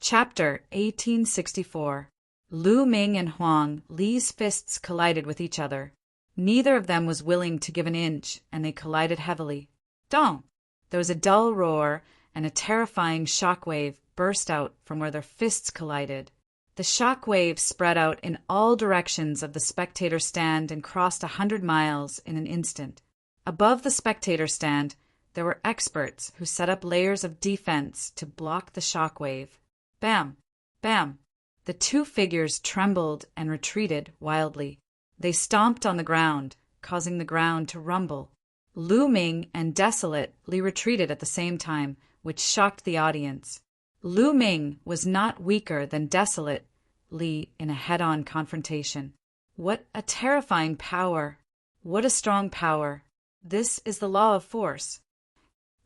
Chapter 1864. Lu Ming and Huang Li's fists collided with each other. Neither of them was willing to give an inch, and they collided heavily. Dong! There was a dull roar, and a terrifying shock wave burst out from where their fists collided. The shock wave spread out in all directions of the spectator stand and crossed 100 miles in an instant. Above the spectator stand, there were experts who set up layers of defense to block the shock wave. Bam! Bam! The two figures trembled and retreated wildly. They stomped on the ground, causing the ground to rumble. Lu Ming and Desolate Li retreated at the same time, which shocked the audience. Lu Ming was not weaker than Desolate Li in a head-on confrontation. What a terrifying power! What a strong power! This is the law of force.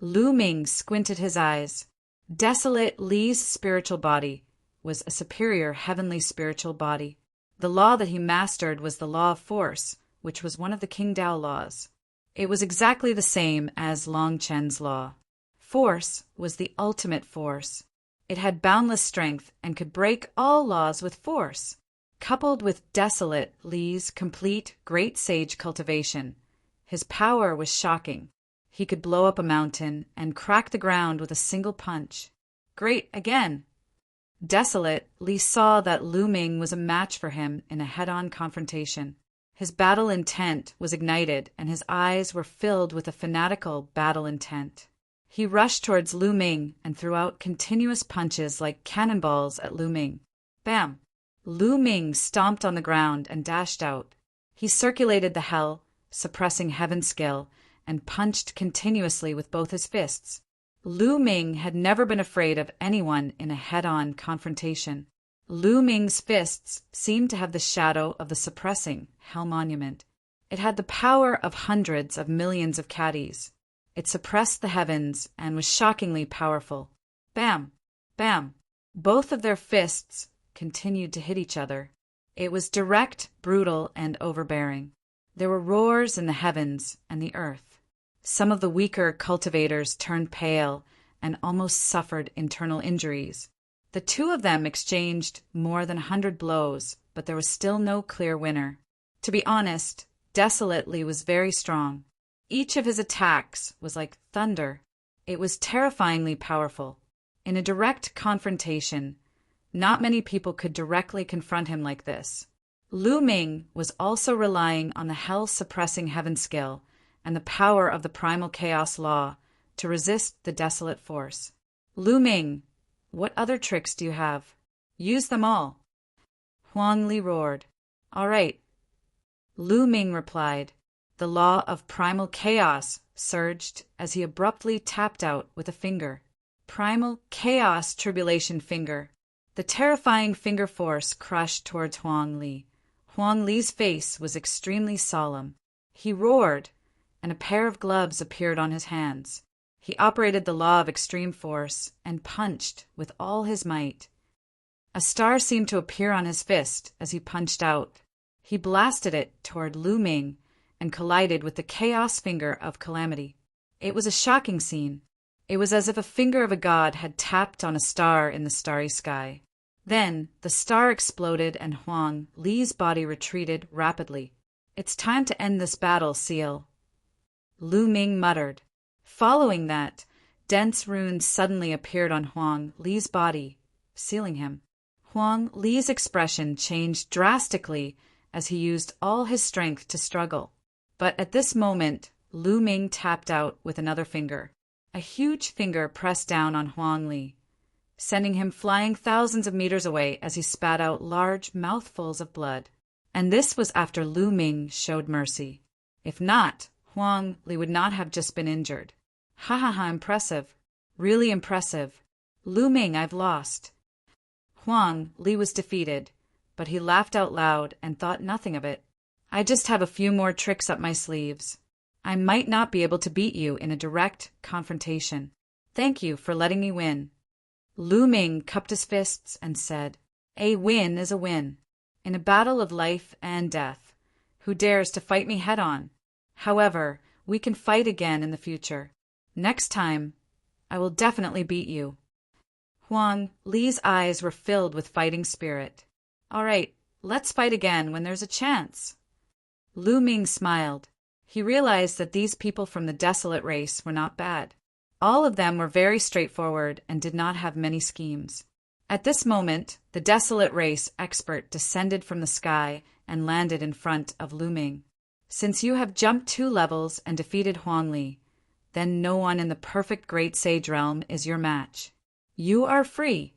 Lu Ming squinted his eyes. Desolate Li's spiritual body was a superior heavenly spiritual body. The law that he mastered was the law of force, which was one of the Qingdao laws. It was exactly the same as Long Chen's law. Force was the ultimate force. It had boundless strength and could break all laws with force. Coupled with Desolate Li's complete great sage cultivation, his power was shocking. He could blow up a mountain and crack the ground with a single punch. Great again! Desolate Li saw that Lu Ming was a match for him in a head-on confrontation. His battle intent was ignited, and his eyes were filled with a fanatical battle intent. He rushed towards Lu Ming and threw out continuous punches like cannonballs at Lu Ming. Bam! Lu Ming stomped on the ground and dashed out. He circulated the hell, suppressing heaven's skill, and punched continuously with both his fists. Lu Ming had never been afraid of anyone in a head-on confrontation. Lu Ming's fists seemed to have the shadow of the suppressing hell monument. It had the power of hundreds of millions of caddies. It suppressed the heavens and was shockingly powerful. Bam! Bam! Both of their fists continued to hit each other. It was direct, brutal, and overbearing. There were roars in the heavens and the earth. Some of the weaker cultivators turned pale and almost suffered internal injuries. The two of them exchanged more than 100 blows, but there was still no clear winner. To be honest, Desolate Li was very strong. Each of his attacks was like thunder. It was terrifyingly powerful. In a direct confrontation, not many people could directly confront him like this. Lu Ming was also relying on the hell-suppressing heaven skill and the power of the primal chaos law to resist the desolate force. Lu Ming, what other tricks do you have? Use them all. Huang Li roared. All right. Lu Ming replied. The law of primal chaos surged as he abruptly tapped out with a finger. Primal chaos tribulation finger. The terrifying finger force crushed towards Huang Li. Huang Li's face was extremely solemn. He roared, and a pair of gloves appeared on his hands. He operated the law of extreme force and punched with all his might. A star seemed to appear on his fist as he punched out. He blasted it toward Lu Ming and collided with the chaos finger of calamity. It was a shocking scene. It was as if a finger of a god had tapped on a star in the starry sky. Then the star exploded and Huang Li's body retreated rapidly. It's time to end this battle, Seal. Lu Ming muttered. Following that, dense runes suddenly appeared on Huang Li's body, sealing him. Huang Li's expression changed drastically as he used all his strength to struggle. But at this moment, Lu Ming tapped out with another finger. A huge finger pressed down on Huang Li, sending him flying thousands of meters away as he spat out large mouthfuls of blood. And this was after Lu Ming showed mercy. If not, Huang Li would not have just been injured. Ha ha ha, impressive. Really impressive. Lu Ming, I've lost. Huang Li was defeated, but he laughed out loud and thought nothing of it. I just have a few more tricks up my sleeves. I might not be able to beat you in a direct confrontation. Thank you for letting me win. Lu Ming cupped his fists and said, A win is a win. In a battle of life and death, who dares to fight me head-on? However, we can fight again in the future. Next time, I will definitely beat you. Huang Li's eyes were filled with fighting spirit. All right, let's fight again when there's a chance. Lu Ming smiled. He realized that these people from the desolate race were not bad. All of them were very straightforward and did not have many schemes. At this moment, the desolate race expert descended from the sky and landed in front of Lu Ming. Since you have jumped 2 levels and defeated Huang Li, then no one in the perfect great sage realm is your match. You are free.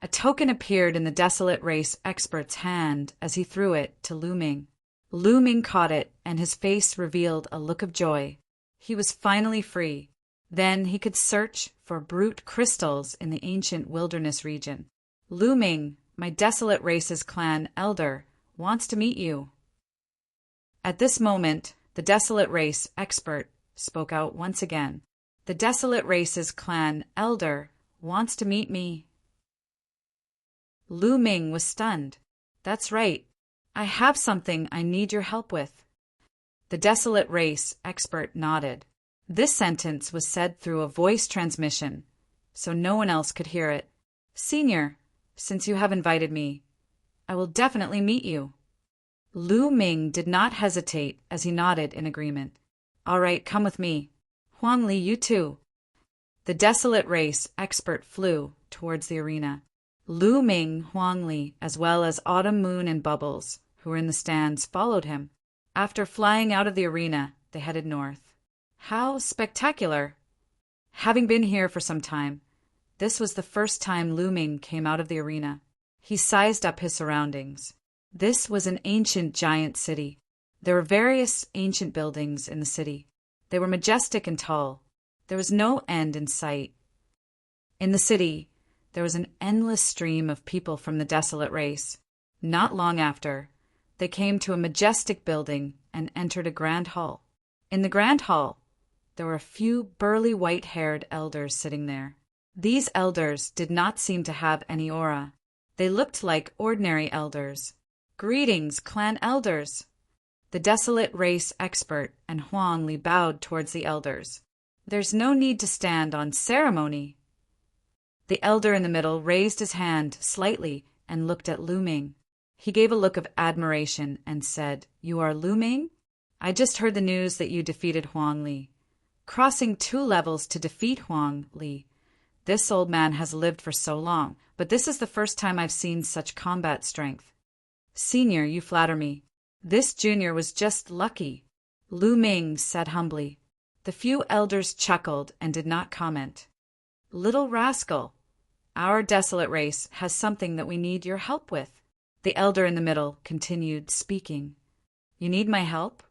A token appeared in the desolate race expert's hand as he threw it to Lu Ming. Lu Ming caught it, and his face revealed a look of joy. He was finally free. Then he could search for brute crystals in the ancient wilderness region. Lu Ming, my desolate race's clan elder, wants to meet you. At this moment, the desolate race expert spoke out once again. The desolate race's clan elder wants to meet me. Lu Ming was stunned. That's right. I have something I need your help with. The desolate race expert nodded. This sentence was said through a voice transmission, so no one else could hear it. Senior, since you have invited me, I will definitely meet you. Lu Ming did not hesitate as he nodded in agreement. All right, come with me. Huang Li, you too. The desolate race expert flew towards the arena. Lu Ming, Huang Li, as well as Autumn Moon and Bubbles, who were in the stands, followed him. After flying out of the arena, they headed north. How spectacular! Having been here for some time, this was the first time Lu Ming came out of the arena. He sized up his surroundings. This was an ancient giant city. There were various ancient buildings in the city. They were majestic and tall. There was no end in sight. In the city, there was an endless stream of people from the desolate race. Not long after, they came to a majestic building and entered a grand hall. In the grand hall, there were a few burly white-haired elders sitting there. These elders did not seem to have any aura. They looked like ordinary elders. Greetings, clan elders! The desolate race expert and Huang Li bowed towards the elders. There's no need to stand on ceremony. The elder in the middle raised his hand slightly and looked at Lu Ming. He gave a look of admiration and said, You are Lu Ming? I just heard the news that you defeated Huang Li. Crossing 2 levels to defeat Huang Li. This old man has lived for so long, but this is the first time I've seen such combat strength. Senior, you flatter me. This junior was just lucky. Lu Ming said humbly. The few elders chuckled and did not comment. Little rascal, our desolate race has something that we need your help with. The elder in the middle continued speaking. You need my help?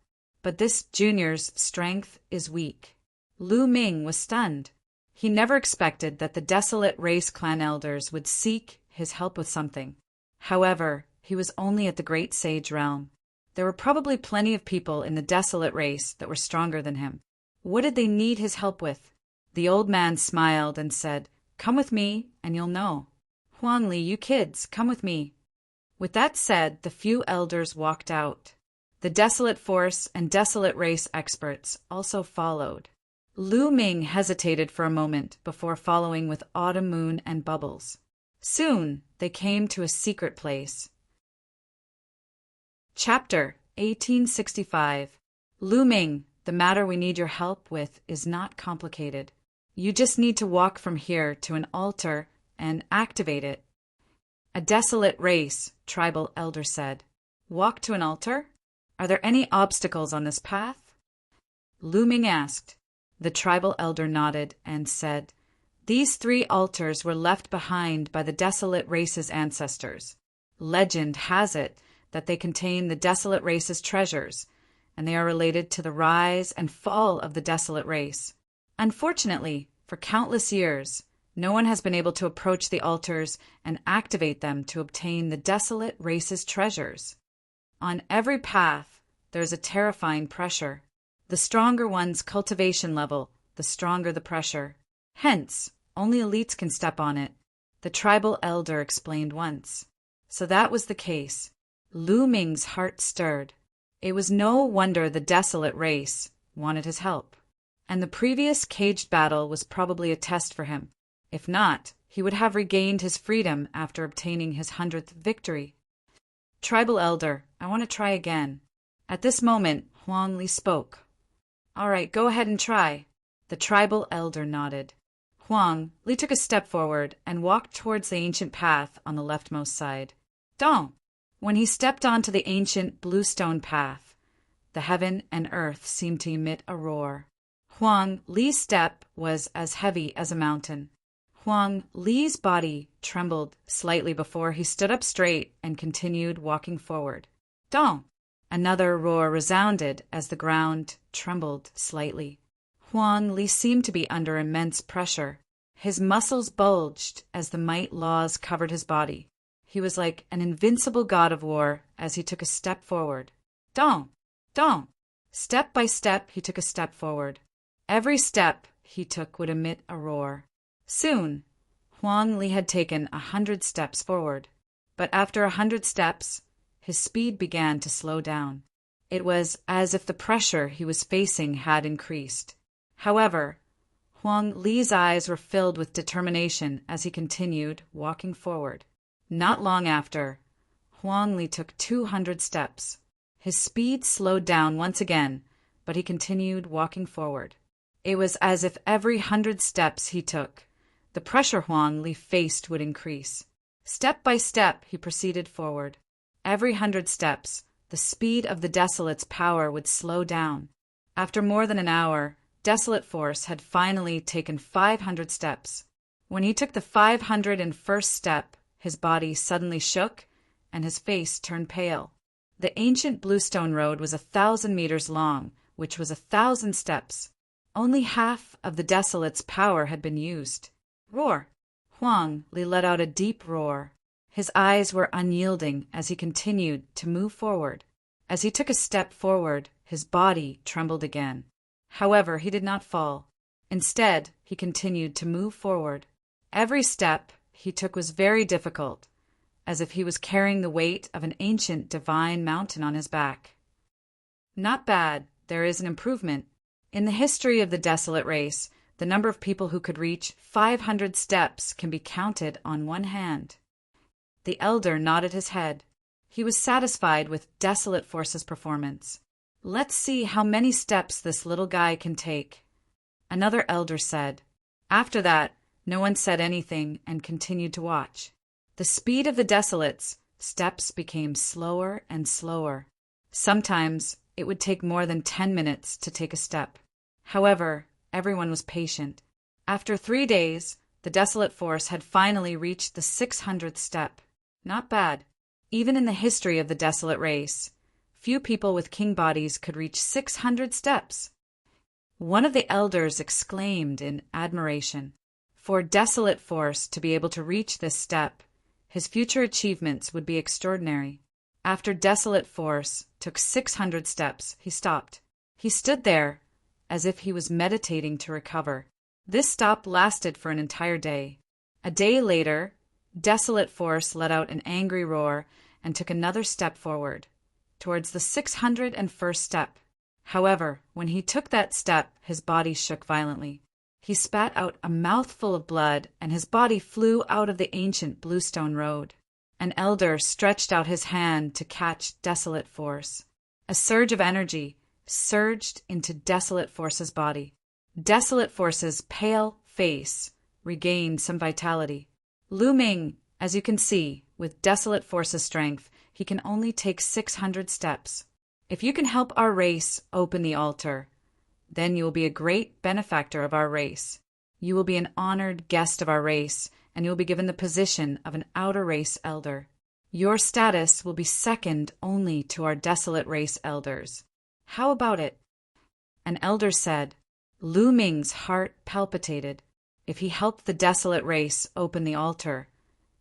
But this junior's strength is weak. Lu Ming was stunned. He never expected that the desolate race clan elders would seek his help with something. However, he was only at the great sage realm. There were probably plenty of people in the desolate race that were stronger than him. What did they need his help with? The old man smiled and said, Come with me, and you'll know. Huang Li, you kids, come with me. With that said, the few elders walked out. The desolate force and desolate race experts also followed. Lu Ming hesitated for a moment before following with Autumn Moon and Bubbles. Soon, they came to a secret place. Chapter 1865. Lu Ming, the matter we need your help with is not complicated. You just need to walk from here to an altar and activate it. A desolate race, tribal elder said. Walk to an altar? Are there any obstacles on this path? Lu Ming asked. The tribal elder nodded and said, These 3 altars were left behind by the desolate race's ancestors. Legend has it that they contain the desolate race's treasures, and they are related to the rise and fall of the desolate race. Unfortunately, for countless years, no one has been able to approach the altars and activate them to obtain the desolate race's treasures. On every path, there is a terrifying pressure. The stronger one's cultivation level, the stronger the pressure. Hence, only elites can step on it, the tribal elder explained once. So that was the case. Lu Ming's heart stirred. It was no wonder the desolate race wanted his help. And the previous caged battle was probably a test for him. If not, he would have regained his freedom after obtaining his 100th victory. Tribal Elder, I want to try again. At this moment, Huang Li spoke. All right, go ahead and try. The tribal elder nodded. Huang Li took a step forward and walked towards the ancient path on the leftmost side. Dong! When he stepped onto the ancient bluestone path, the heaven and earth seemed to emit a roar. Huang Li's step was as heavy as a mountain. Huang Li's body trembled slightly before he stood up straight and continued walking forward. Dong! Another roar resounded as the ground trembled slightly. Huang Li seemed to be under immense pressure. His muscles bulged as the might laws covered his body. He was like an invincible god of war as he took a step forward. Dong! Dong! Step by step, he took a step forward. Every step he took would emit a roar. Soon, Huang Li had taken 100 steps forward. But after 100 steps, his speed began to slow down. It was as if the pressure he was facing had increased. However, Huang Li's eyes were filled with determination as he continued walking forward. Not long after, Huang Li took 200 steps. His speed slowed down once again, but he continued walking forward. It was as if every 100 steps he took, the pressure Huang Li faced would increase. Step by step, he proceeded forward. Every 100 steps, the speed of the Desolate's power would slow down. After more than an hour, Desolate Force had finally taken 500 steps. When he took the 501st step, his body suddenly shook and his face turned pale. The ancient bluestone road was 1,000 meters long, which was 1,000 steps. Only half of the Desolate's power had been used. Roar! Huang Li let out a deep roar. His eyes were unyielding as he continued to move forward. As he took a step forward, his body trembled again. However, he did not fall. Instead, he continued to move forward. Every step he took was very difficult, as if he was carrying the weight of an ancient divine mountain on his back. Not bad, there is an improvement. In the history of the Desolate race, the number of people who could reach 500 steps can be counted on one hand. The elder nodded his head. He was satisfied with Desolate Force's performance. Let's see how many steps this little guy can take. Another elder said. After that, no one said anything and continued to watch. The speed of the Desolate's steps became slower and slower. Sometimes it would take more than 10 minutes to take a step. However, everyone was patient. After 3 days, the Desolate Force had finally reached the 600th step. Not bad. Even in the history of the Desolate race, few people with king bodies could reach 600 steps. One of the elders exclaimed in admiration. For Desolate Force to be able to reach this step, his future achievements would be extraordinary. After Desolate Force took 600 steps, he stopped. He stood there as if he was meditating to recover. This stop lasted for an entire day. A day later, Desolate Force let out an angry roar and took another step forward, towards the 601st step. However, when he took that step, his body shook violently. He spat out a mouthful of blood, and his body flew out of the ancient bluestone road. An elder stretched out his hand to catch Desolate Force. A surge of energy surged into Desolate Force's body. Desolate Force's pale face regained some vitality. Lu Ming, as you can see, with Desolate Force's strength, he can only take 600 steps. If you can help our race open the altar, then you will be a great benefactor of our race. You will be an honored guest of our race, and you will be given the position of an outer race elder. Your status will be second only to our Desolate race elders. How about it? An elder said. Lu Ming's heart palpitated. If he helped the Desolate race open the altar,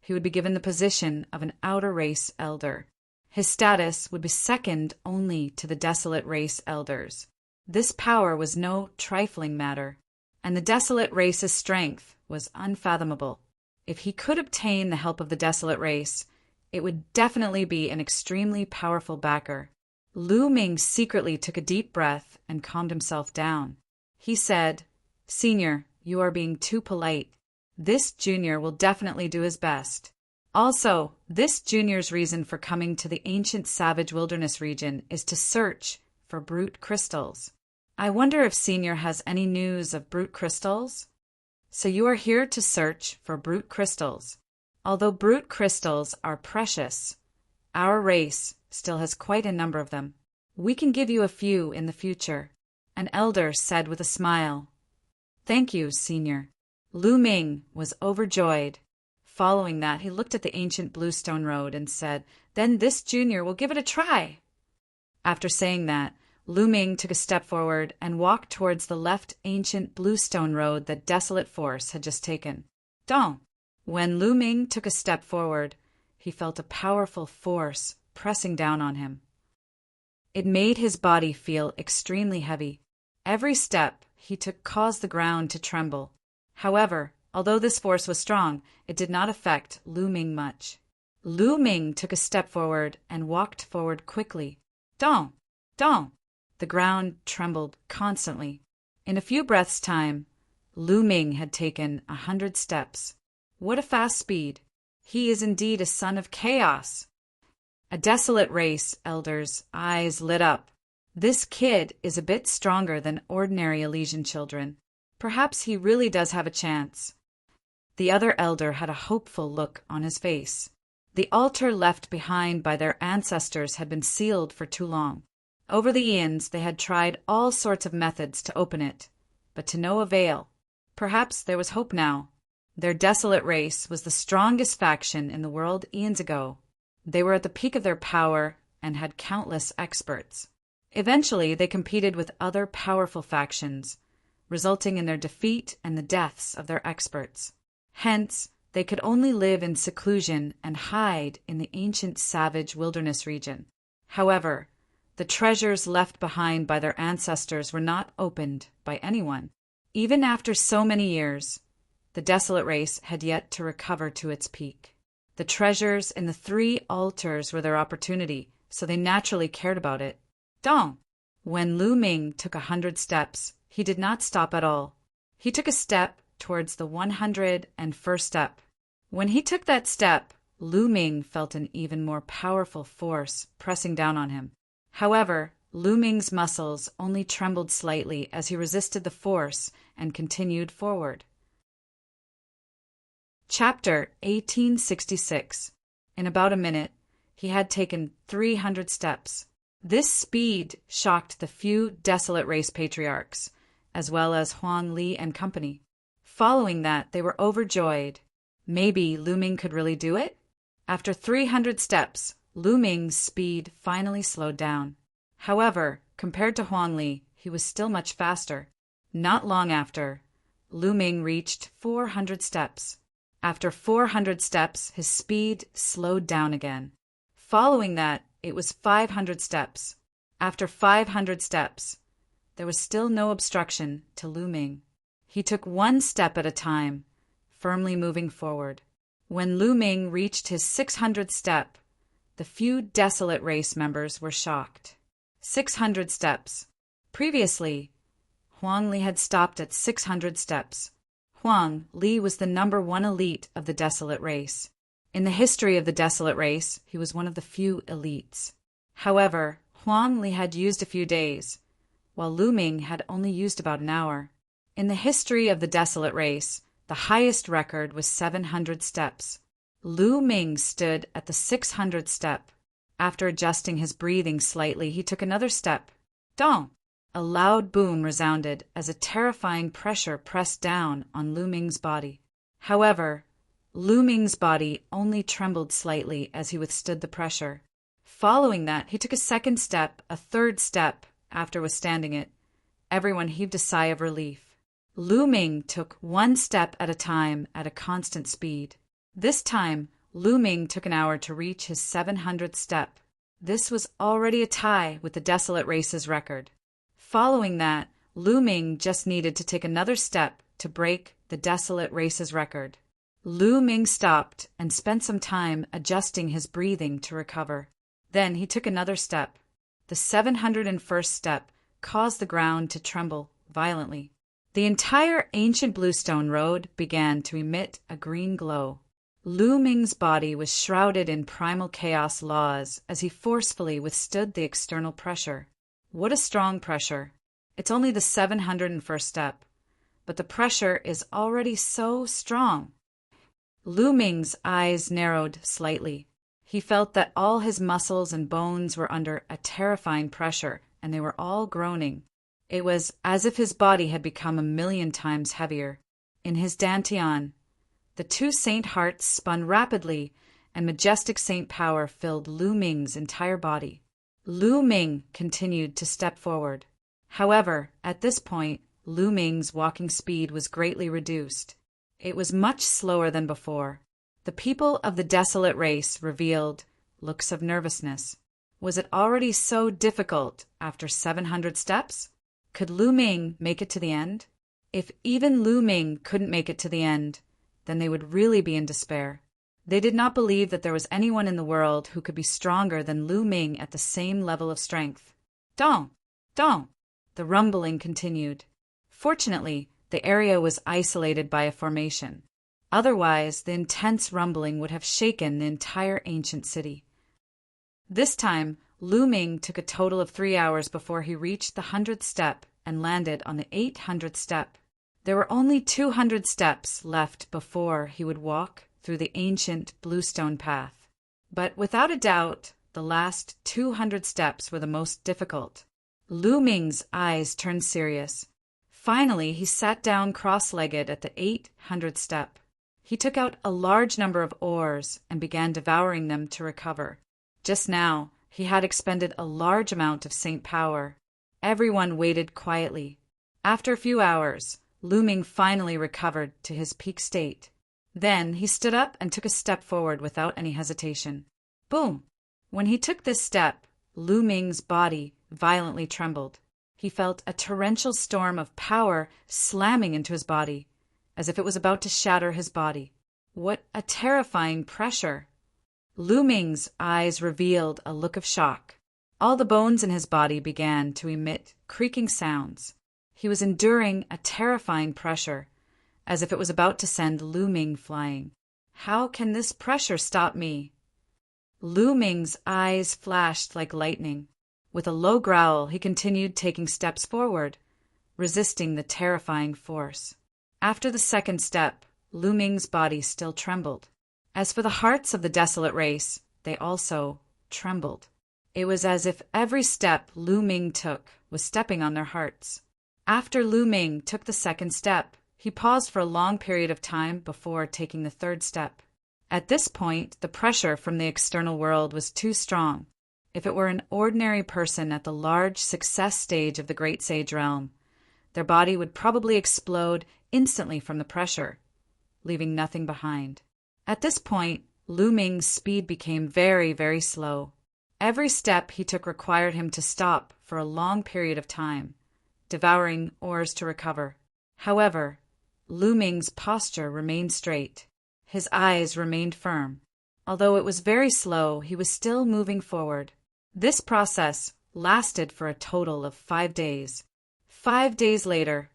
he would be given the position of an outer race elder. His status would be second only to the Desolate race elders. This power was no trifling matter, and the Desolate race's strength was unfathomable. If he could obtain the help of the Desolate race, it would definitely be an extremely powerful backer. Lu Ming secretly took a deep breath and calmed himself down. He said, Senior, you are being too polite. This junior will definitely do his best. Also, this junior's reason for coming to the ancient savage wilderness region is to search for brute crystals. I wonder if senior has any news of brute crystals? So you are here to search for brute crystals. Although brute crystals are precious, our race still has quite a number of them. We can give you a few in the future, an elder said with a smile. Thank you, senior. Lu Ming was overjoyed. Following that, he looked at the ancient bluestone road and said, "Then this junior will give it a try." After saying that, Lu Ming took a step forward and walked towards the left ancient bluestone road that Desolate Force had just taken. Dong! When Lu Ming took a step forward, he felt a powerful force pressing down on him. It made his body feel extremely heavy. Every step he took caused the ground to tremble. However, although this force was strong, it did not affect Lu Ming much. Lu Ming took a step forward and walked forward quickly. Dong! Dong! The ground trembled constantly. In a few breaths' time, Lu Ming had taken 100 steps. What a fast speed! He is indeed a son of chaos. A desolate race, elders' eyes lit up. This kid is a bit stronger than ordinary Elysian children. Perhaps he really does have a chance. The other elder had a hopeful look on his face. The altar left behind by their ancestors had been sealed for too long. Over the eons, they had tried all sorts of methods to open it, but to no avail. Perhaps there was hope now. Their desolate race was the strongest faction in the world eons ago. They were at the peak of their power and had countless experts. Eventually, they competed with other powerful factions, resulting in their defeat and the deaths of their experts. Hence, they could only live in seclusion and hide in the ancient savage wilderness region. However, the treasures left behind by their ancestors were not opened by anyone. Even after so many years, the desolate race had yet to recover to its peak. The treasures in the 3 altars were their opportunity, so they naturally cared about it. Dong! When Lu Ming took 100 steps, he did not stop at all. He took a step towards the 101st step. When he took that step, Lu Ming felt an even more powerful force pressing down on him. However, Lu Ming's muscles only trembled slightly as he resisted the force and continued forward. Chapter 1866. In about a minute, he had taken 300 steps. This speed shocked the few desolate race patriarchs, as well as Huang Li and company. Following that, they were overjoyed. Maybe Lu Ming could really do it? After 300 steps, Lu Ming's speed finally slowed down. However, compared to Huang Li, he was still much faster. Not long after, Lu Ming reached 400 steps. After 400 steps, his speed slowed down again. Following that, it was 500 steps. After 500 steps, there was still no obstruction to Lu Ming. He took 1 step at a time, firmly moving forward. When Lu Ming reached his 600th step, the few desolate race members were shocked. 600 steps. Previously, Huang Li had stopped at 600 steps. Huang Li was the #1 elite of the desolate race. In the history of the desolate race, he was one of the few elites. However, Huang Li had used a few days, while Lu Ming had only used about an hour. In the history of the desolate race, the highest record was 700 steps. Lu Ming stood at the 600th step. After adjusting his breathing slightly, he took another step. Dong! A loud boom resounded as a terrifying pressure pressed down on Lu Ming's body. However, Lu Ming's body only trembled slightly as he withstood the pressure. Following that, he took a second step, a third step. After withstanding it, everyone heaved a sigh of relief. Lu Ming took 1 step at a time at a constant speed. This time, Lu Ming took an hour to reach his 700th step. This was already a tie with the desolate race's record. Following that, Lu Ming just needed to take another step to break the desolate race's record. Lu Ming stopped and spent some time adjusting his breathing to recover. Then he took another step. The 701st step caused the ground to tremble violently. The entire ancient bluestone road began to emit a green glow. Lu Ming's body was shrouded in primal chaos laws as he forcefully withstood the external pressure. What a strong pressure! It's only the 701st step, but the pressure is already so strong. Lu Ming's eyes narrowed slightly. He felt that all his muscles and bones were under a terrifying pressure, and they were all groaning. It was as if his body had become 1,000,000 times heavier. In his dantian, the two saint hearts spun rapidly, and majestic saint power filled Lu Ming's entire body. Lu Ming continued to step forward. However, at this point, Lu Ming's walking speed was greatly reduced. It was much slower than before. The people of the desolate race revealed looks of nervousness. Was it already so difficult after 700 steps? Could Lu Ming make it to the end? If even Lu Ming couldn't make it to the end, then they would really be in despair. They did not believe that there was anyone in the world who could be stronger than Lu Ming at the same level of strength. Dong! Dong! The rumbling continued. Fortunately, the area was isolated by a formation. Otherwise, the intense rumbling would have shaken the entire ancient city. This time, Lu Ming took a total of 3 hours before he reached the 100th step and landed on the 800th step. There were only 200 steps left before he would walk through the ancient bluestone path. But without a doubt, the last 200 steps were the most difficult. Lu Ming's eyes turned serious. Finally, he sat down cross-legged at the 800th step. He took out a large number of ores and began devouring them to recover. Just now, he had expended a large amount of saint power. Everyone waited quietly. After a few hours, Lu Ming finally recovered to his peak state. Then he stood up and took a step forward without any hesitation. Boom! When he took this step, Lu Ming's body violently trembled. He felt a torrential storm of power slamming into his body, as if it was about to shatter his body. What a terrifying pressure! Lu Ming's eyes revealed a look of shock. All the bones in his body began to emit creaking sounds. He was enduring a terrifying pressure, as if it was about to send Lu Ming flying. How can this pressure stop me? Lu Ming's eyes flashed like lightning. With a low growl, he continued taking steps forward, resisting the terrifying force. After the second step, Lu Ming's body still trembled. As for the hearts of the desolate race, they also trembled. It was as if every step Lu Ming took was stepping on their hearts. After Lu Ming took the second step, he paused for a long period of time before taking the third step. At this point, the pressure from the external world was too strong. If it were an ordinary person at the large success stage of the Great Sage Realm, their body would probably explode instantly from the pressure, leaving nothing behind. At this point, Lu Ming's speed became very, very slow. Every step he took required him to stop for a long period of time, devouring ores to recover. However, Lu Ming's posture remained straight. His eyes remained firm. Although it was very slow, he was still moving forward. This process lasted for a total of 5 days. 5 days later,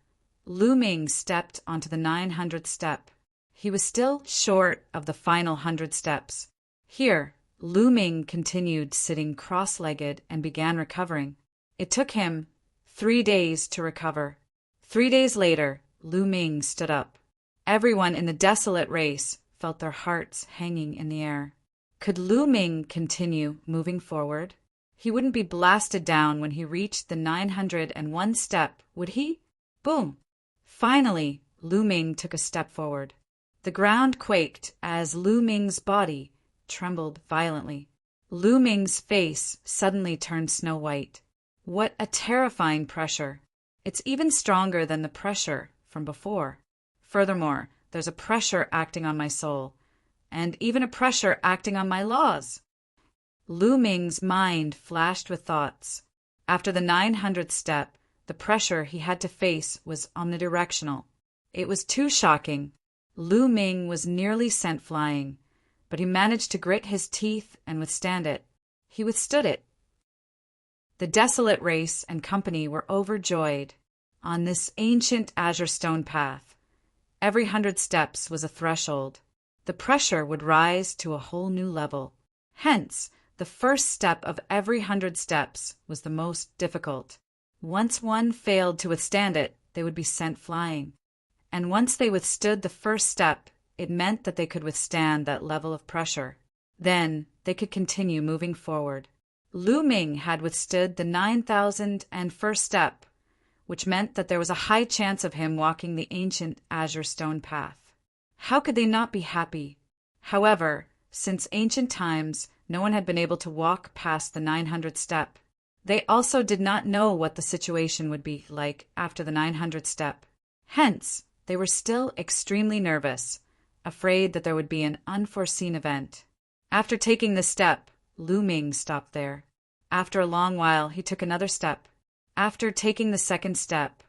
Lu Ming stepped onto the 900th step. He was still short of the final 100 steps. Here, Lu Ming continued sitting cross-legged and began recovering. It took him 3 days to recover. 3 days later, Lu Ming stood up. Everyone in the desolate race felt their hearts hanging in the air. Could Lu Ming continue moving forward? He wouldn't be blasted down when he reached the 901 step, would he? Boom! Finally, Lu Ming took a step forward. The ground quaked as Lu Ming's body trembled violently. Lu Ming's face suddenly turned snow white. What a terrifying pressure! It's even stronger than the pressure from before. Furthermore, there's a pressure acting on my soul, and even a pressure acting on my laws. Lu Ming's mind flashed with thoughts. After the 900th step, the pressure he had to face was omnidirectional. It was too shocking. Lu Ming was nearly sent flying, but he managed to grit his teeth and withstand it. He withstood it. The desolate race and company were overjoyed. On this ancient azure stone path, every 100 steps was a threshold. The pressure would rise to a whole new level. Hence, the first step of every 100 steps was the most difficult. Once one failed to withstand it, they would be sent flying. And once they withstood the first step, it meant that they could withstand that level of pressure. Then they could continue moving forward. Lu Ming had withstood the 9,001st step, which meant that there was a high chance of him walking the ancient azure stone path. How could they not be happy? However, since ancient times, no one had been able to walk past the 900th step. They also did not know what the situation would be like after the 900th step. Hence, they were still extremely nervous, afraid that there would be an unforeseen event. After taking the step, Lu Ming stopped there. After a long while, he took another step. After taking the second step,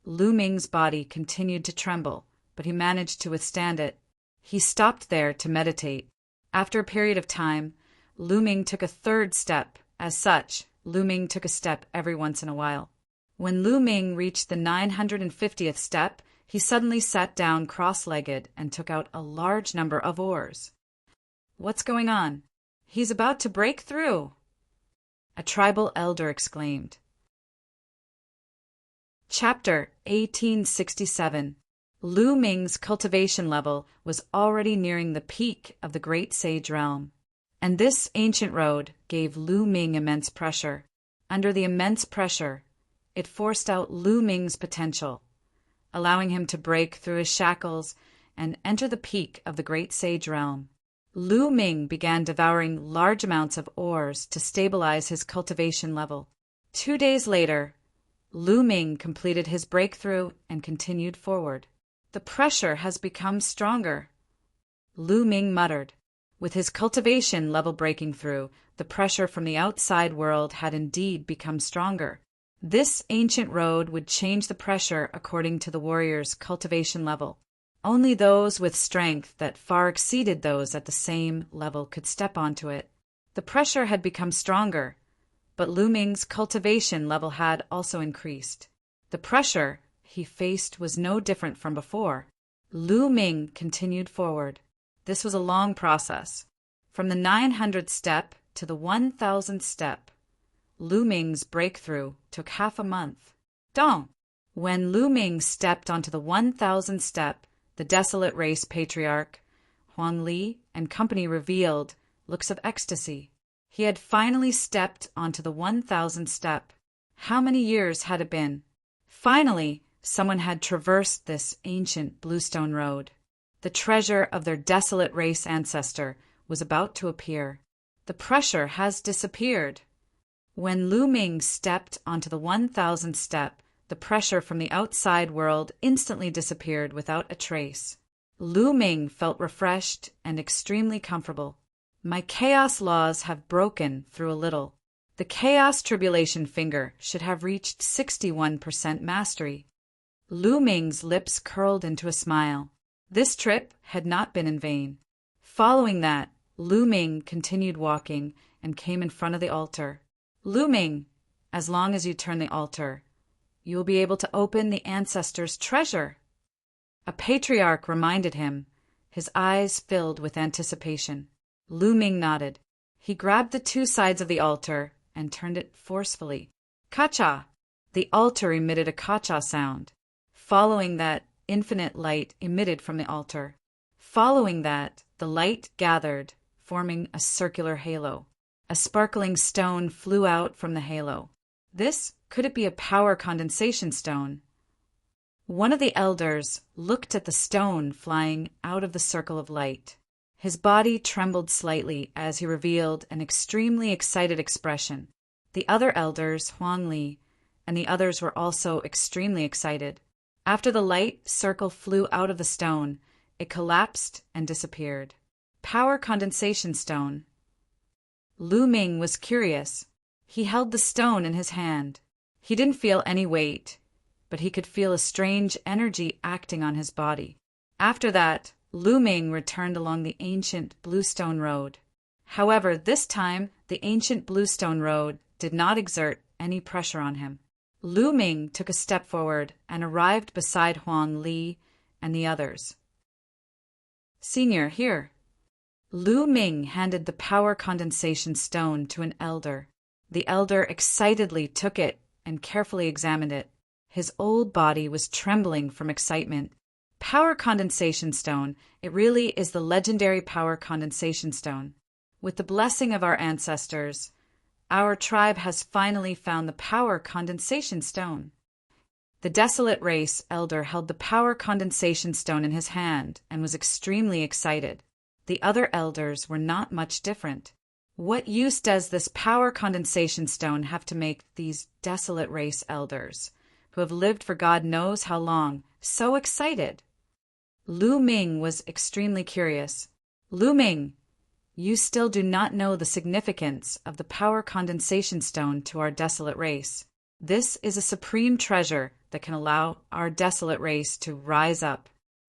Lu Ming's body continued to tremble, but he managed to withstand it. He stopped there to meditate. After a period of time, Lu Ming took a third step. As such, Lu Ming took a step every once in a while. When Lu Ming reached the 950th step, he suddenly sat down cross-legged and took out a large number of oars. "What's going on? He's about to break through!" a tribal elder exclaimed. Chapter 1867. Lu Ming's cultivation level was already nearing the peak of the Great Sage Realm, and this ancient road gave Lu Ming immense pressure. Under the immense pressure, it forced out Lu Ming's potential, allowing him to break through his shackles and enter the peak of the Great Sage Realm. Lu Ming began devouring large amounts of ores to stabilize his cultivation level. 2 days later, Lu Ming completed his breakthrough and continued forward. "The pressure has become stronger," Lu Ming muttered. With his cultivation level breaking through, the pressure from the outside world had indeed become stronger. This ancient road would change the pressure according to the warrior's cultivation level. Only those with strength that far exceeded those at the same level could step onto it. The pressure had become stronger, but Lu Ming's cultivation level had also increased. The pressure he faced was no different from before. Lu Ming continued forward. This was a long process. From the 900th step to the 1,000th step, Lu Ming's breakthrough took half a month. When Lu Ming stepped onto the 1,000th step, the desolate race patriarch, Huang Li, and company revealed looks of ecstasy. He had finally stepped onto the 1,000th step. How many years had it been? Finally, someone had traversed this ancient bluestone road. The treasure of their desolate race ancestor was about to appear. The pressure has disappeared. When Lu Ming stepped onto the 1,000th step, the pressure from the outside world instantly disappeared without a trace. Lu Ming felt refreshed and extremely comfortable. "My chaos laws have broken through a little." The chaos tribulation finger should have reached 61% mastery. Lu Ming's lips curled into a smile. This trip had not been in vain. Following that, Lu Ming continued walking and came in front of the altar. "Lu Ming, as long as you turn the altar, you will be able to open the ancestors' treasure." A patriarch reminded him, his eyes filled with anticipation. Lu Ming nodded. He grabbed the 2 sides of the altar and turned it forcefully. Ka-cha! The altar emitted a ka-cha sound. Following that, infinite light emitted from the altar. Following that, the light gathered, forming a circular halo. A sparkling stone flew out from the halo. Could it be a power condensation stone? One of the elders looked at the stone flying out of the circle of light. His body trembled slightly as he revealed an extremely excited expression. The other elders, Huang Li, and the others were also extremely excited. After the light circle flew out of the stone, it collapsed and disappeared. Power condensation stone. Lu Ming was curious. He held the stone in his hand. He didn't feel any weight, but he could feel a strange energy acting on his body. After that, Lu Ming returned along the ancient bluestone road. However, this time, the ancient bluestone road did not exert any pressure on him. Lu Ming took a step forward and arrived beside Huang Li and the others. "Senior, here." Lu Ming handed the power condensation stone to an elder. The elder excitedly took it and carefully examined it. His old body was trembling from excitement. Power condensation stone, it really is the legendary power condensation stone. With the blessing of our ancestors, our tribe has finally found the power condensation stone. The desolate race elder held the power condensation stone in his hand and was extremely excited. The other elders were not much different. What use does this power condensation stone have to make these desolate race elders, who have lived for God knows how long, so excited? Lu Ming was extremely curious. "Lu Ming, you still do not know the significance of the power condensation stone to our desolate race. This is a supreme treasure that can allow our desolate race to rise up.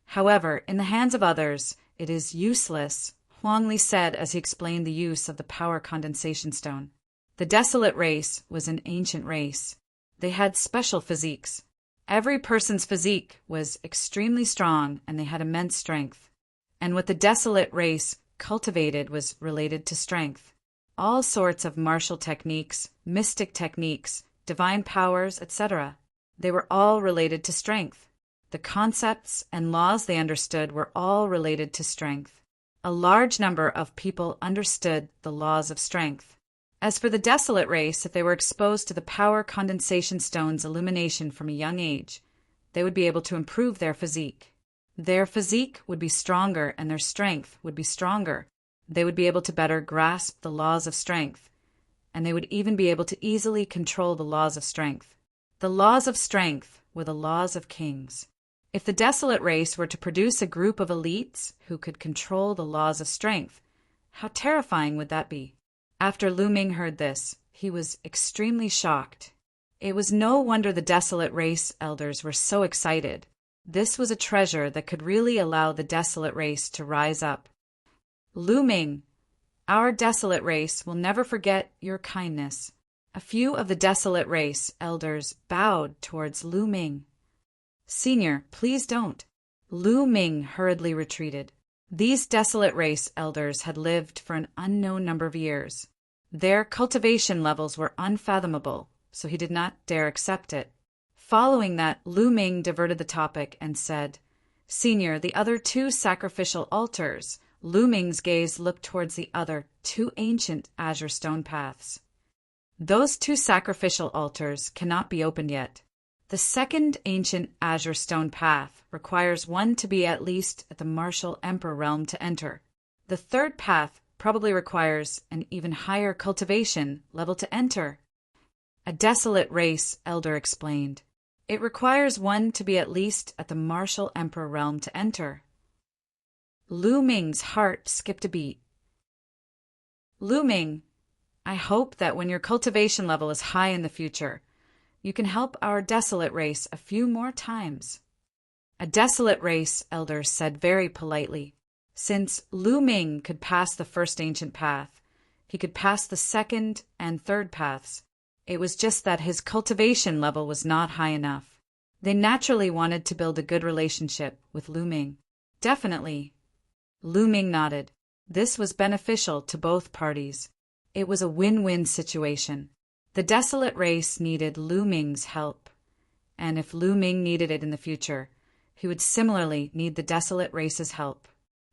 However, in the hands of others, it is useless," Huang Li said as he explained the use of the power condensation stone. The desolate race was an ancient race. They had special physiques. Every person's physique was extremely strong and they had immense strength. And what the desolate race cultivated was related to strength. All sorts of martial techniques, mystic techniques, divine powers, etc. They were all related to strength. The concepts and laws they understood were all related to strength. A large number of people understood the laws of strength. As for the desolate race, if they were exposed to the power condensation stone's illumination from a young age, they would be able to improve their physique. Their physique would be stronger and their strength would be stronger. They would be able to better grasp the laws of strength, and they would even be able to easily control the laws of strength. The laws of strength were the laws of kings. If the desolate race were to produce a group of elites who could control the laws of strength, how terrifying would that be? After Lu Ming heard this, he was extremely shocked. It was no wonder the desolate race elders were so excited. This was a treasure that could really allow the desolate race to rise up. "Lu Ming, our desolate race will never forget your kindness." A few of the desolate race elders bowed towards Lu Ming. "Senior, please don't." Lu Ming hurriedly retreated. These desolate race elders had lived for an unknown number of years. Their cultivation levels were unfathomable, so he did not dare accept it. Following that, Lu Ming diverted the topic and said, "Senior, the other two sacrificial altars." Lu Ming's gaze looked towards the other two ancient azure stone paths. "Those two sacrificial altars cannot be opened yet. The second ancient azure stone path requires one to be at least at the martial emperor realm to enter. The third path probably requires an even higher cultivation level to enter." A desolate race elder explained. "It requires one to be at least at the martial emperor realm to enter." Lu Ming's heart skipped a beat. "Lu Ming, I hope that when your cultivation level is high in the future, you can help our desolate race a few more times." A desolate race elder said very politely. Since Lu Ming could pass the first ancient path, he could pass the second and third paths. It was just that his cultivation level was not high enough. They naturally wanted to build a good relationship with Lu Ming. "Definitely." Lu Ming nodded. This was beneficial to both parties. It was a win-win situation. The desolate race needed Lu Ming's help, and if Lu Ming needed it in the future, he would similarly need the desolate race's help.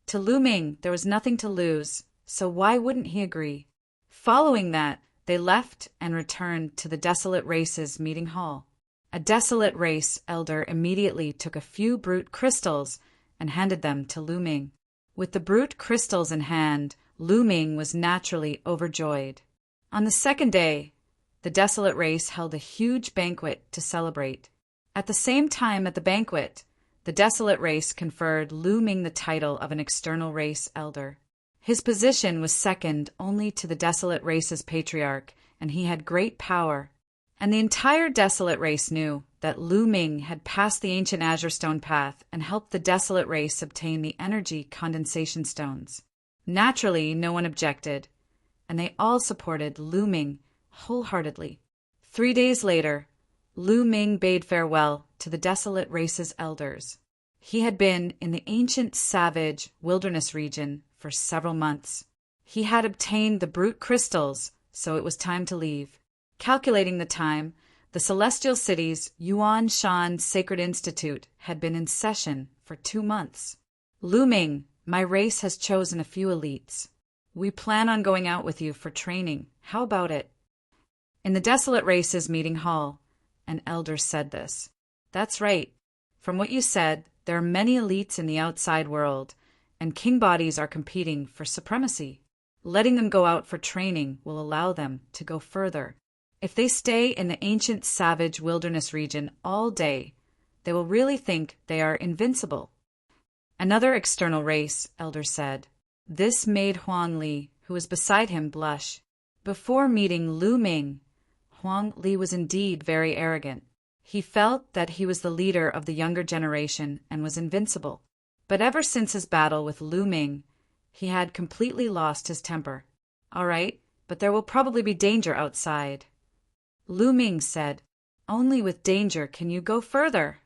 To Lu Ming, there was nothing to lose, so why wouldn't he agree? Following that, they left and returned to the desolate race's meeting hall. A desolate race elder immediately took a few brute crystals and handed them to Lu Ming. With the brute crystals in hand, Lu Ming was naturally overjoyed. On the second day, the desolate race held a huge banquet to celebrate. At the same time at the banquet, the desolate race conferred Lu Ming the title of an external race elder. His position was second only to the desolate race's patriarch, and he had great power. And the entire desolate race knew that Lu Ming had passed the ancient azure stone path and helped the desolate race obtain the energy condensation stones. Naturally, no one objected, and they all supported Lu Ming wholeheartedly. 3 days later, Lu Ming bade farewell to the desolate race's elders. He had been in the ancient savage wilderness region for several months. He had obtained the brute crystals, so it was time to leave. Calculating the time, the celestial city's Yuan Shan Sacred Institute had been in session for 2 months. Lu Ming, my race has chosen a few elites. We plan on going out with you for training. How about it? In the desolate race's meeting hall, an elder said this. That's right. From what you said, there are many elites in the outside world, and king bodies are competing for supremacy. Letting them go out for training will allow them to go further. If they stay in the ancient savage wilderness region all day, they will really think they are invincible. Another external race, elder said. This made Huang Li, who was beside him, blush. Before meeting Lu Ming, Huang Li was indeed very arrogant. He felt that he was the leader of the younger generation and was invincible. But ever since his battle with Lu Ming, he had completely lost his temper. All right, but there will probably be danger outside. Lu Ming said, Only with danger can you go further.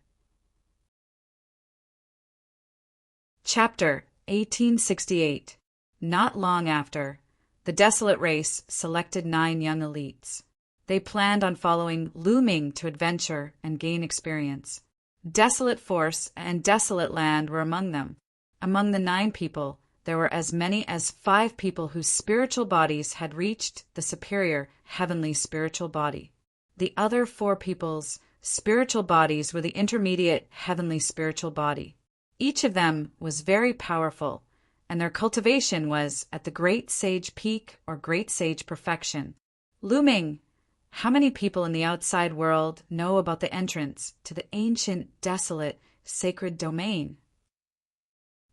Chapter 1868. Not long after, the desolate race selected 9 young elites. They planned on following Lu Ming to adventure and gain experience. Desolate Force and Desolate Land were among them. Among the 9 people, there were as many as 5 people whose spiritual bodies had reached the superior heavenly spiritual body. The other 4 people's spiritual bodies were the intermediate heavenly spiritual body. Each of them was very powerful, and their cultivation was at the Great Sage Peak or Great Sage Perfection. Lu Ming, how many people in the outside world know about the entrance to the ancient, desolate, sacred domain?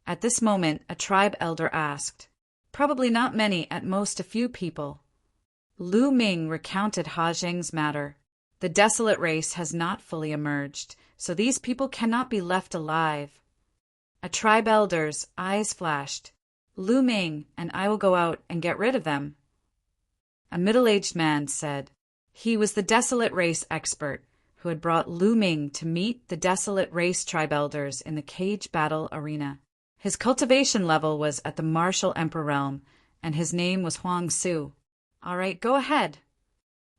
At this moment, a tribe elder asked. Probably not many, at most a few people. Lu Ming recounted Ha Zheng's matter. The desolate race has not fully emerged, so these people cannot be left alive. A tribe elder's eyes flashed. Lu Ming and I will go out and get rid of them. A middle-aged man said. He was the desolate race expert who had brought Lu Ming to meet the desolate race tribe elders in the cage battle arena. His cultivation level was at the martial emperor realm, and his name was Huang Su. All right, go ahead.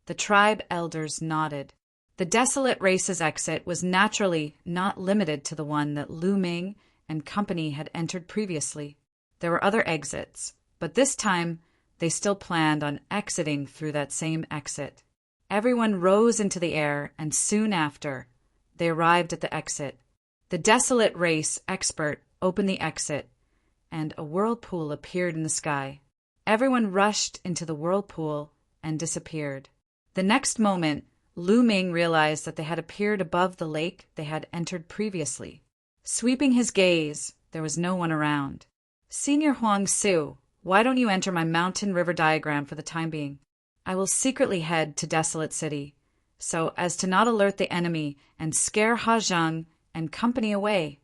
The tribe elders nodded. The desolate race's exit was naturally not limited to the one that Lu Ming and company had entered previously. There were other exits, but this time they still planned on exiting through that same exit. Everyone rose into the air, and soon after, they arrived at the exit. The desolate race expert opened the exit, and a whirlpool appeared in the sky. Everyone rushed into the whirlpool and disappeared. The next moment, Lu Ming realized that they had appeared above the lake they had entered previously. Sweeping his gaze, there was no one around. Senior Huang Su, why don't you enter my mountain river diagram for the time being? I will secretly head to Desolate City, so as to not alert the enemy and scare Ha Zheng and company away.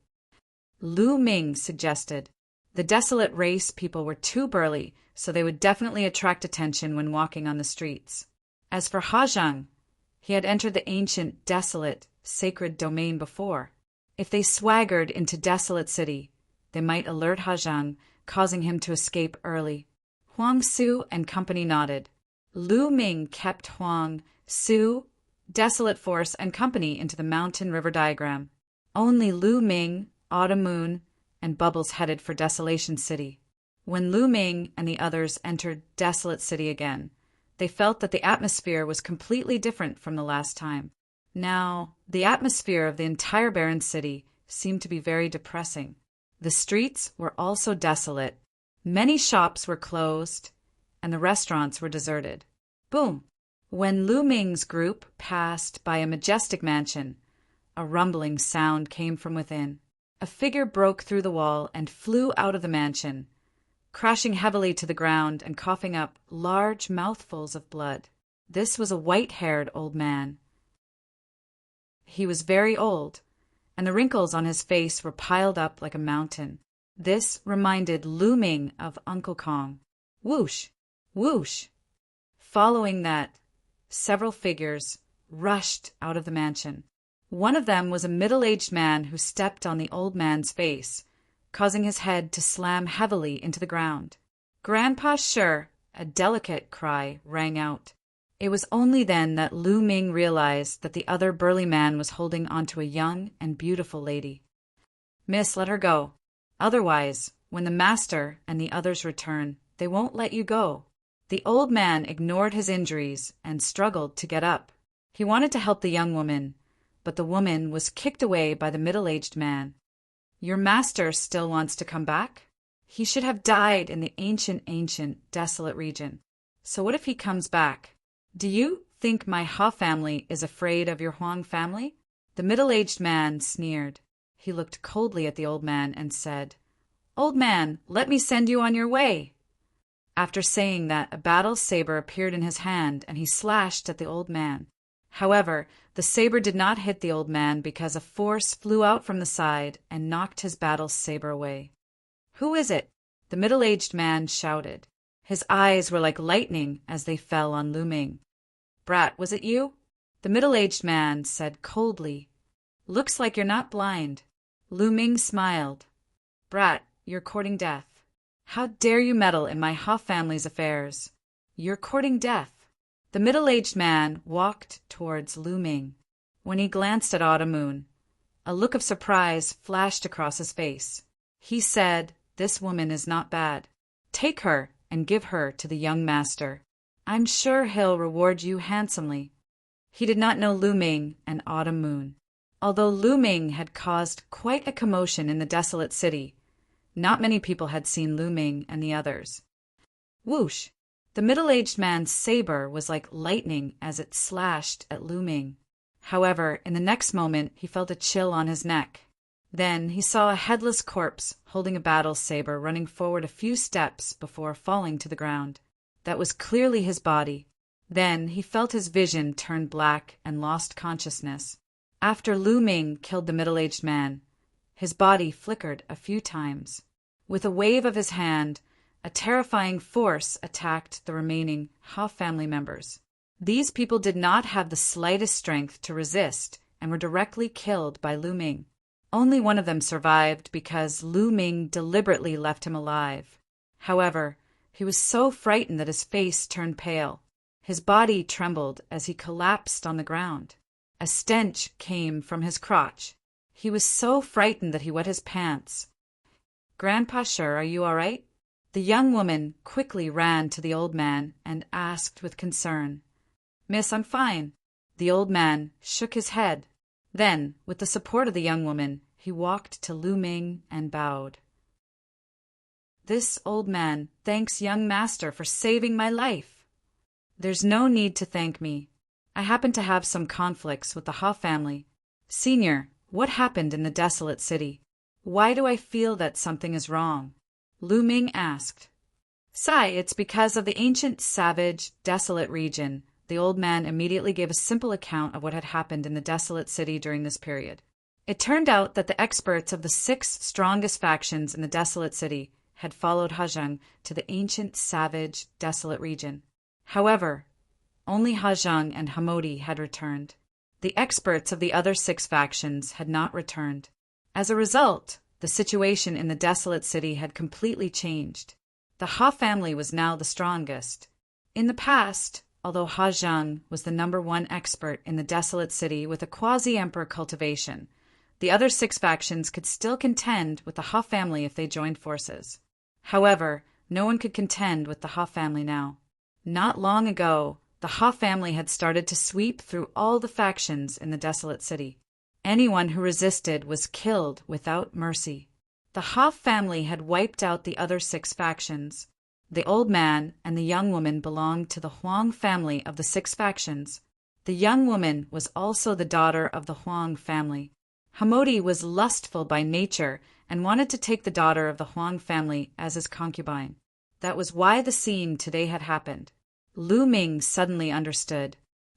Lu Ming suggested. The desolate race people were too burly, so they would definitely attract attention when walking on the streets. As for Ha Zheng, he had entered the ancient, desolate, sacred domain before. If they swaggered into Desolate City, they might alert Ha Zheng, causing him to escape early. Huang Su and company nodded. Lu Ming kept Huang Su, Desolate Force, and company into the mountain river diagram. Only Lu Ming, Autumn Moon, and Bubbles headed for Desolation City. When Lu Ming and the others entered Desolate City again, they felt that the atmosphere was completely different from the last time. Now, the atmosphere of the entire barren city seemed to be very depressing. The streets were also desolate. Many shops were closed, and the restaurants were deserted. Boom! When Lu Ming's group passed by a majestic mansion, a rumbling sound came from within. A figure broke through the wall and flew out of the mansion, crashing heavily to the ground and coughing up large mouthfuls of blood. This was a white-haired old man. He was very old, and the wrinkles on his face were piled up like a mountain. This reminded Lu Ming of Uncle Kong. Whoosh! Whoosh! Following that, several figures rushed out of the mansion. One of them was a middle-aged man who stepped on the old man's face, causing his head to slam heavily into the ground. "Grandpa Sure!" A delicate cry rang out. It was only then that Lu Ming realized that the other burly man was holding onto a young and beautiful lady. "Miss, let her go. Otherwise, when the master and the others return, they won't let you go." The old man ignored his injuries and struggled to get up. He wanted to help the young woman, but the woman was kicked away by the middle-aged man. "Your master still wants to come back? He should have died in the ancient, desolate region. So what if he comes back? Do you think my Ha family is afraid of your Huang family?" The middle-aged man sneered. He looked coldly at the old man and said, "Old man, let me send you on your way." After saying that, a battle saber appeared in his hand and he slashed at the old man. However, the saber did not hit the old man because a force flew out from the side and knocked his battle saber away. "Who is it?" the middle-aged man shouted. His eyes were like lightning as they fell on Lu Ming. "Brat, was it you?" the middle-aged man said coldly. "Looks like you're not blind." Lu Ming smiled. "Brat, you're courting death. How dare you meddle in my Ha family's affairs? You're courting death." The middle-aged man walked towards Lu Ming. When he glanced at Autumn Moon, a look of surprise flashed across his face. He said, "This woman is not bad. Take her and give her to the young master. I'm sure he'll reward you handsomely." He did not know Lu Ming and Autumn Moon. Although Lu Ming had caused quite a commotion in the desolate city, not many people had seen Lu Ming and the others. Whoosh! The middle-aged man's saber was like lightning as it slashed at Lu Ming. However, in the next moment, he felt a chill on his neck. Then he saw a headless corpse holding a battle saber running forward a few steps before falling to the ground. That was clearly his body. Then he felt his vision turn black and lost consciousness. After Lu Ming killed the middle-aged man, his body flickered a few times. With a wave of his hand, a terrifying force attacked the remaining Ha family members. These people did not have the slightest strength to resist and were directly killed by Lu Ming. Only one of them survived because Lu Ming deliberately left him alive. However, he was so frightened that his face turned pale. His body trembled as he collapsed on the ground. A stench came from his crotch. He was so frightened that he wet his pants. "Grandpa Sure, are you all right?" The young woman quickly ran to the old man and asked with concern. "Miss, I'm fine." The old man shook his head. Then, with the support of the young woman, he walked to Lu Ming and bowed. "This old man thanks young master for saving my life." "There's no need to thank me. I happen to have some conflicts with the Ha family. Senior, what happened in the desolate city? Why do I feel that something is wrong?" Lu Ming asked. "Sai, it's because of the ancient, savage, desolate region." The old man immediately gave a simple account of what had happened in the desolate city during this period. It turned out that the experts of the 6 strongest factions in the desolate city had followed Hajang to the ancient, savage, desolate region. However, only Hajang and Hamodi had returned. The experts of the other 6 factions had not returned. As a result, the situation in the desolate city had completely changed. The Ha family was now the strongest. In the past, although Hajang was the #1 expert in the desolate city with a quasi-emperor cultivation, the other 6 factions could still contend with the Ha family if they joined forces. However, no one could contend with the Ha family now. Not long ago, the Ha family had started to sweep through all the factions in the desolate city. Anyone who resisted was killed without mercy. The Ha family had wiped out the other 6 factions. The old man and the young woman belonged to the Huang family of the 6 factions. The young woman was also the daughter of the Huang family. Hamodi was lustful by nature and wanted to take the daughter of the Huang family as his concubine. That was why the scene today had happened. Lu Ming suddenly understood.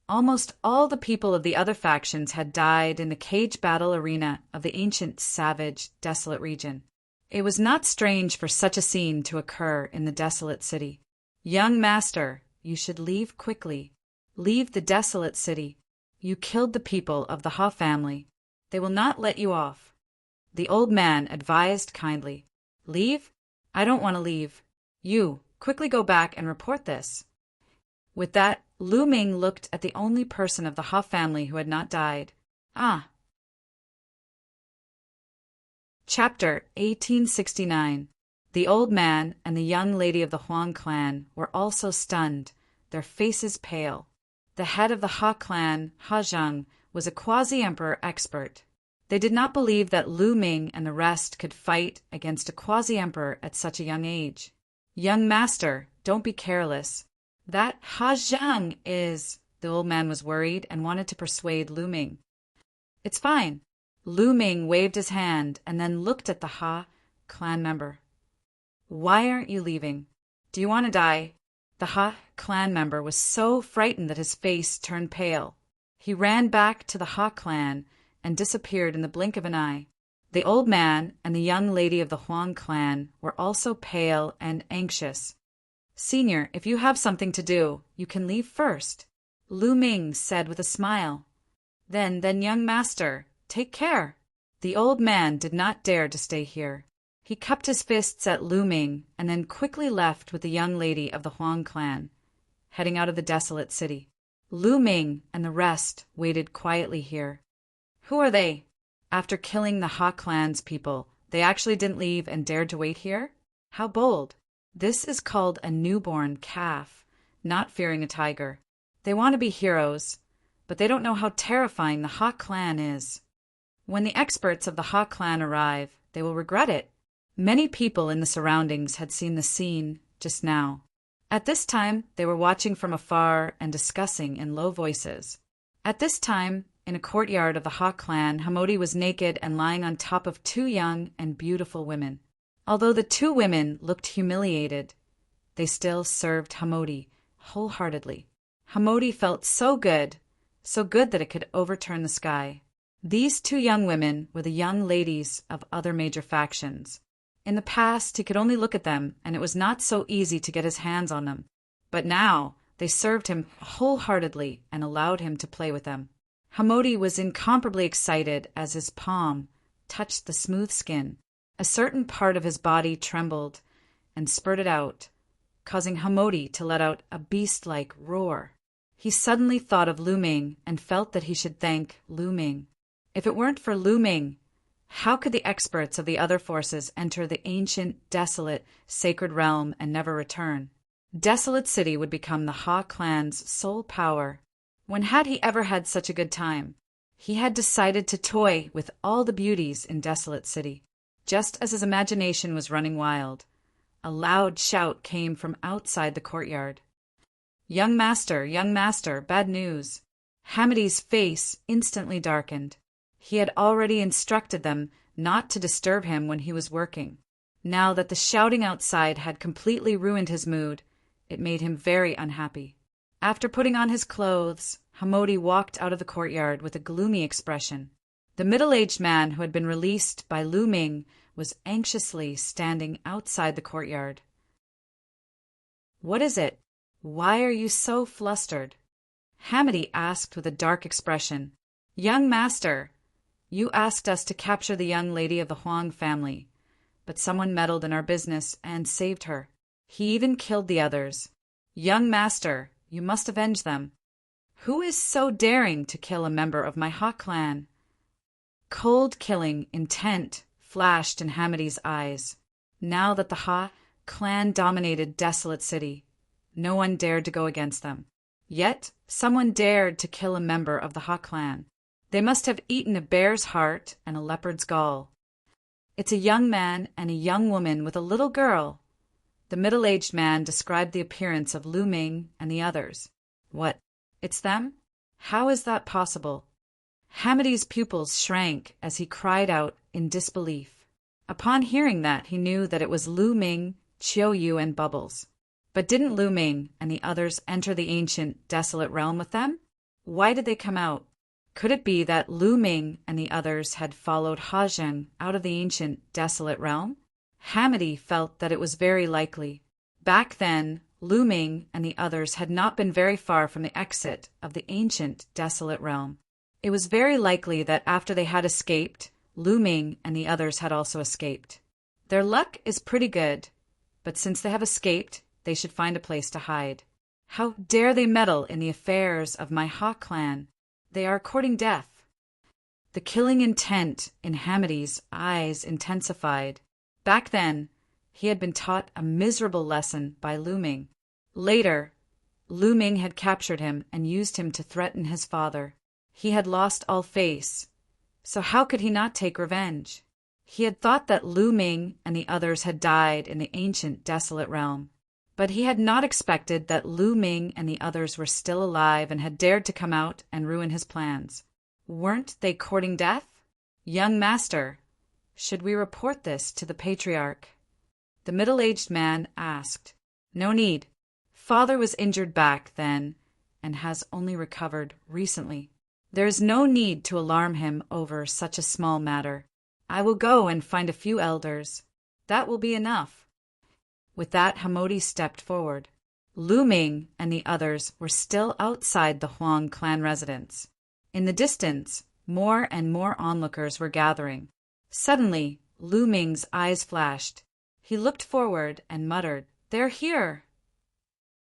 Almost all the people of the other factions had died in the cage battle arena of the ancient, savage, desolate region. It was not strange for such a scene to occur in the desolate city. "Young master, you should leave quickly. Leave the desolate city. You killed the people of the Ha family. They will not let you off. The old man advised kindly. Leave? I don't want to leave. You, quickly go back and report this. With that, Lu Ming looked at the only person of the Ha family who had not died. Ah. Chapter 1869. The old man and the young lady of the Huang clan were also stunned, their faces pale. The head of the Ha clan, Ha Zheng, was a quasi-emperor expert. They did not believe that Lu Ming and the rest could fight against a quasi-emperor at such a young age. Young master, don't be careless. That Ha Zheng is... The old man was worried and wanted to persuade Lu Ming. It's fine. Lu Ming waved his hand and then looked at the Ha clan member. Why aren't you leaving? Do you want to die? The Ha clan member was so frightened that his face turned pale. He ran back to the Ha clan and disappeared in the blink of an eye. The old man and the young lady of the Huang clan were also pale and anxious. Senior, if you have something to do, you can leave first, Lu Ming said with a smile. Then, young master, take care. The old man did not dare to stay here. He cupped his fists at Lu Ming and then quickly left with the young lady of the Huang clan, heading out of the desolate city. Lu Ming and the rest waited quietly here. Who are they? After killing the Ha clan's people, they actually didn't leave and dared to wait here? How bold. This is called a newborn calf, not fearing a tiger. They want to be heroes, but they don't know how terrifying the Ha clan is. When the experts of the Ha clan arrive, they will regret it. Many people in the surroundings had seen the scene just now. At this time, they were watching from afar and discussing in low voices. At this time, in a courtyard of the Ha clan, Hamodi was naked and lying on top of two young and beautiful women. Although the two women looked humiliated, they still served Hamodi wholeheartedly. Hamodi felt so good that it could overturn the sky. These two young women were the young ladies of other major factions. In the past, he could only look at them, and it was not so easy to get his hands on them. But now, they served him wholeheartedly and allowed him to play with them. Hamodi was incomparably excited as his palm touched the smooth skin. A certain part of his body trembled and spurted out, causing Hamodi to let out a beast-like roar. He suddenly thought of Lu Ming and felt that he should thank Lu Ming. If it weren't for Lu Ming, how could the experts of the other forces enter the ancient, desolate, sacred realm and never return? Desolate City would become the Ha clan's sole power. When had he ever had such a good time? He had decided to toy with all the beauties in Desolate City. Just as his imagination was running wild, a loud shout came from outside the courtyard. Young master, bad news. Hamadi's face instantly darkened. He had already instructed them not to disturb him when he was working. Now that the shouting outside had completely ruined his mood, it made him very unhappy. After putting on his clothes, Hamodi walked out of the courtyard with a gloomy expression. The middle-aged man who had been released by Lu Ming was anxiously standing outside the courtyard. What is it? Why are you so flustered? Hamadi asked with a dark expression. Young master, you asked us to capture the young lady of the Huang family, but someone meddled in our business and saved her. He even killed the others. Young master, you must avenge them. Who is so daring to kill a member of my Ha clan? Cold killing intent flashed in Hamadi's eyes. Now that the Ha clan dominated Desolate City, no one dared to go against them. Yet someone dared to kill a member of the Ha clan. They must have eaten a bear's heart and a leopard's gall. It's a young man and a young woman with a little girl. The middle-aged man described the appearance of Lu Ming and the others. What? It's them? How is that possible? Hamadi's pupils shrank as he cried out in disbelief. Upon hearing that, he knew that it was Lu Ming, Chiu Yu, and Bubbles. But didn't Lu Ming and the others enter the ancient, desolate realm with them? Why did they come out? Could it be that Lu Ming and the others had followed Ha Zheng out of the ancient, desolate realm? Hamadi felt that it was very likely. Back then, Lu Ming and the others had not been very far from the exit of the ancient, desolate realm. It was very likely that after they had escaped, Lu Ming and the others had also escaped. Their luck is pretty good, but since they have escaped, they should find a place to hide. How dare they meddle in the affairs of my Ha clan? They are courting death. The killing intent in Hamidi's eyes intensified. Back then, he had been taught a miserable lesson by Lu Ming. Later, Lu Ming had captured him and used him to threaten his father. He had lost all face, so how could he not take revenge? He had thought that Lu Ming and the others had died in the ancient, desolate realm, but he had not expected that Lu Ming and the others were still alive and had dared to come out and ruin his plans. Weren't they courting death? Young master, should we report this to the patriarch? The middle-aged man asked. No need. Father was injured back then and has only recovered recently. There is no need to alarm him over such a small matter. I will go and find a few elders. That will be enough. With that, Hamodi stepped forward. Lu Ming and the others were still outside the Huang clan residence. In the distance, more and more onlookers were gathering. Suddenly, Lu Ming's eyes flashed. He looked forward and muttered, "They're here!"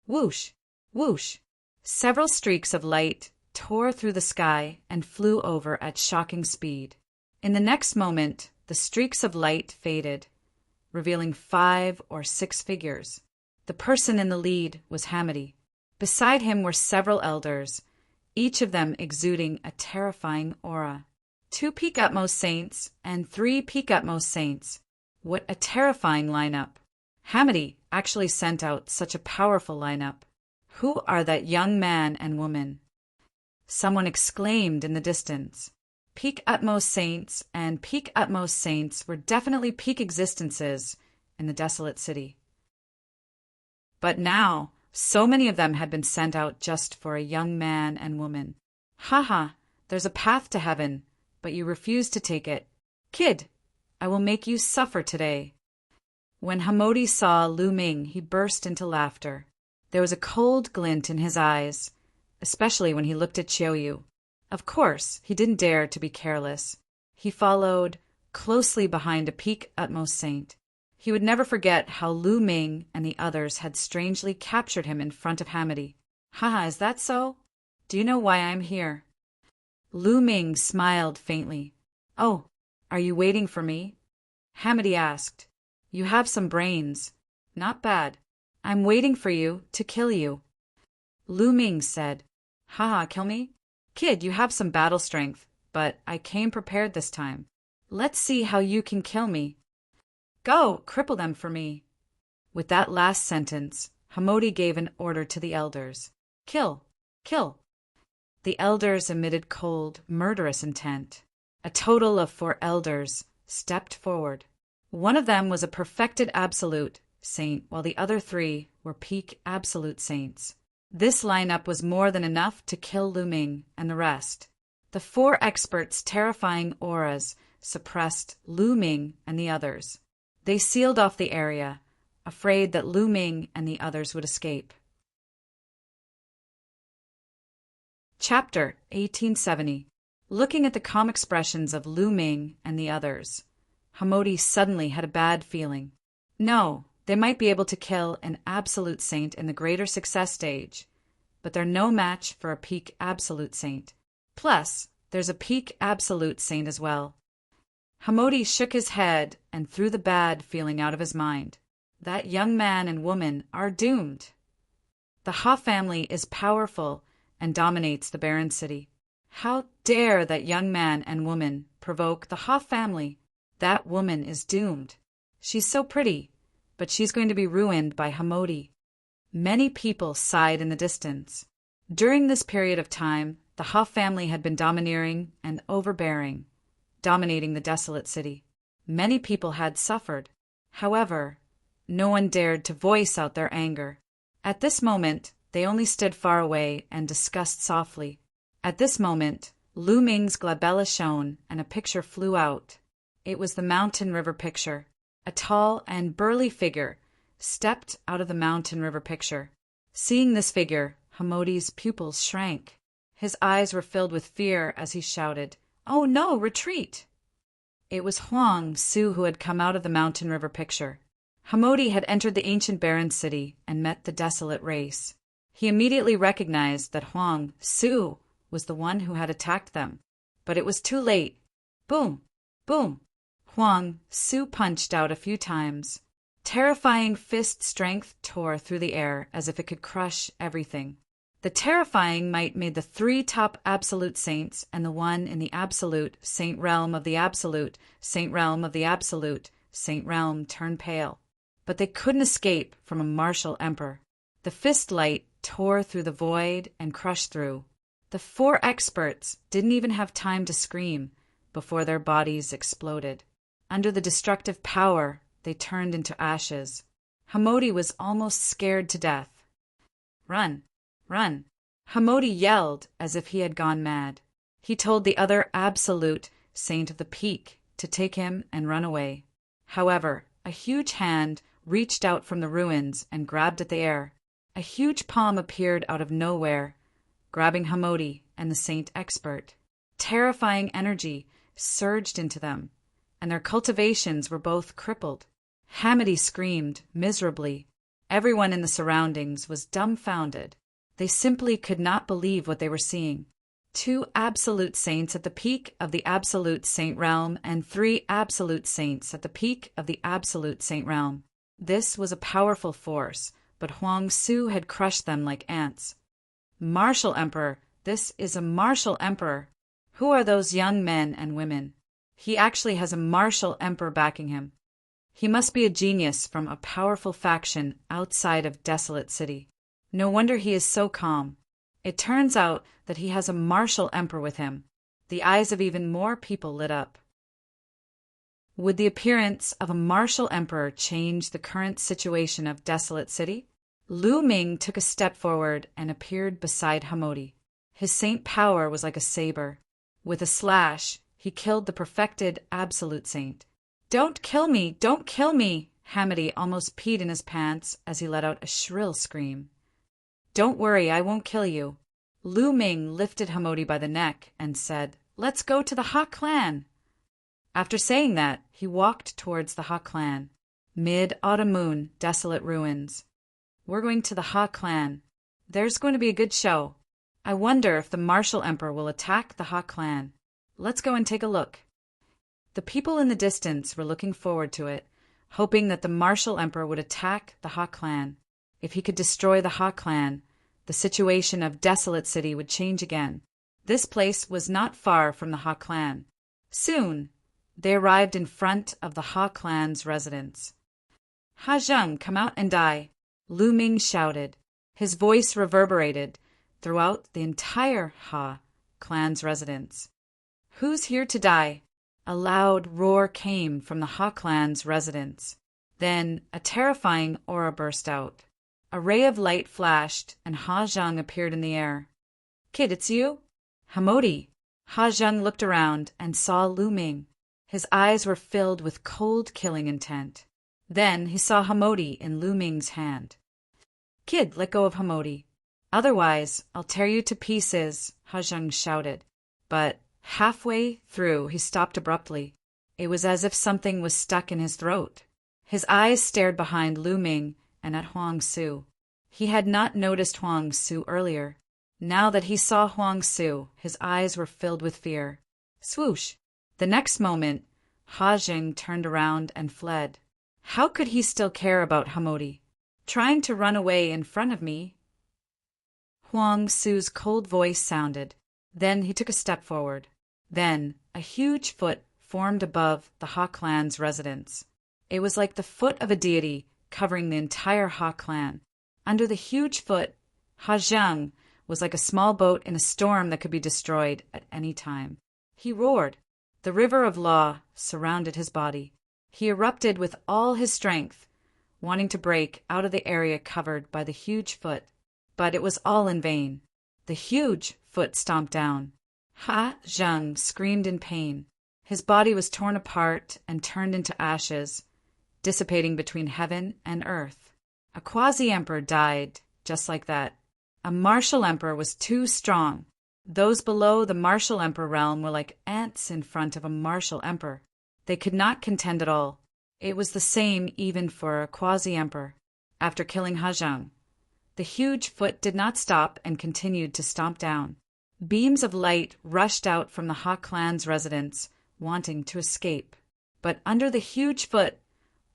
Whoosh! Whoosh! Several streaks of light tore through the sky and flew over at shocking speed. In the next moment, the streaks of light faded, revealing 5 or 6 figures. The person in the lead was Hamidi. Beside him were several elders, each of them exuding a terrifying aura. 2 peak utmost saints and 3 peak utmost saints. What a terrifying lineup. Hamidi actually sent out such a powerful lineup. Who are that young man and woman? Someone exclaimed in the distance. Peak utmost saints and peak utmost saints were definitely peak existences in the desolate city. But now, so many of them had been sent out just for a young man and woman. Haha, there's a path to heaven, but you refuse to take it. Kid, I will make you suffer today. When Hamodi saw Lu Ming, he burst into laughter. There was a cold glint in his eyes, especially when he looked at Xiaoyu. Of course, he didn't dare to be careless. He followed closely behind a peak utmost saint. He would never forget how Lu Ming and the others had strangely captured him in front of Hamidi. Haha, is that so? Do you know why I'm here? Lu Ming smiled faintly. Oh, are you waiting for me? Hamidi asked. You have some brains. Not bad. I'm waiting for you to kill you. Lu Ming said. Haha, kill me? Kid, you have some battle strength, but I came prepared this time. Let's see how you can kill me. Go, cripple them for me. With that last sentence, Hamodi gave an order to the elders. Kill, kill. The elders emitted cold, murderous intent. A total of 4 elders stepped forward. One of them was a perfected absolute saint, while the other 3 were peak absolute saints. This lineup was more than enough to kill Lu Ming and the rest. The 4 experts' terrifying auras suppressed Lu Ming and the others. They sealed off the area, afraid that Lu Ming and the others would escape. Chapter 1870. Looking at the calm expressions of Lu Ming and the others, Hamodi suddenly had a bad feeling. No, they might be able to kill an absolute saint in the greater success stage, but they're no match for a peak absolute saint. Plus, there's a peak absolute saint as well. Hamodi shook his head and threw the bad feeling out of his mind. That young man and woman are doomed. The Ha family is powerful and dominates the barren city. How dare that young man and woman provoke the Ha family? That woman is doomed. She's so pretty, but she's going to be ruined by Hamodi. Many people sighed in the distance. During this period of time, the Ha family had been domineering and overbearing, dominating the desolate city. Many people had suffered. However, no one dared to voice out their anger. At this moment, they only stood far away and discussed softly. At this moment, Lu Ming's glabella shone and a picture flew out. It was the mountain river picture. A tall and burly figure stepped out of the mountain river picture. Seeing this figure, Hamodi's pupils shrank. His eyes were filled with fear as he shouted, "Oh no, retreat!" It was Huang Su who had come out of the mountain river picture. Hamodi had entered the ancient barren city and met the desolate race. He immediately recognized that Huang Su was the one who had attacked them. But it was too late. Boom! Boom! Huang Su punched out a few times. Terrifying fist strength tore through the air as if it could crush everything. The terrifying might made the 3 top absolute saints and the one in the absolute saint realm of the absolute saint realm of the absolute saint realm turn pale. But they couldn't escape from a martial emperor. The fist light tore through the void and crushed through. The 4 experts didn't even have time to scream before their bodies exploded. Under the destructive power, they turned into ashes. Hamodi was almost scared to death. "Run! Run!" Hamodi yelled as if he had gone mad. He told the other absolute saint of the peak to take him and run away. However, a huge hand reached out from the ruins and grabbed at the air. A huge palm appeared out of nowhere, grabbing Hamodi and the saint expert. Terrifying energy surged into them, and their cultivations were both crippled. Hamodi screamed miserably. Everyone in the surroundings was dumbfounded. They simply could not believe what they were seeing. 2 absolute saints at the peak of the absolute saint realm and 3 absolute saints at the peak of the absolute saint realm. This was a powerful force, but Huang Su had crushed them like ants. Martial Emperor! This is a martial emperor! Who are those young men and women? He actually has a martial emperor backing him. He must be a genius from a powerful faction outside of Desolate City. No wonder he is so calm. It turns out that he has a martial emperor with him. The eyes of even more people lit up. Would the appearance of a martial emperor change the current situation of Desolate City? Lu Ming took a step forward and appeared beside Hamodi. His saint power was like a saber. With a slash, he killed the perfected absolute saint. "Don't kill me! Don't kill me!" Hamodi almost peed in his pants as he let out a shrill scream. "Don't worry, I won't kill you." Lu Ming lifted Hamodi by the neck and said, "Let's go to the Ha clan." After saying that, he walked towards the Ha clan. Mid-autumn moon, desolate ruins. "We're going to the Ha clan. There's going to be a good show. I wonder if the martial emperor will attack the Ha clan. Let's go and take a look." The people in the distance were looking forward to it, hoping that the martial emperor would attack the Ha clan. If he could destroy the Ha clan, the situation of Desolate City would change again. This place was not far from the Ha clan. Soon, they arrived in front of the Ha clan's residence. "Ha Zheng, come out and die!" Lu Ming shouted. His voice reverberated throughout the entire Ha clan's residence. "Who's here to die?" A loud roar came from the Ha clan's residence. Then a terrifying aura burst out. A ray of light flashed, and Ha Zheng appeared in the air. "Kid, it's you?" "Hamodi." Ha Zheng looked around and saw Lu Ming. His eyes were filled with cold killing intent. Then he saw Hamodi in Lu Ming's hand. "Kid, let go of Hamodi. Otherwise, I'll tear you to pieces," Ha Zheng shouted. But halfway through, he stopped abruptly. It was as if something was stuck in his throat. His eyes stared behind Lu Ming and at Huang Su. He had not noticed Huang Su earlier. Now that he saw Huang Su, his eyes were filled with fear. Swoosh! The next moment, Ha Zheng turned around and fled. How could he still care about Hamodi? Trying to run away in front of me? Huang Su's cold voice sounded. Then he took a step forward. Then a huge foot formed above the Ha clan's residence. It was like the foot of a deity covering the entire Ha clan. Under the huge foot, Ha Zheng was like a small boat in a storm that could be destroyed at any time. He roared. The river of law surrounded his body. He erupted with all his strength, wanting to break out of the area covered by the huge foot. But it was all in vain. The huge foot stomped down. Ha Zheng screamed in pain. His body was torn apart and turned into ashes, dissipating between heaven and earth. A quasi-emperor died, just like that. A martial emperor was too strong. Those below the martial emperor realm were like ants in front of a martial emperor. They could not contend at all. It was the same even for a quasi-emperor. After killing Hajang, the huge foot did not stop and continued to stomp down. Beams of light rushed out from the Ha clan's residence, wanting to escape. But under the huge foot,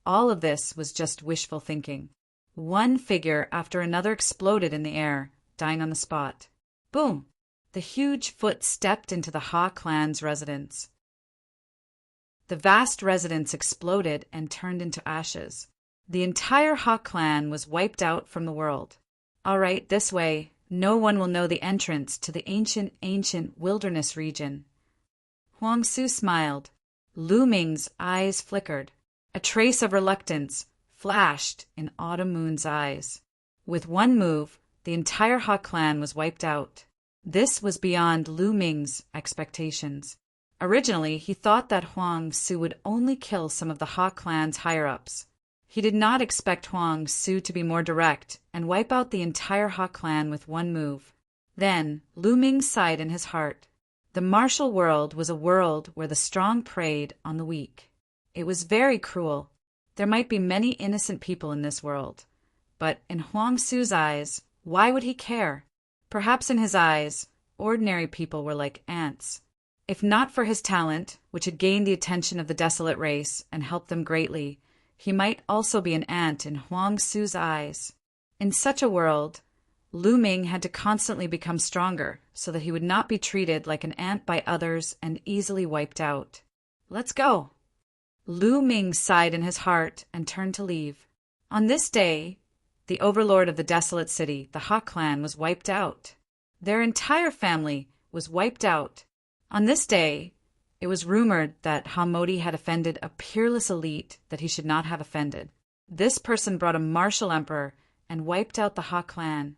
all of this was just wishful thinking. One figure after another exploded in the air, dying on the spot. Boom! The huge foot stepped into the Ha clan's residence. The vast residence exploded and turned into ashes. The entire Ha clan was wiped out from the world. All right, this way, no one will know the entrance to the ancient wilderness region. Huang Su smiled. Lu Ming's eyes flickered. A trace of reluctance flashed in Autumn Moon's eyes. With one move, the entire Ha clan was wiped out. This was beyond Lu Ming's expectations. Originally, he thought that Huang Su would only kill some of the Ha clan's higher-ups. He did not expect Huang Su to be more direct and wipe out the entire Ha clan with one move. Then, Lu Ming sighed in his heart. The martial world was a world where the strong preyed on the weak. It was very cruel. There might be many innocent people in this world. But in Huang Su's eyes, why would he care? Perhaps in his eyes, ordinary people were like ants. If not for his talent, which had gained the attention of the desolate race and helped them greatly, he might also be an ant in Huang Su's eyes. In such a world, Lu Ming had to constantly become stronger so that he would not be treated like an ant by others and easily wiped out. Let's go. Lu Ming sighed in his heart and turned to leave. On this day, the overlord of the desolate city, the Ha clan, was wiped out. Their entire family was wiped out. On this day, it was rumored that Hamodi had offended a peerless elite that he should not have offended. This person brought a martial emperor and wiped out the Ha clan.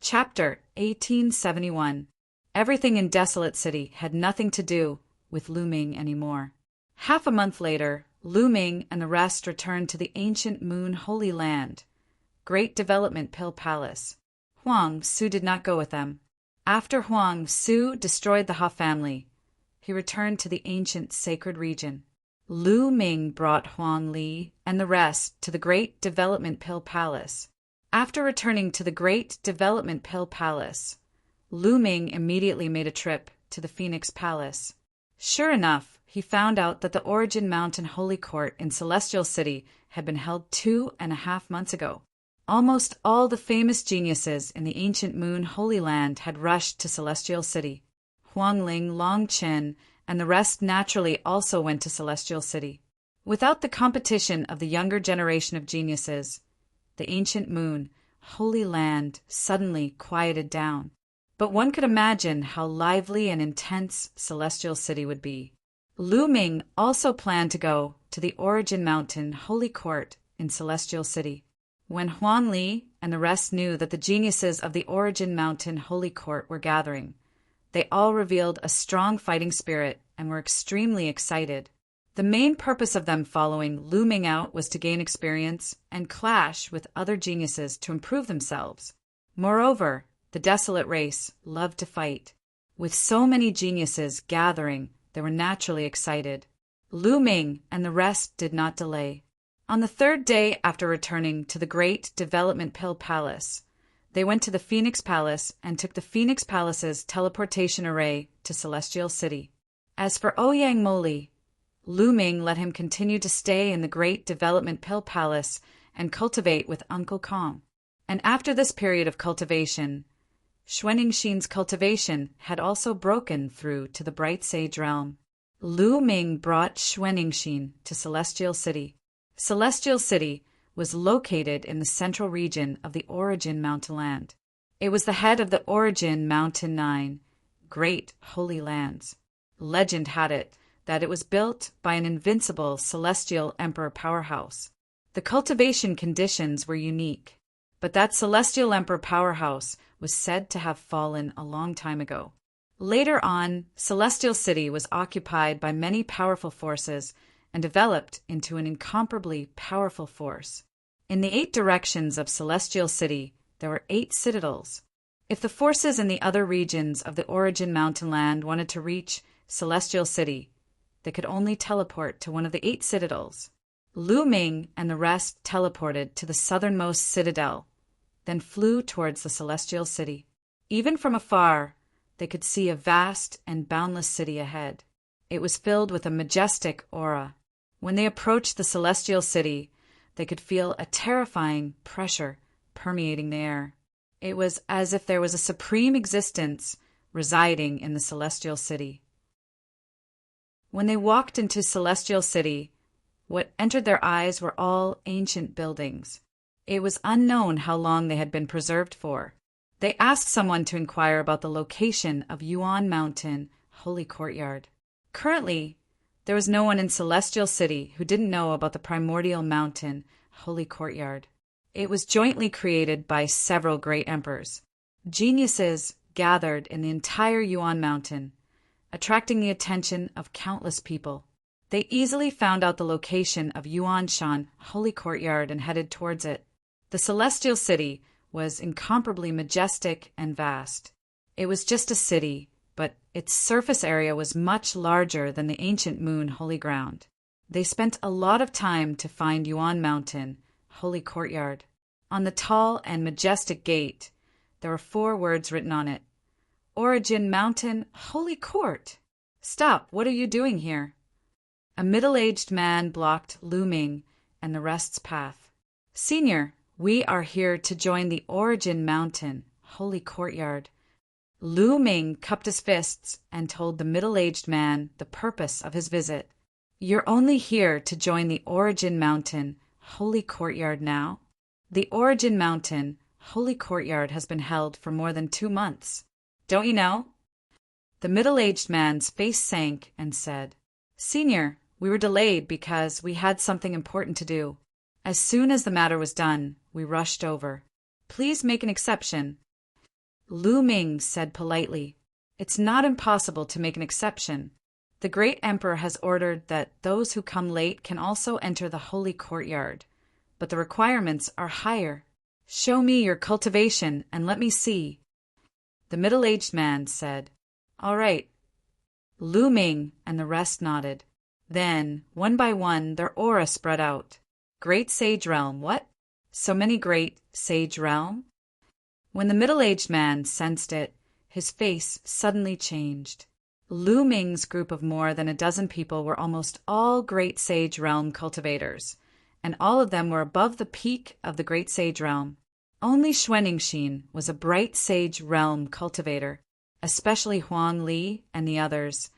Chapter 1871. Everything in Desolate City had nothing to do with Lu Ming anymore. Half a month later, Lu Ming and the rest returned to the ancient Moon Holy Land, Great Development Pill Palace. Huang Su did not go with them. After Huang Su destroyed the Ha family, he returned to the ancient sacred region. Lu Ming brought Huang Li and the rest to the Great Development Pill Palace. After returning to the Great Development Pill Palace, Lu Ming immediately made a trip to the Phoenix Palace. Sure enough, he found out that the Origin Mountain Holy Court in Celestial City had been held 2.5 months ago. Almost all the famous geniuses in the ancient Moon Holy Land had rushed to Celestial City. Huangling, Long Chen, and the rest naturally also went to Celestial City. Without the competition of the younger generation of geniuses, the ancient Moon Holy Land suddenly quieted down. But one could imagine how lively and intense Celestial City would be. Lu Ming also planned to go to the Origin Mountain Holy Court in Celestial City. When Huang Li and the rest knew that the geniuses of the Origin Mountain Holy Court were gathering, they all revealed a strong fighting spirit and were extremely excited. The main purpose of them following Lu Ming out was to gain experience and clash with other geniuses to improve themselves. Moreover, the desolate race loved to fight. With so many geniuses gathering, they were naturally excited. Lu Ming and the rest did not delay. On the third day after returning to the Great Development Pill Palace, they went to the Phoenix Palace and took the Phoenix Palace's teleportation array to Celestial City. As for Ouyang Moli, Lu Ming let him continue to stay in the Great Development Pill Palace and cultivate with Uncle Kong. And after this period of cultivation, Xuanixin's cultivation had also broken through to the Bright Sage realm. Lu Ming brought Xuanixin to Celestial City. Celestial City was located in the central region of the Origin Mountain Land. It was the head of the Origin Mountain 9, Great Holy Lands. Legend had it that it was built by an invincible celestial emperor powerhouse. The cultivation conditions were unique, but that celestial emperor powerhouse was said to have fallen a long time ago. Later on, Celestial City was occupied by many powerful forces, and developed into an incomparably powerful force. In the 8 directions of Celestial City, there were 8 citadels. If the forces in the other regions of the Origin Mountain Land wanted to reach Celestial City, they could only teleport to one of the 8 citadels. Lu Ming and the rest teleported to the southernmost citadel, then flew towards the Celestial City. Even from afar, they could see a vast and boundless city ahead. It was filled with a majestic aura. When they approached the Celestial City, they could feel a terrifying pressure permeating the air. It was as if there was a supreme existence residing in the Celestial City. When they walked into Celestial City, what entered their eyes were all ancient buildings. It was unknown how long they had been preserved for. They asked someone to inquire about the location of Yuan Mountain Holy Courtyard. Currently, there was no one in Celestial City who didn't know about the primordial mountain Holy Courtyard. It was jointly created by several great emperors. Geniuses gathered in the entire Yuan Mountain, attracting the attention of countless people. They easily found out the location of Yuanshan Holy Courtyard and headed towards it. The Celestial City was incomparably majestic and vast. It was just a city, but its surface area was much larger than the ancient moon holy ground. They spent a lot of time to find Yuan Mountain Holy Courtyard. On the tall and majestic gate, there were 4 words written on it. Origin Mountain Holy Court. Stop, what are you doing here? A middle-aged man blocked Lu Ming and the rest's path. Senior, we are here to join the Origin Mountain Holy Courtyard. Lu Ming cupped his fists and told the middle-aged man the purpose of his visit. You're only here to join the Origin Mountain Holy Courtyard now? The Origin Mountain Holy Courtyard has been held for more than 2 months. Don't you know? The middle-aged man's face sank and said, Senior, we were delayed because we had something important to do. As soon as the matter was done, we rushed over. Please make an exception. Lu Ming said politely, It's not impossible to make an exception. The great emperor has ordered that those who come late can also enter the holy courtyard, but the requirements are higher. Show me your cultivation and let me see. The middle-aged man said, All right. Lu Ming and the rest nodded. Then, one by one, their aura spread out. Great Sage Realm, what? So many Great Sage Realm? When the middle-aged man sensed it, his face suddenly changed. Lu Ming's group of more than a dozen people were almost all Great Sage Realm cultivators, and all of them were above the peak of the Great Sage Realm. Only Xuanixin was a Bright Sage Realm cultivator, especially Huang Li and the others.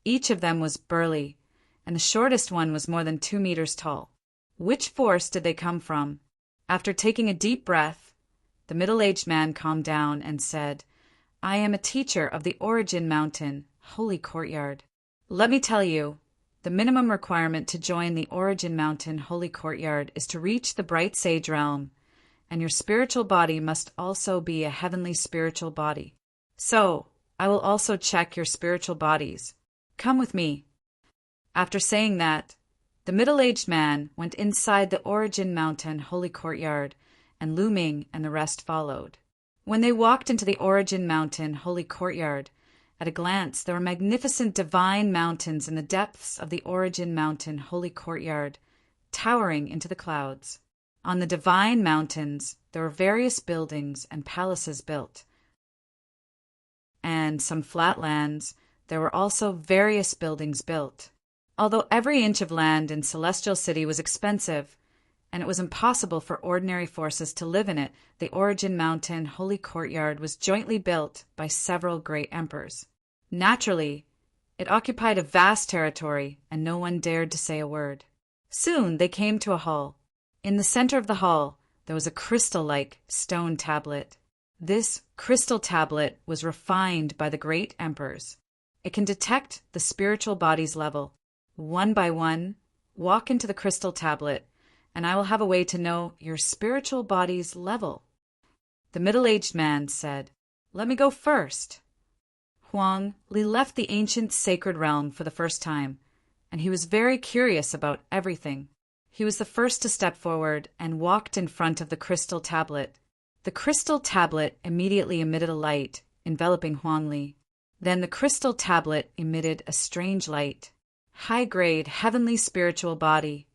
Each of them was burly, and the shortest one was more than 2 meters tall. Which force did they come from? After taking a deep breath, the middle-aged man calmed down and said, I am a teacher of the Origin Mountain Holy Courtyard. Let me tell you, the minimum requirement to join the Origin Mountain Holy Courtyard is to reach the Bright Sage Realm, and your spiritual body must also be a heavenly spiritual body. So, I will also check your spiritual bodies. Come with me. After saying that, the middle-aged man went inside the Origin Mountain Holy Courtyard, and Lu Ming and the rest followed. When they walked into the Origin Mountain Holy Courtyard, at a glance there were magnificent divine mountains in the depths of the Origin Mountain Holy Courtyard, towering into the clouds. On the divine mountains there were various buildings and palaces built, and some flat lands. There were also various buildings built. Although every inch of land in Celestial City was expensive, and it was impossible for ordinary forces to live in it, the Origin Mountain Holy Courtyard was jointly built by several great emperors. Naturally, it occupied a vast territory, and no one dared to say a word. Soon they came to a hall. In the center of the hall, there was a crystal-like stone tablet. This crystal tablet was refined by the great emperors. It can detect the spiritual body's level. One by one, walk into the crystal tablet, and I will have a way to know your spiritual body's level. The middle-aged man said, Let me go first. Huang Li left the ancient sacred realm for the first time, and he was very curious about everything. He was the first to step forward and walked in front of the crystal tablet. The crystal tablet immediately emitted a light, enveloping Huang Li. Then the crystal tablet emitted a strange light. High-grade, heavenly spiritual body.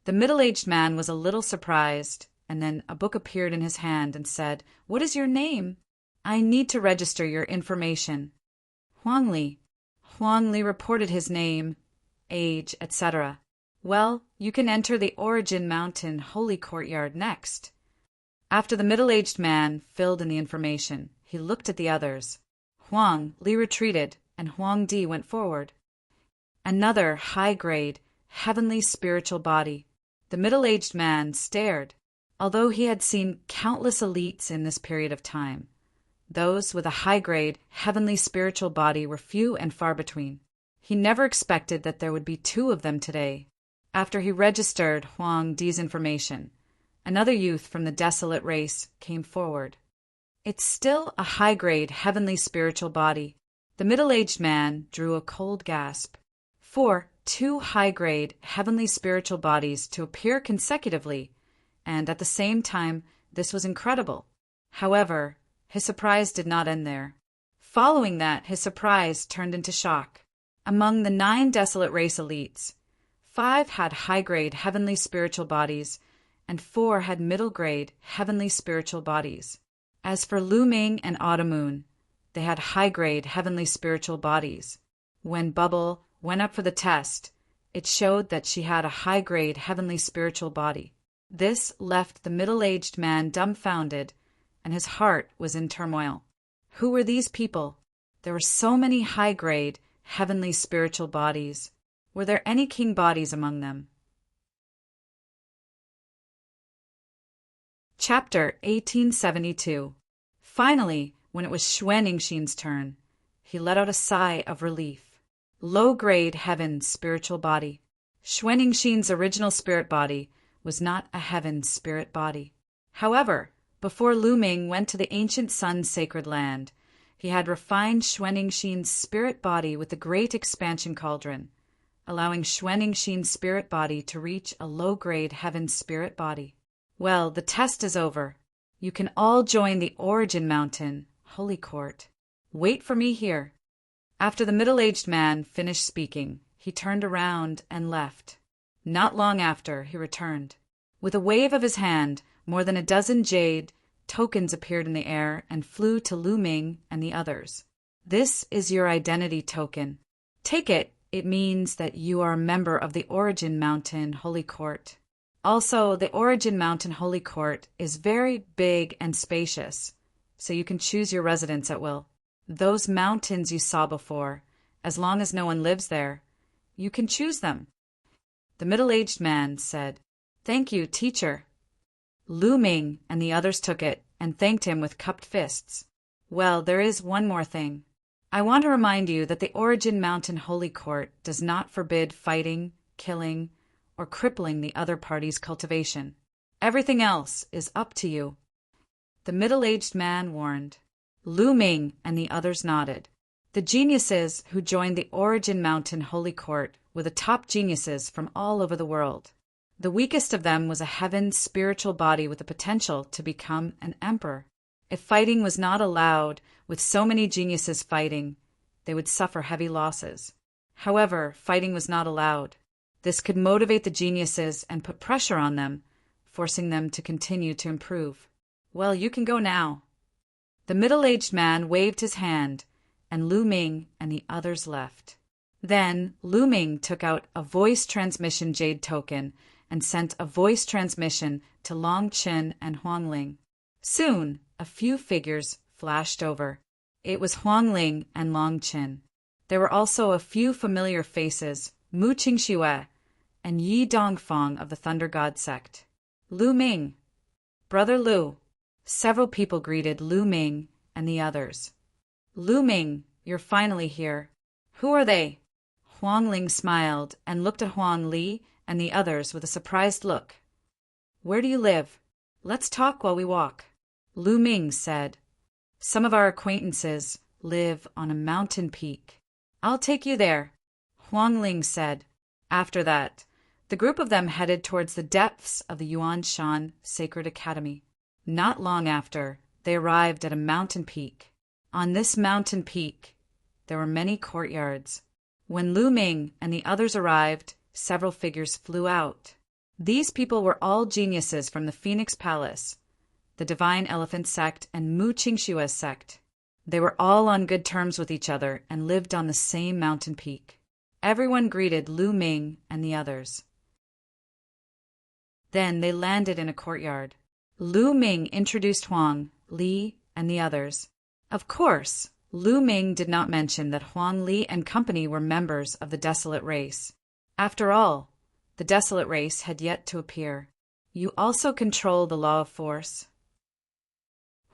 The middle-aged man was a little surprised, and then a book appeared in his hand and said, "What is your name? I need to register your information." Huang Li. Huang Li reported his name, age, etc. "Well, you can enter the Origin Mountain Holy Courtyard next." After the middle-aged man filled in the information, he looked at the others. Huang Li retreated, and Huang Di went forward. Another high-grade, heavenly spiritual body. The middle-aged man stared. Although he had seen countless elites in this period of time, those with a high-grade, heavenly spiritual body were few and far between. He never expected that there would be two of them today. After he registered Huang Di's information, another youth from the desolate race came forward. "It's still a high-grade, heavenly spiritual body." The middle-aged man drew a cold gasp. For two high-grade, heavenly spiritual bodies to appear consecutively, and at the same time, this was incredible. However, his surprise did not end there. Following that, his surprise turned into shock. Among the 9 desolate race elites, 5 had high-grade, heavenly spiritual bodies, and 4 had middle-grade, heavenly spiritual bodies. As for Lu Ming and Autumn Moon, they had high-grade, heavenly spiritual bodies. When Bubble went up for the test, it showed that she had a high-grade, heavenly spiritual body. This left the middle-aged man dumbfounded, and his heart was in turmoil. Who were these people? There were so many high-grade, heavenly spiritual bodies. Were there any king bodies among them? Chapter 1872. Finally, when it was Xuan Ningxin's turn, he let out a sigh of relief. Low-grade heaven spiritual body. Xuan Ningxin's original spirit body was not a heaven spirit body. However, before Lu Ming went to the ancient sun's sacred land, he had refined Xuan Ningxin's spirit body with the great expansion cauldron, allowing Xuan Ningxin's spirit body to reach a low-grade heaven spirit body. Well, the test is over. You can all join the Origin Mountain Holy Court. Wait for me here. After the middle-aged man finished speaking, he turned around and left. Not long after, he returned. With a wave of his hand, more than a dozen jade tokens appeared in the air and flew to Lu Ming and the others. "This is your identity token. Take it. It means that you are a member of the Origin Mountain Holy Court. Also, the Origin Mountain Holy Court is very big and spacious, so you can choose your residence at will. Those mountains you saw before, as long as no one lives there, you can choose them." The middle-aged man said, "Thank you, teacher." Lu Ming and the others took it and thanked him with cupped fists. "Well, there is one more thing. I want to remind you that the Origin Mountain Holy Court does not forbid fighting, killing, or crippling the other party's cultivation. Everything else is up to you." The middle-aged man warned. Lu Ming and the others nodded. The geniuses who joined the Origin Mountain Holy Court were the top geniuses from all over the world. The weakest of them was a heaven spiritual body with the potential to become an emperor. If fighting was not allowed, with so many geniuses fighting, they would suffer heavy losses. However, fighting was not allowed. This could motivate the geniuses and put pressure on them, forcing them to continue to improve. "Well, you can go now." The middle-aged man waved his hand, and Lu Ming and the others left. Then Lu Ming took out a voice transmission jade token and sent a voice transmission to Long Qin and Huang Ling. Soon, a few figures flashed over. It was Huang Ling and Long Qin. There were also a few familiar faces, Mu Qingxue and Yi Dongfang of the Thunder God sect. "Lu Ming, Brother Lu." Several people greeted Lu Ming and the others. "Lu Ming, you're finally here. Who are they?" Huang Ling smiled and looked at Huang Li and the others with a surprised look. "Where do you live? Let's talk while we walk." Lu Ming said, "Some of our acquaintances live on a mountain peak. I'll take you there." Huang Ling said, After that, the group of them headed towards the depths of the Yuan Shan Sacred Academy. Not long after, they arrived at a mountain peak. On this mountain peak, there were many courtyards. When Lu Ming and the others arrived, several figures flew out. These people were all geniuses from the Phoenix Palace, the Divine Elephant Sect, and Mu Qingshua's sect. They were all on good terms with each other and lived on the same mountain peak. Everyone greeted Lu Ming and the others. Then they landed in a courtyard. Lu Ming introduced Huang, Li, and the others. Of course, Lu Ming did not mention that Huang, Li, and company were members of the Desolate Race. After all, the Desolate Race had yet to appear. You also control the law of force.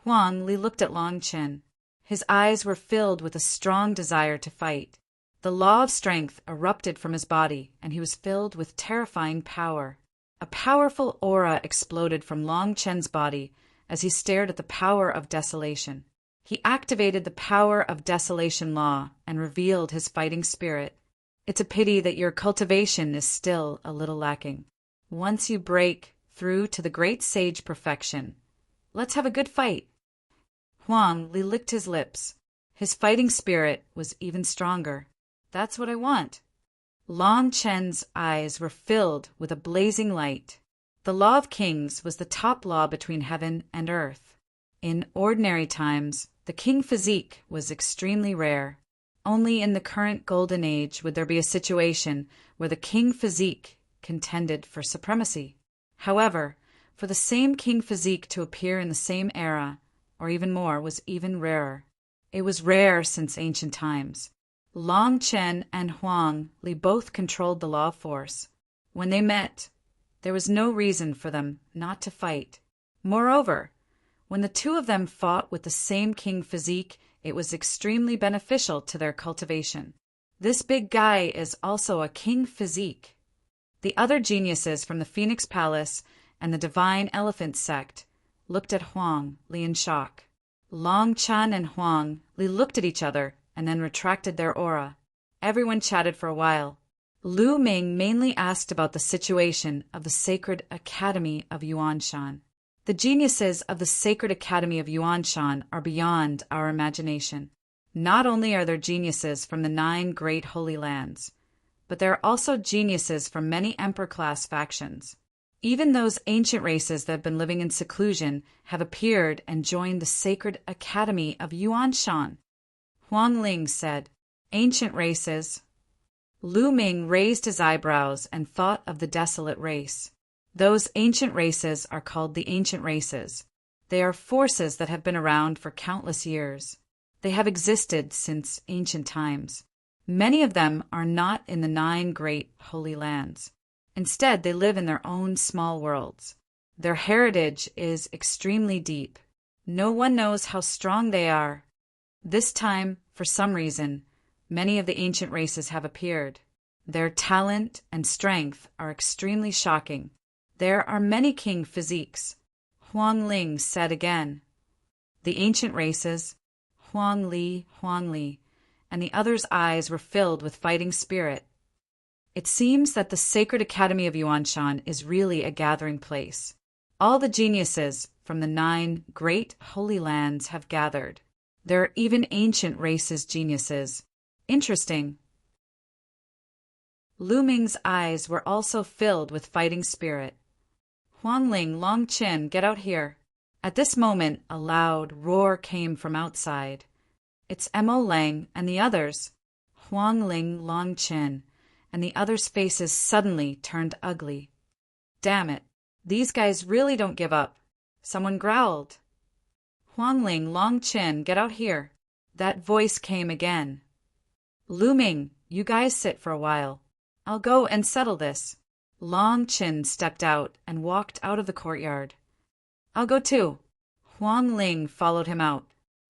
Huang Li looked at Long Chen. His eyes were filled with a strong desire to fight. The law of strength erupted from his body, and he was filled with terrifying power. A powerful aura exploded from Long Chen's body as he stared at the power of desolation. He activated the power of desolation law and revealed his fighting spirit. It's a pity that your cultivation is still a little lacking. Once you break through to the great sage perfection, let's have a good fight. Huang Li licked his lips. His fighting spirit was even stronger. That's what I want. Long Chen's eyes were filled with a blazing light. The law of kings was the top law between heaven and earth. In ordinary times, the king physique was extremely rare. Only in the current golden age would there be a situation where the king physique contended for supremacy. However, for the same king physique to appear in the same era, or even more, was even rarer. It was rare since ancient times. Long Chen and Huang Li both controlled the law of force. When they met, there was no reason for them not to fight. Moreover, when the two of them fought with the same king physique, it was extremely beneficial to their cultivation. This big guy is also a king physique. The other geniuses from the Phoenix Palace and the Divine Elephant Sect looked at Huang Li in shock. Long Chen and Huang Li looked at each other and then retracted their aura. Everyone chatted for a while. Lu Ming mainly asked about the situation of the Sacred Academy of Yuanshan. The geniuses of the Sacred Academy of Yuanshan are beyond our imagination. Not only are there geniuses from the 9 great holy lands, but there are also geniuses from many emperor-class factions. Even those ancient races that have been living in seclusion have appeared and joined the Sacred Academy of Yuanshan. Huang Ling said, "Ancient races." Lu Ming raised his eyebrows and thought of the Desolate Race. Those ancient races are called the Ancient Races. They are forces that have been around for countless years. They have existed since ancient times. Many of them are not in the 9 great holy lands. Instead, they live in their own small worlds. Their heritage is extremely deep. No one knows how strong they are. This time, for some reason, many of the ancient races have appeared. Their talent and strength are extremely shocking. There are many king physiques. Huang Ling said again. The ancient races, Huang Li, and the others' eyes were filled with fighting spirit. It seems that the Sacred Academy of Yuanshan is really a gathering place. All the geniuses from the 9 great holy lands have gathered. There are even ancient races geniuses. Interesting. Lu Ming's eyes were also filled with fighting spirit. Huang Ling, Long Chen, get out here. At this moment, a loud roar came from outside. It's Mo Lang and the others. Huang Ling, Long Chen, and the others' faces suddenly turned ugly. Damn it, these guys really don't give up. Someone growled. Huang Ling, Long Chen, get out here. That voice came again. Lu Ming, you guys sit for a while. I'll go and settle this. Long Chen stepped out and walked out of the courtyard. I'll go too. Huang Ling followed him out.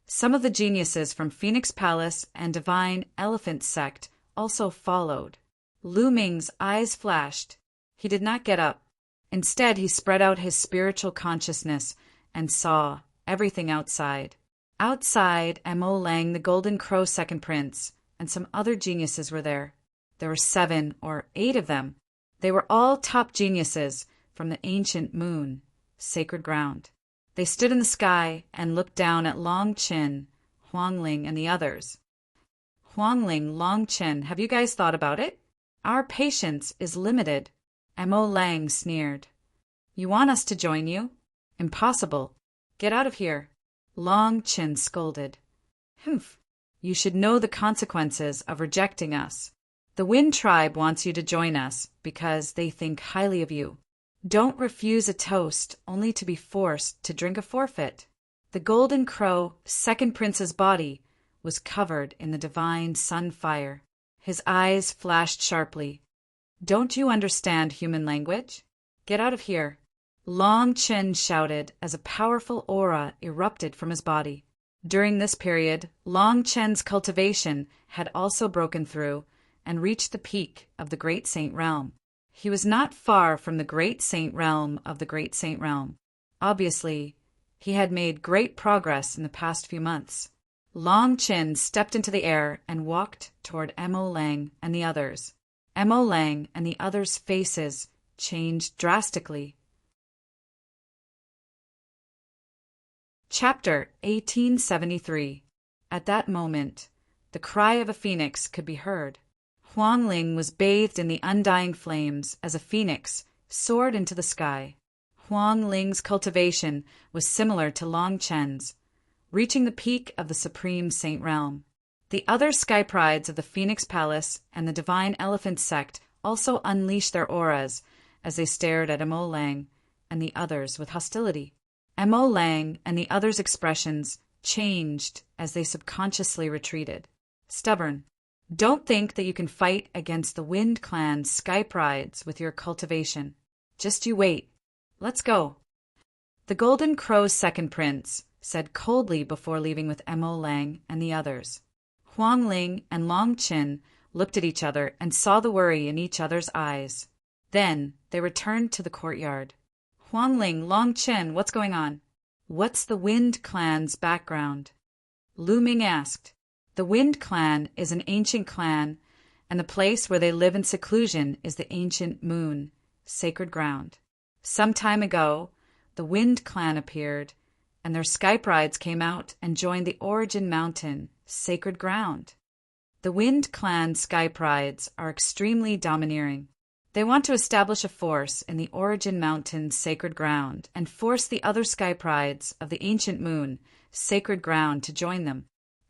Some of the geniuses from Phoenix Palace and Divine Elephant Sect also followed. Lu Ming's eyes flashed. He did not get up. Instead, he spread out his spiritual consciousness and saw everything outside. Outside, Mo Lang, the Golden Crow Second Prince, and some other geniuses were there. There were 7 or 8 of them. They were all top geniuses from the ancient moon, sacred ground. They stood in the sky and looked down at Long Chen, Huangling, and the others. Huangling, Long Chen, have you guys thought about it? Our patience is limited. Mo Lang sneered. You want us to join you? Impossible. Get out of here. Long Chen scolded. Humph. You should know the consequences of rejecting us. The Wind Tribe wants you to join us because they think highly of you. Don't refuse a toast only to be forced to drink a forfeit. The Golden Crow, second prince's body, was covered in the divine sun fire. His eyes flashed sharply. Don't you understand human language? Get out of here. Long Chen shouted as a powerful aura erupted from his body. During this period, Long Chen's cultivation had also broken through and reached the peak of the Great Saint Realm. He was not far from the Great Saint Realm of the Great Saint Realm. Obviously, he had made great progress in the past few months. Long Chen stepped into the air and walked toward Mo Lang and the others. Mo Lang and the others' faces changed drastically. Chapter 1873. At that moment, the cry of a phoenix could be heard. Huangling was bathed in the undying flames as a phoenix soared into the sky. Huangling's cultivation was similar to Long Chen's, reaching the peak of the Supreme Saint Realm. The other sky prides of the Phoenix Palace and the Divine Elephant Sect also unleashed their auras as they stared at Mo Lang and the others with hostility. Mo Lang and the others' expressions changed as they subconsciously retreated. Stubborn. Don't think that you can fight against the Wind Clan's sky prides with your cultivation. Just you wait. Let's go. The Golden Crow's second prince said coldly before leaving with Mo Lang and the others. Huangling and Long Chen looked at each other and saw the worry in each other's eyes. Then they returned to the courtyard. Huangling, Long Chen, what's going on? What's the Wind Clan's background? Lu Ming asked. The Wind Clan is an ancient clan, and the place where they live in seclusion is the ancient moon, sacred ground. Some time ago, the Wind Clan appeared, and their sky prides came out and joined the Origin Mountain, sacred ground. The Wind Clan sky prides are extremely domineering. They want to establish a force in the Origin Mountain, sacred ground, and force the other sky prides of the ancient moon, sacred ground, to join them.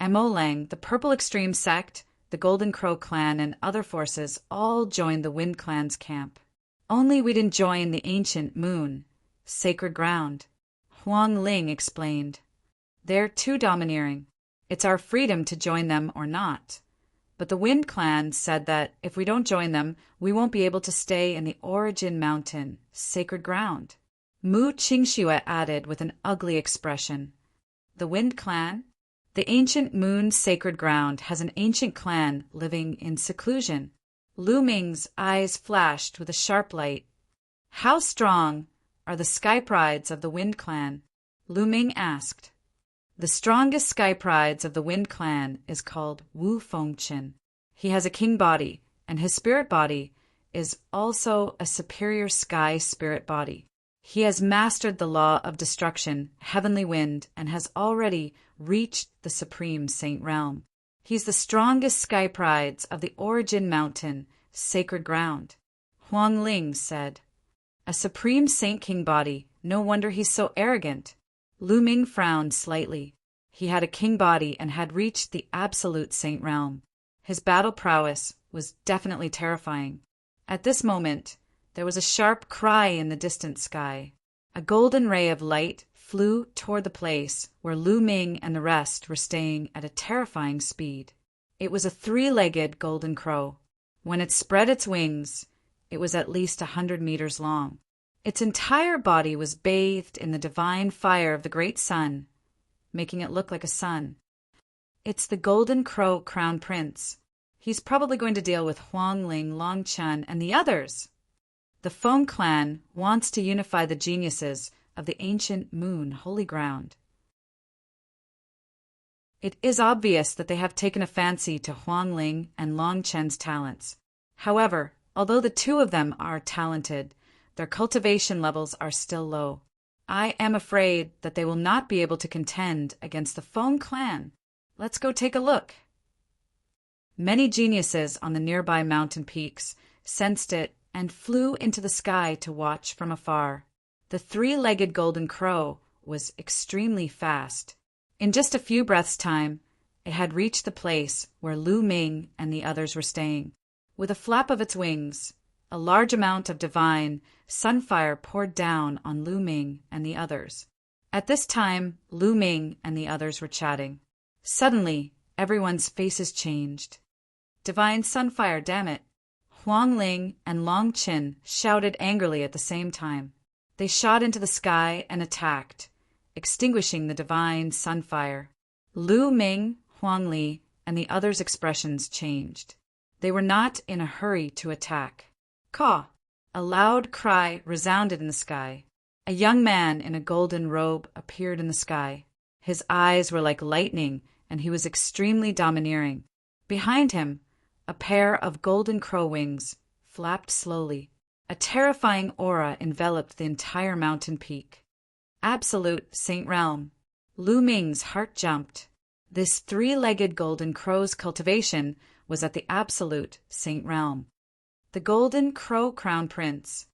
Mo Lang, the Purple Extreme Sect, the Golden Crow Clan, and other forces all joined the Wind Clan's camp. Only we didn't join the ancient moon, sacred ground. Huangling explained. They're too domineering. It's our freedom to join them or not. But the Wind Clan said that if we don't join them, we won't be able to stay in the Origin Mountain, sacred ground. Mu Qingxue added with an ugly expression. The Wind Clan? The ancient moon sacred ground has an ancient clan living in seclusion. Lu Ming's eyes flashed with a sharp light. How strong are the sky prides of the Wind Clan? Lu Ming asked. The strongest sky prides of the Wind Clan is called Wu Fengchen. He has a king body, and his spirit body is also a superior sky spirit body. He has mastered the law of destruction, heavenly wind, and has already reached the Supreme Saint Realm. He's the strongest sky prides of the Origin Mountain, sacred ground. Huangling said. A Supreme Saint King body, no wonder he's so arrogant. Lu Ming frowned slightly. He had a king body and had reached the absolute Saint Realm. His battle prowess was definitely terrifying. At this moment, there was a sharp cry in the distant sky. A golden ray of light flew toward the place where Lu Ming and the rest were staying at a terrifying speed. It was a 3-legged golden crow. When it spread its wings, it was at least 100 meters long. Its entire body was bathed in the divine fire of the great sun, making it look like a sun. It's the Golden Crow Crown Prince. He's probably going to deal with Huangling, Long Chen, and the others. The Feng clan wants to unify the geniuses of the ancient moon holy ground. It is obvious that they have taken a fancy to Huangling and Long Chen's talents. However, although the two of them are talented, their cultivation levels are still low. I am afraid that they will not be able to contend against the Feng clan. Let's go take a look. Many geniuses on the nearby mountain peaks sensed it and flew into the sky to watch from afar. The three-legged golden crow was extremely fast. In just a few breaths' time, it had reached the place where Lu Ming and the others were staying. With a flap of its wings, a large amount of divine sunfire poured down on Lu Ming and the others. At this time, Lu Ming and the others were chatting. Suddenly, everyone's faces changed. Divine sunfire, damn it! Huang Ling and Long Qin shouted angrily at the same time. They shot into the sky and attacked, extinguishing the divine sunfire. Lu Ming, Huang Li, and the others' expressions changed. They were not in a hurry to attack. Caw! A loud cry resounded in the sky. A young man in a golden robe appeared in the sky. His eyes were like lightning, and he was extremely domineering. Behind him, a pair of golden crow wings flapped slowly. A terrifying aura enveloped the entire mountain peak. Absolute Saint Realm. Lu Ming's heart jumped. This three-legged golden crow's cultivation was at the absolute Saint Realm. The golden crow crown prince,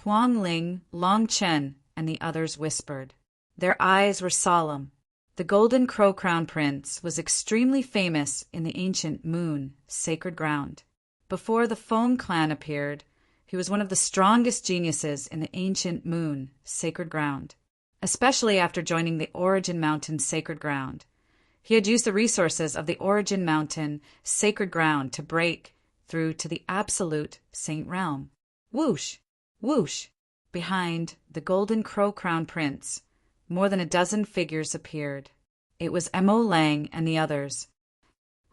Huang Ling, Long Chen, and the others whispered. Their eyes were solemn. The golden crow crown prince was extremely famous in the ancient moon, sacred ground. Before the Feng clan appeared, he was one of the strongest geniuses in the ancient moon, sacred ground, especially after joining the Origin Mountain sacred ground. He had used the resources of the Origin Mountain sacred ground to break through to the absolute Saint Realm. Whoosh! Whoosh! Behind the golden crow crown prince, more than a dozen figures appeared. It was Mo Lang and the others.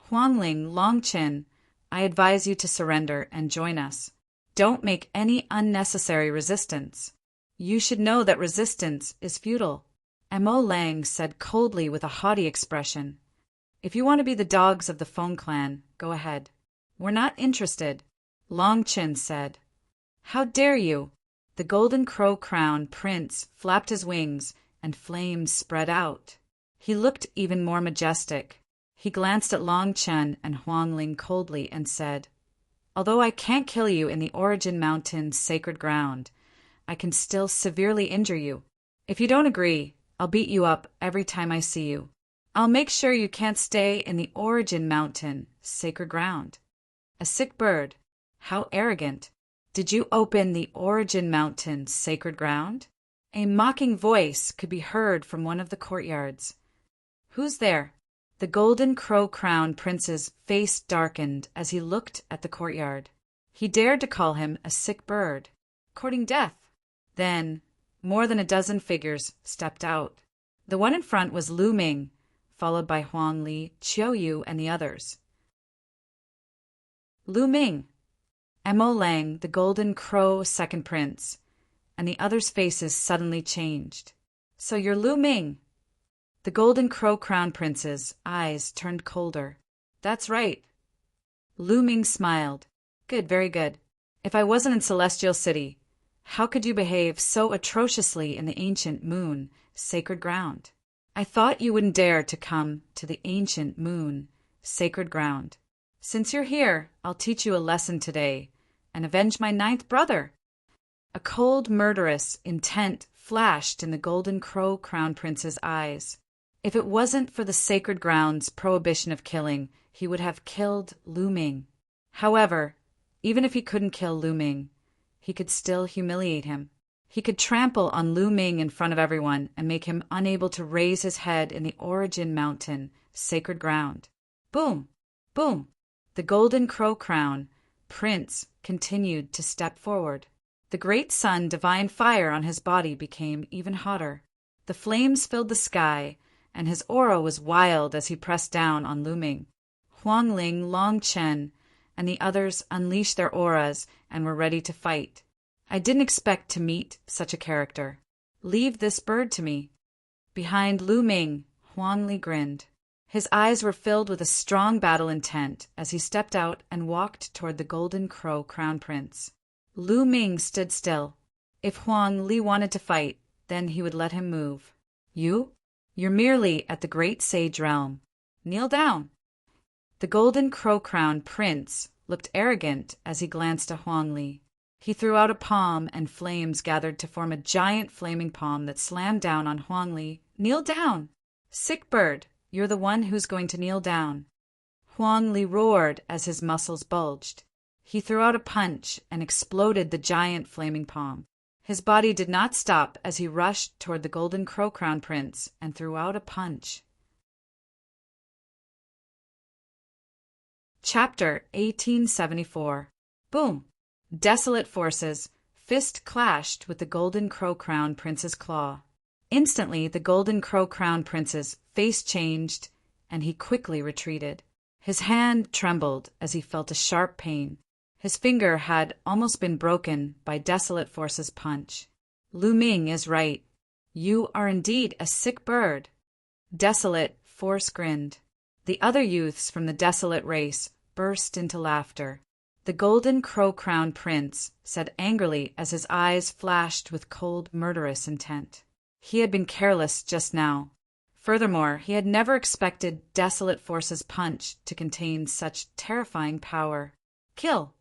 Huang Ling, Long Qin, I advise you to surrender and join us. Don't make any unnecessary resistance. You should know that resistance is futile. Mo Lang said coldly with a haughty expression. If you want to be the dogs of the Feng clan, go ahead. We're not interested, Long Qin said. How dare you? The golden crow crown prince flapped his wings and flames spread out. He looked even more majestic. He glanced at Long Chen and Huang Ling coldly and said, Although I can't kill you in the Origin Mountain's sacred ground, I can still severely injure you. If you don't agree, I'll beat you up every time I see you. I'll make sure you can't stay in the Origin Mountain sacred ground. A sick bird. How arrogant. Did you open the Origin Mountain sacred ground? A mocking voice could be heard from one of the courtyards. Who's there? The golden crow crown prince's face darkened as he looked at the courtyard. He dared to call him a sick bird, courting death. Then, more than a dozen figures stepped out. The one in front was Lu Ming, followed by Huang Li, Qiu Yu, and the others. Lu Ming, Mo Lang, the golden crow second prince, and the others' faces suddenly changed. So you're Lu Ming? The golden crow crown prince's eyes turned colder. That's right. Lu Ming smiled. Good, very good. If I wasn't in Celestial City, how could you behave so atrociously in the ancient moon, sacred ground? I thought you wouldn't dare to come to the ancient moon, sacred ground. Since you're here, I'll teach you a lesson today and avenge my ninth brother. A cold, murderous intent flashed in the golden crow crown prince's eyes. If it wasn't for the sacred ground's prohibition of killing, he would have killed Lu Ming. However, even if he couldn't kill Lu Ming, he could still humiliate him. He could trample on Lu Ming in front of everyone and make him unable to raise his head in the Origin Mountain, sacred ground. Boom! Boom! The golden crow crown prince continued to step forward. The great sun, divine fire on his body became even hotter. The flames filled the sky, and his aura was wild as he pressed down on Lu Ming. Huang Ling, Long Chen, and the others unleashed their auras and were ready to fight. I didn't expect to meet such a character. Leave this bird to me. Behind Lu Ming, Huang Li grinned. His eyes were filled with a strong battle intent as he stepped out and walked toward the Golden Crow Crown Prince. Lu Ming stood still. If Huang Li wanted to fight, then he would let him move. You're merely at the Great Sage Realm. Kneel down. The Golden Crow Crown Prince looked arrogant as he glanced at Huang Li. He threw out a palm and flames gathered to form a giant flaming palm that slammed down on Huang Li. Kneel down! Sick bird, you're the one who's going to kneel down. Huang Li roared as his muscles bulged. He threw out a punch and exploded the giant flaming palm. His body did not stop as he rushed toward the Golden Crow Crown Prince and threw out a punch. Chapter 1874. Boom! Desolate forces. Fist clashed with the Golden Crow Crown Prince's claw. Instantly, the Golden Crow Crown Prince's face changed, and he quickly retreated. His hand trembled as he felt a sharp pain. His finger had almost been broken by Desolate Force's punch. Lu Ming is right. You are indeed a sick bird. Desolate Force grinned. The other youths from the Desolate race burst into laughter. The Golden Crow Crown Prince said angrily as his eyes flashed with cold, murderous intent. He had been careless just now. Furthermore, he had never expected Desolate Force's punch to contain such terrifying power. Kill!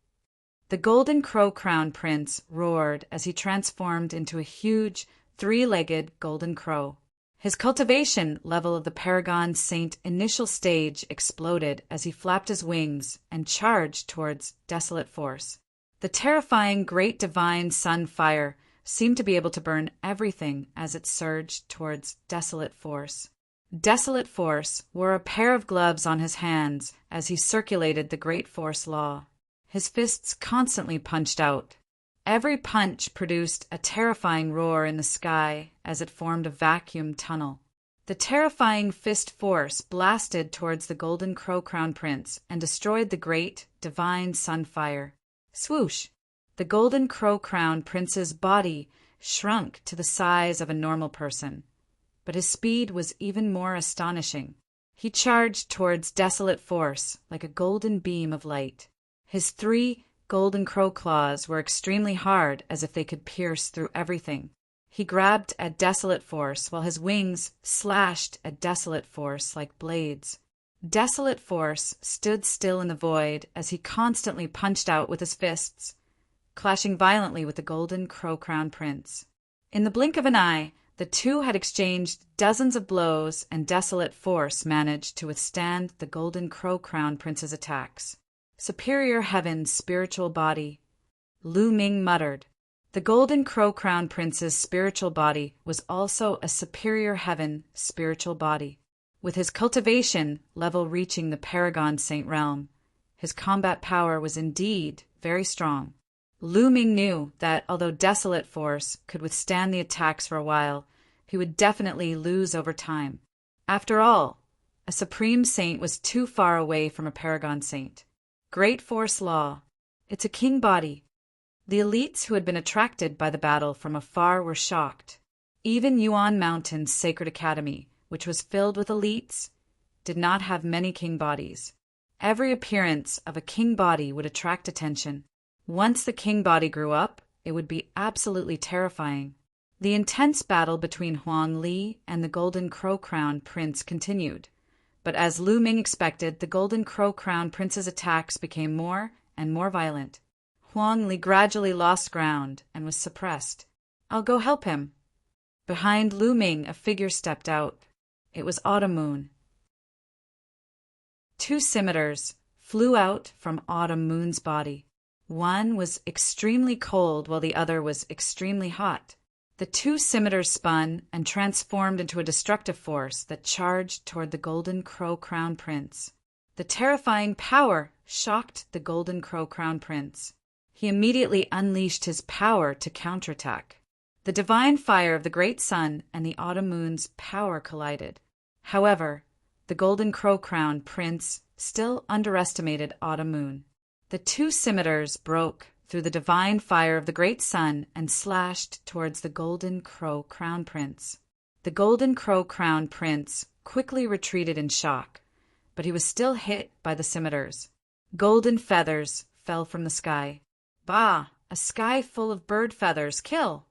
The Golden Crow Crown Prince roared as he transformed into a huge, three-legged golden crow. His cultivation level of the Paragon Saint initial stage exploded as he flapped his wings and charged towards Desolate Force. The terrifying Great Divine Sun Fire seemed to be able to burn everything as it surged towards Desolate Force. Desolate Force wore a pair of gloves on his hands as he circulated the Great Force Law. His fists constantly punched out. Every punch produced a terrifying roar in the sky as it formed a vacuum tunnel. The terrifying fist force blasted towards the Golden Crow Crown Prince and destroyed the great, divine sunfire. Swoosh! The Golden Crow Crown Prince's body shrunk to the size of a normal person. But his speed was even more astonishing. He charged towards Desolate Force like a golden beam of light. His 3 golden crow claws were extremely hard, as if they could pierce through everything. He grabbed at Desolate Force while his wings slashed at Desolate Force like blades. Desolate Force stood still in the void as he constantly punched out with his fists, clashing violently with the Golden Crow Crown Prince. In the blink of an eye, the two had exchanged dozens of blows, and Desolate Force managed to withstand the Golden Crow Crown Prince's attacks. Superior Heaven's spiritual body. Lu Ming muttered. The Golden Crow Crown Prince's spiritual body was also a Superior Heaven spiritual body. With his cultivation level reaching the Paragon Saint realm, his combat power was indeed very strong. Lu Ming knew that although Desolate Force could withstand the attacks for a while, he would definitely lose over time. After all, a Supreme Saint was too far away from a Paragon Saint. Great Force Law. It's a king body. The elites who had been attracted by the battle from afar were shocked. Even Yuan Mountain's Sacred Academy, which was filled with elites, did not have many king bodies. Every appearance of a king body would attract attention. Once the king body grew up, it would be absolutely terrifying. The intense battle between Huang Li and the Golden Crow Crown Prince continued. But as Lu Ming expected, the Golden Crow Crown Prince's attacks became more and more violent. Huang Li gradually lost ground and was suppressed. I'll go help him. Behind Lu Ming, a figure stepped out. It was Autumn Moon. 2 scimitars flew out from Autumn Moon's body. One was extremely cold while the other was extremely hot. The 2 scimitars spun and transformed into a destructive force that charged toward the Golden Crow Crown Prince. The terrifying power shocked the Golden Crow Crown Prince. He immediately unleashed his power to counterattack. The divine fire of the great sun and the Autumn Moon's power collided. However, the Golden Crow Crown Prince still underestimated Autumn Moon. The 2 scimitars broke through the divine fire of the great sun and slashed towards the Golden Crow Crown Prince. The Golden Crow-Crowned Prince quickly retreated in shock, but he was still hit by the scimitars. Golden feathers fell from the sky. Bah! A sky full of bird feathers! Kill!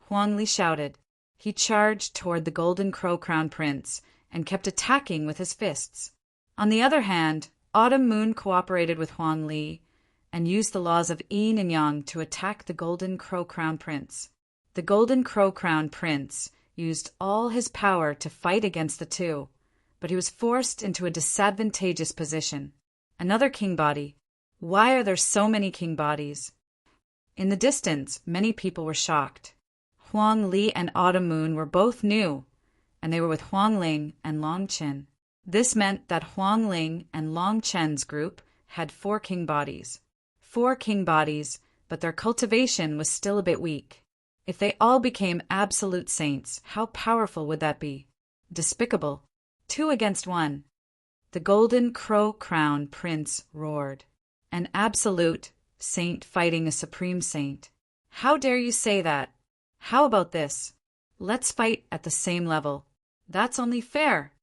Huang Li shouted. He charged toward the Golden Crow-Crowned Prince and kept attacking with his fists. On the other hand, Autumn Moon cooperated with Huang Li and used the laws of yin and yang to attack the Golden Crow-Crowned Prince. The Golden Crow-Crowned Prince used all his power to fight against the two, but he was forced into a disadvantageous position. Another king body. Why are there so many king bodies? In the distance, many people were shocked. Huang Li and Autumn Moon were both new, and they were with Huang Ling and Long Chen. This meant that Huang Ling and Long Chen's group had 4 king bodies. 4 king bodies, but their cultivation was still a bit weak. If they all became absolute saints, how powerful would that be? Despicable. 2 against 1. The Golden Crow-Crowned Prince roared. An absolute saint fighting a supreme saint. How dare you say that? How about this? Let's fight at the same level. That's only fair.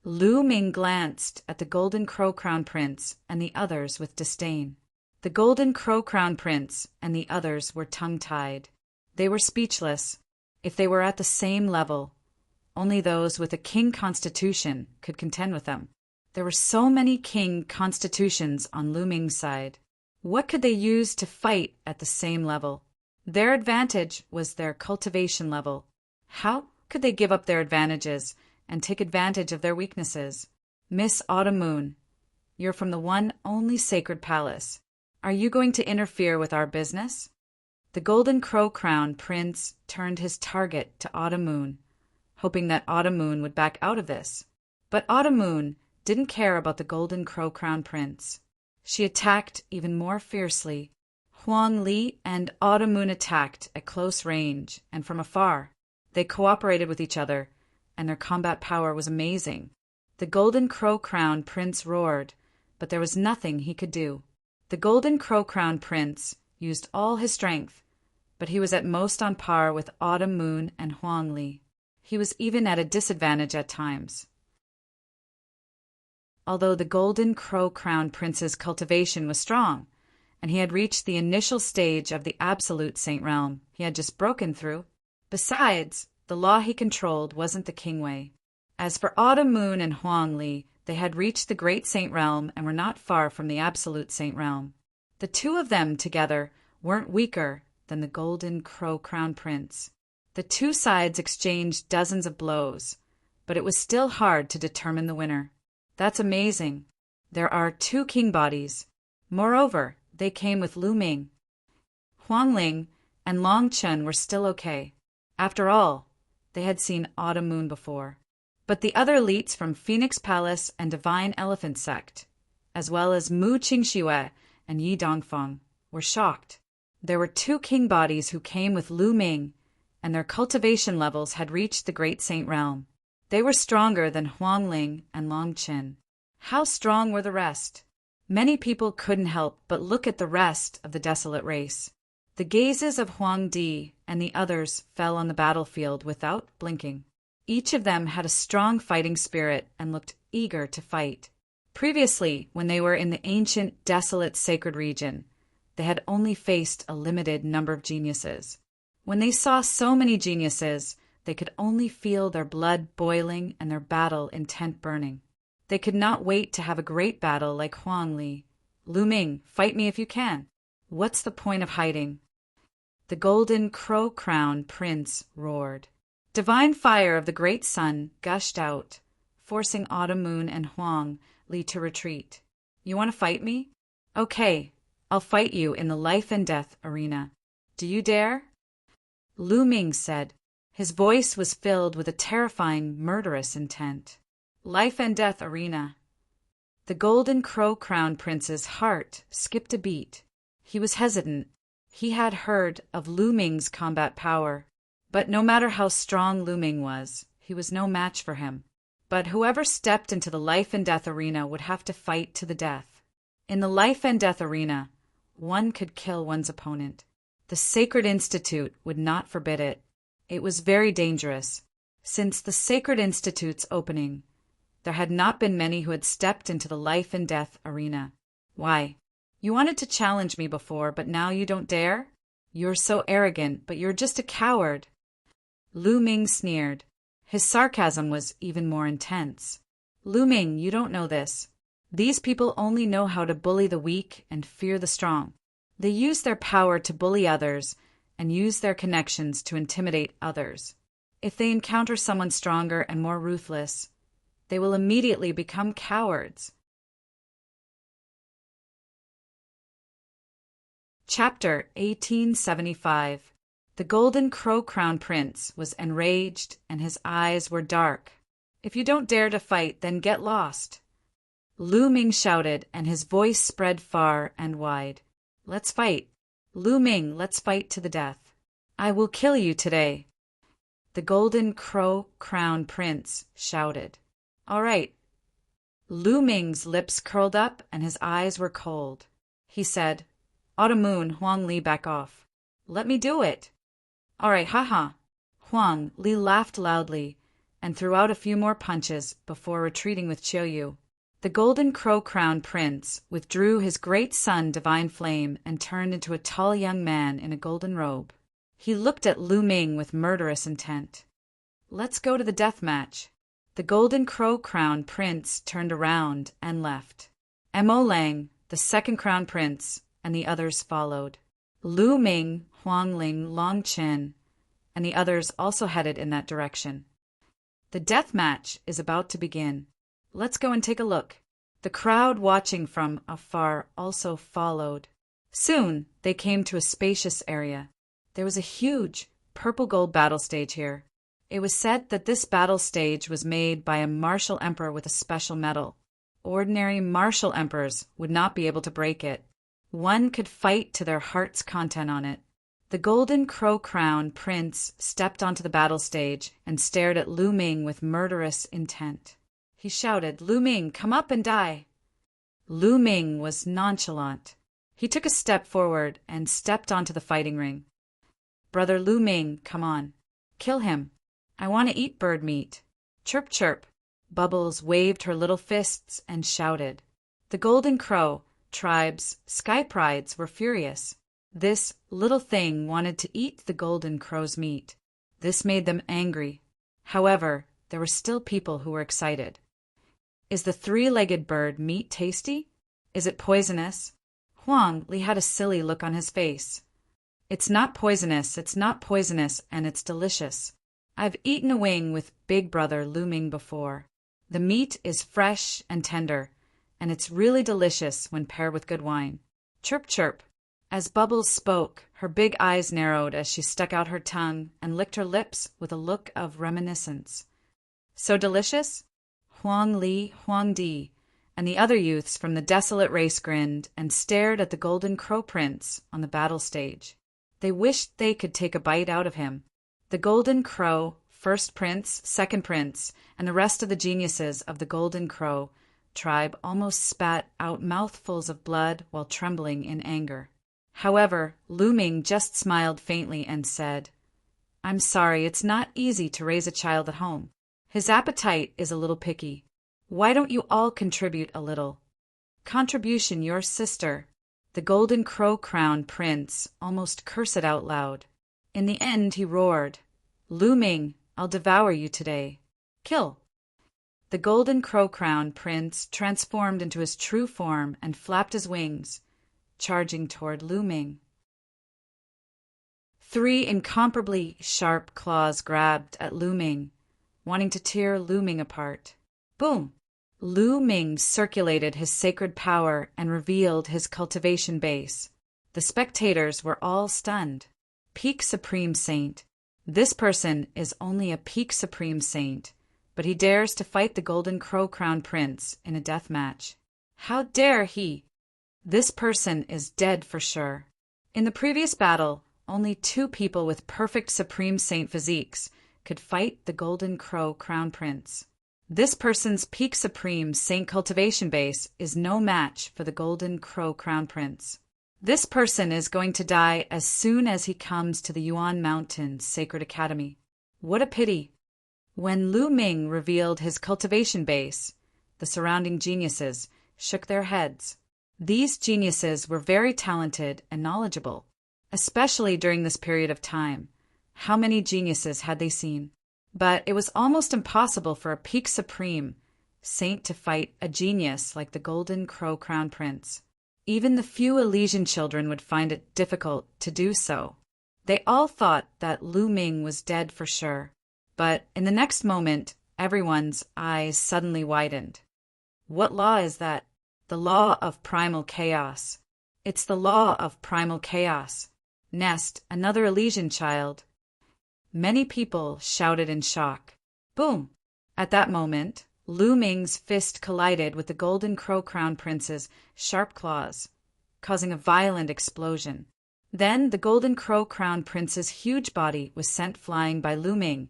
Lu Ming glanced at the Golden Crow-Crowned Prince and the others with disdain. The Golden Crow-Crowned Prince and the others were tongue-tied. They were speechless. If they were at the same level, only those with a king constitution could contend with them. There were so many king constitutions on Lu Ming's side. What could they use to fight at the same level? Their advantage was their cultivation level. How could they give up their advantages and take advantage of their weaknesses? Miss Autumn Moon, you're from the one only sacred palace. Are you going to interfere with our business? The Golden Crow-Crowned Prince turned his target to Autumn Moon, hoping that Autumn Moon would back out of this. But Autumn Moon didn't care about the Golden Crow-Crowned Prince. She attacked even more fiercely. Huang Li and Autumn Moon attacked at close range and from afar. They cooperated with each other, and their combat power was amazing. The Golden Crow-Crowned Prince roared, but there was nothing he could do. The Golden Crow-Crowned Prince used all his strength, but he was at most on par with Autumn Moon and Huang Li. He was even at a disadvantage at times. Although the Golden Crow-Crowned Prince's cultivation was strong, and he had reached the initial stage of the absolute saint realm he had just broken through. Besides, the law he controlled wasn't the king way. As for Autumn Moon and Huang Li, they had reached the great saint realm and were not far from the absolute saint realm. The two of them together weren't weaker than the Golden Crow-Crowned Prince. The two sides exchanged dozens of blows, but it was still hard to determine the winner. That's amazing. There are 2 king bodies. Moreover, they came with Lu Ming. Huang Ling and Long Chen were still okay. After all, they had seen Autumn Moon before. But the other elites from Phoenix Palace and Divine Elephant Sect, as well as Mu Qingxue and Yi Dongfeng, were shocked. There were 2 king bodies who came with Lu Ming, and their cultivation levels had reached the Great Saint Realm. They were stronger than Huang Ling and Long Chen. How strong were the rest? Many people couldn't help but look at the rest of the desolate race. The gazes of Huang Di and the others fell on the battlefield without blinking. Each of them had a strong fighting spirit and looked eager to fight. Previously, when they were in the ancient, desolate, sacred region, they had only faced a limited number of geniuses. When they saw so many geniuses, they could only feel their blood boiling and their battle intent burning. They could not wait to have a great battle like Huang Li. Lu Ming, fight me if you can. What's the point of hiding? The Golden Crow-Crowned Prince roared. Divine fire of the great sun gushed out, forcing Autumn Moon and Huang Li to retreat. You want to fight me? Okay, I'll fight you in the life and death arena. Do you dare? Lu Ming said. His voice was filled with a terrifying, murderous intent. Life and death arena. The Golden Crow-Crowned Prince's heart skipped a beat. He was hesitant. He had heard of Lu Ming's combat power, but no matter how strong Lu Ming was, he was no match for him. But whoever stepped into the life and death arena would have to fight to the death. In the life and death arena, one could kill one's opponent. The Sacred Institute would not forbid it. It was very dangerous. Since the Sacred Institute's opening, there had not been many who had stepped into the life and death arena. Why? You wanted to challenge me before, but now you don't dare? You're so arrogant, but you're just a coward. Lu Ming sneered. His sarcasm was even more intense. Lu Ming, you don't know this. These people only know how to bully the weak and fear the strong. They use their power to bully others and use their connections to intimidate others. If they encounter someone stronger and more ruthless, they will immediately become cowards. Chapter 1875. The Golden Crow Crown Prince was enraged and his eyes were dark. If you don't dare to fight, then get lost. Lu Ming shouted, and his voice spread far and wide. Let's fight. Lu Ming, let's fight to the death. I will kill you today. The Golden Crow Crown Prince shouted. All right. Lu Ming's lips curled up and his eyes were cold. He said, Autumn Moon, Huang Li, back off. Let me do it. All right, haha. Huang Li laughed loudly and threw out a few more punches before retreating with Qiuyu. The Golden Crow Crown Prince withdrew his great sun Divine Flame and turned into a tall young man in a golden robe. He looked at Lu Ming with murderous intent. Let's go to the death match. The Golden Crow Crown Prince turned around and left. Mo Lang, the second Crown Prince, and the others followed. Lu Ming, Huang Ling, Long Chen, and the others also headed in that direction. The death match is about to begin. Let's go and take a look. The crowd watching from afar also followed. Soon they came to a spacious area. There was a huge purple gold battle stage here. It was said that this battle stage was made by a martial emperor with a special medal. Ordinary martial emperors would not be able to break it. One could fight to their heart's content on it. The Golden Crow Crown Prince stepped onto the battle stage and stared at Lu Ming with murderous intent. He shouted, Lu Ming, come up and die. Lu Ming was nonchalant. He took a step forward and stepped onto the fighting ring. Brother Lu Ming, come on. Kill him. I want to eat bird meat. Chirp, chirp. Bubbles waved her little fists and shouted. The Golden Crow Tribe's sky prides were furious. This little thing wanted to eat the Golden Crow's meat. This made them angry. However, there were still people who were excited. Is the three-legged bird meat tasty? Is it poisonous? Huang Li had a silly look on his face. It's not poisonous, and it's delicious. I've eaten a wing with Big Brother Lu Ming before. The meat is fresh and tender, and it's really delicious when paired with good wine. Chirp, chirp. As Bubbles spoke, her big eyes narrowed as she stuck out her tongue and licked her lips with a look of reminiscence. So delicious? Huang Li, Huang Di, and the other youths from the desolate race grinned and stared at the Golden Crow Prince on the battle stage. They wished they could take a bite out of him. The Golden Crow, First Prince, Second Prince, and the rest of the geniuses of the Golden Crow tribe almost spat out mouthfuls of blood while trembling in anger. However, Lu Ming just smiled faintly and said, I'm sorry, it's not easy to raise a child at home. His appetite is a little picky. Why don't you all contribute a little? Contribution, your sister. The Golden Crow Crown Prince almost cursed out loud. In the end, he roared, Lu Ming, I'll devour you today. Kill. The Golden Crow Crown Prince transformed into his true form and flapped his wings, charging toward Lu Ming. 3 incomparably sharp claws grabbed at Lu Ming, wanting to tear Lu Ming apart. Boom! Lu Ming circulated his sacred power and revealed his cultivation base. The spectators were all stunned. Peak Supreme Saint. This person is only a Peak Supreme Saint, but he dares to fight the Golden Crow Crown Prince in a death match. How dare he? This person is dead for sure. In the previous battle, only 2 people with perfect Supreme Saint physiques could fight the Golden Crow Crown Prince. This person's Peak Supreme Saint cultivation base is no match for the Golden Crow Crown Prince. This person is going to die as soon as he comes to the Yuan Mountain Sacred Academy. What a pity. When Lu Ming revealed his cultivation base, the surrounding geniuses shook their heads. These geniuses were very talented and knowledgeable, especially during this period of time. How many geniuses had they seen? But it was almost impossible for a peak supreme saint to fight a genius like the Golden Crow Crown Prince. Even the few Elysian children would find it difficult to do so. They all thought that Lu Ming was dead for sure, but in the next moment, everyone's eyes suddenly widened. What law is that? The law of primal chaos. It's the law of primal chaos. Nest, another Elysian child. Many people shouted in shock. Boom! At that moment, Lu Ming's fist collided with the Golden Crow Crown Prince's sharp claws, causing a violent explosion. Then the Golden Crow Crown Prince's huge body was sent flying by Lu Ming,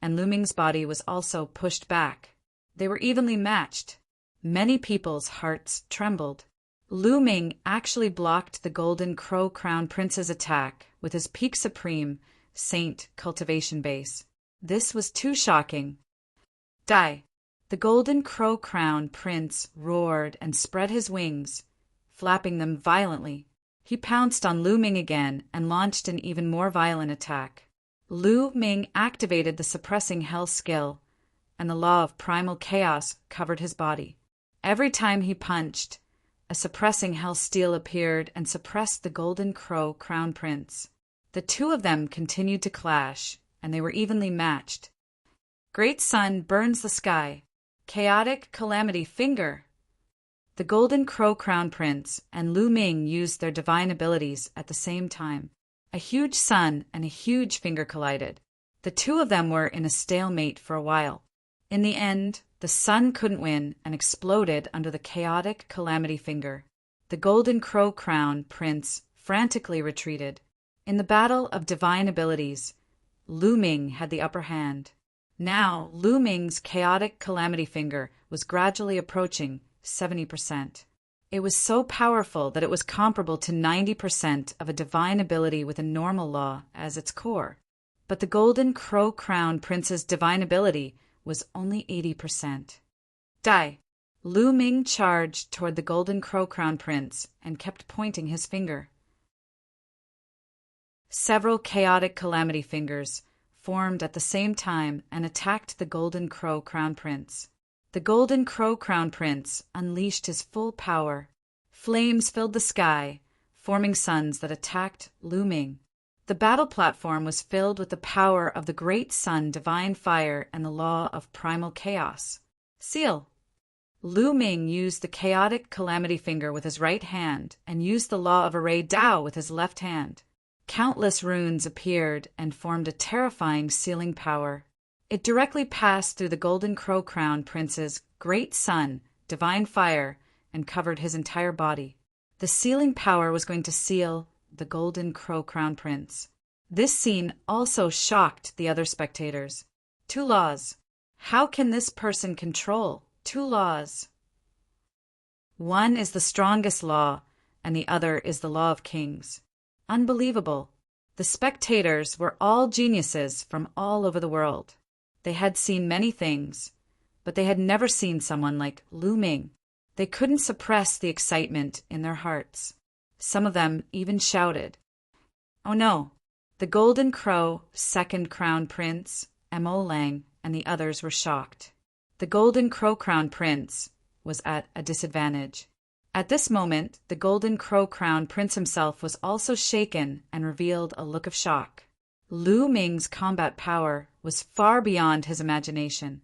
and Lu Ming's body was also pushed back. They were evenly matched. Many people's hearts trembled. Lu Ming actually blocked the Golden Crow Crown Prince's attack with his peak supreme saint cultivation base. This was too shocking. Die! The Golden Crow Crown Prince roared and spread his wings, flapping them violently. He pounced on Lu Ming again and launched an even more violent attack. Lu Ming activated the suppressing hell skill, and the law of primal chaos covered his body. Every time he punched, a suppressing hell steel appeared and suppressed the Golden Crow Crown Prince. The two of them continued to clash, and they were evenly matched. Great Sun burns the sky. Chaotic calamity finger. The Golden Crow Crown Prince and Lu Ming used their divine abilities at the same time. A huge sun and a huge finger collided. The two of them were in a stalemate for a while. In the end, the sun couldn't win and exploded under the chaotic calamity finger. The Golden Crow Crown Prince frantically retreated. In the battle of divine abilities, Lu Ming had the upper hand. Now, Lu Ming's chaotic calamity finger was gradually approaching 70%. It was so powerful that it was comparable to 90% of a divine ability with a normal law as its core. But the Golden Crow Crown Prince's divine ability was only 80%. Die! Lu Ming charged toward the Golden Crow Crown Prince and kept pointing his finger. Several chaotic calamity fingers formed at the same time and attacked the Golden Crow Crown Prince. The Golden Crow Crown Prince unleashed his full power. Flames filled the sky, forming suns that attacked Lu Ming. The battle platform was filled with the power of the Great Sun, divine fire, and the law of primal chaos. Seal. Lu Ming used the chaotic calamity finger with his right hand and used the law of array Dao with his left hand. Countless runes appeared and formed a terrifying sealing power. It directly passed through the Golden Crow Crown Prince's Great Sun, divine fire, and covered his entire body. The sealing power was going to seal the Golden Crow Crown Prince. This scene also shocked the other spectators. Two laws. How can this person control two laws? One is the strongest law, and the other is the law of kings. Unbelievable. The spectators were all geniuses from all over the world. They had seen many things, but they had never seen someone like Lu Ming. They couldn't suppress the excitement in their hearts. Some of them even shouted. Oh no! The Golden Crow, Second Crown Prince, Mo Lang, and the others were shocked. The Golden Crow Crown Prince was at a disadvantage. At this moment, the Golden Crow Crown Prince himself was also shaken and revealed a look of shock. Lu Ming's combat power was far beyond his imagination.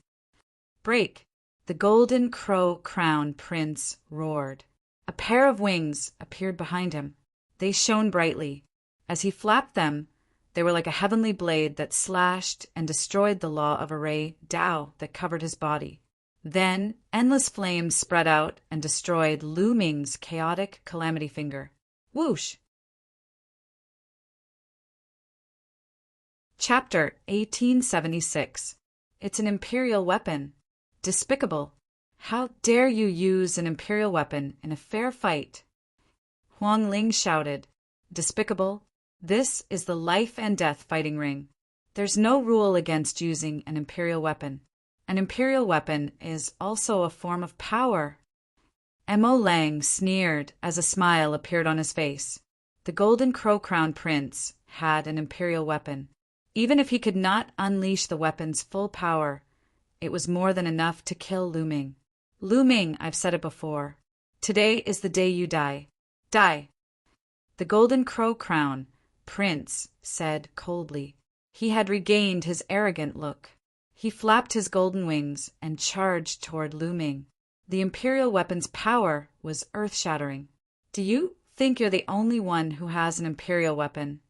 Break! The Golden Crow Crown Prince roared. A pair of wings appeared behind him. They shone brightly. As he flapped them, they were like a heavenly blade that slashed and destroyed the law of array Dao that covered his body. Then, endless flames spread out and destroyed Lu Ming's chaotic calamity finger. Whoosh! Chapter 1876. It's an imperial weapon. Despicable. How dare you use an imperial weapon in a fair fight? Huang Ling shouted. Despicable. This is the life and death fighting ring. There's no rule against using an imperial weapon. An imperial weapon is also a form of power. Mo Lang sneered as a smile appeared on his face. The Golden Crow Crown Prince had an imperial weapon. Even if he could not unleash the weapon's full power, it was more than enough to kill Lu Ming. Lu Ming, I've said it before. Today is the day you die. Die. The Golden Crow Crown Prince said coldly. He had regained his arrogant look. He flapped his golden wings and charged toward Lu Ming. The imperial weapon's power was earth-shattering. Do you think you're the only one who has an imperial weapon?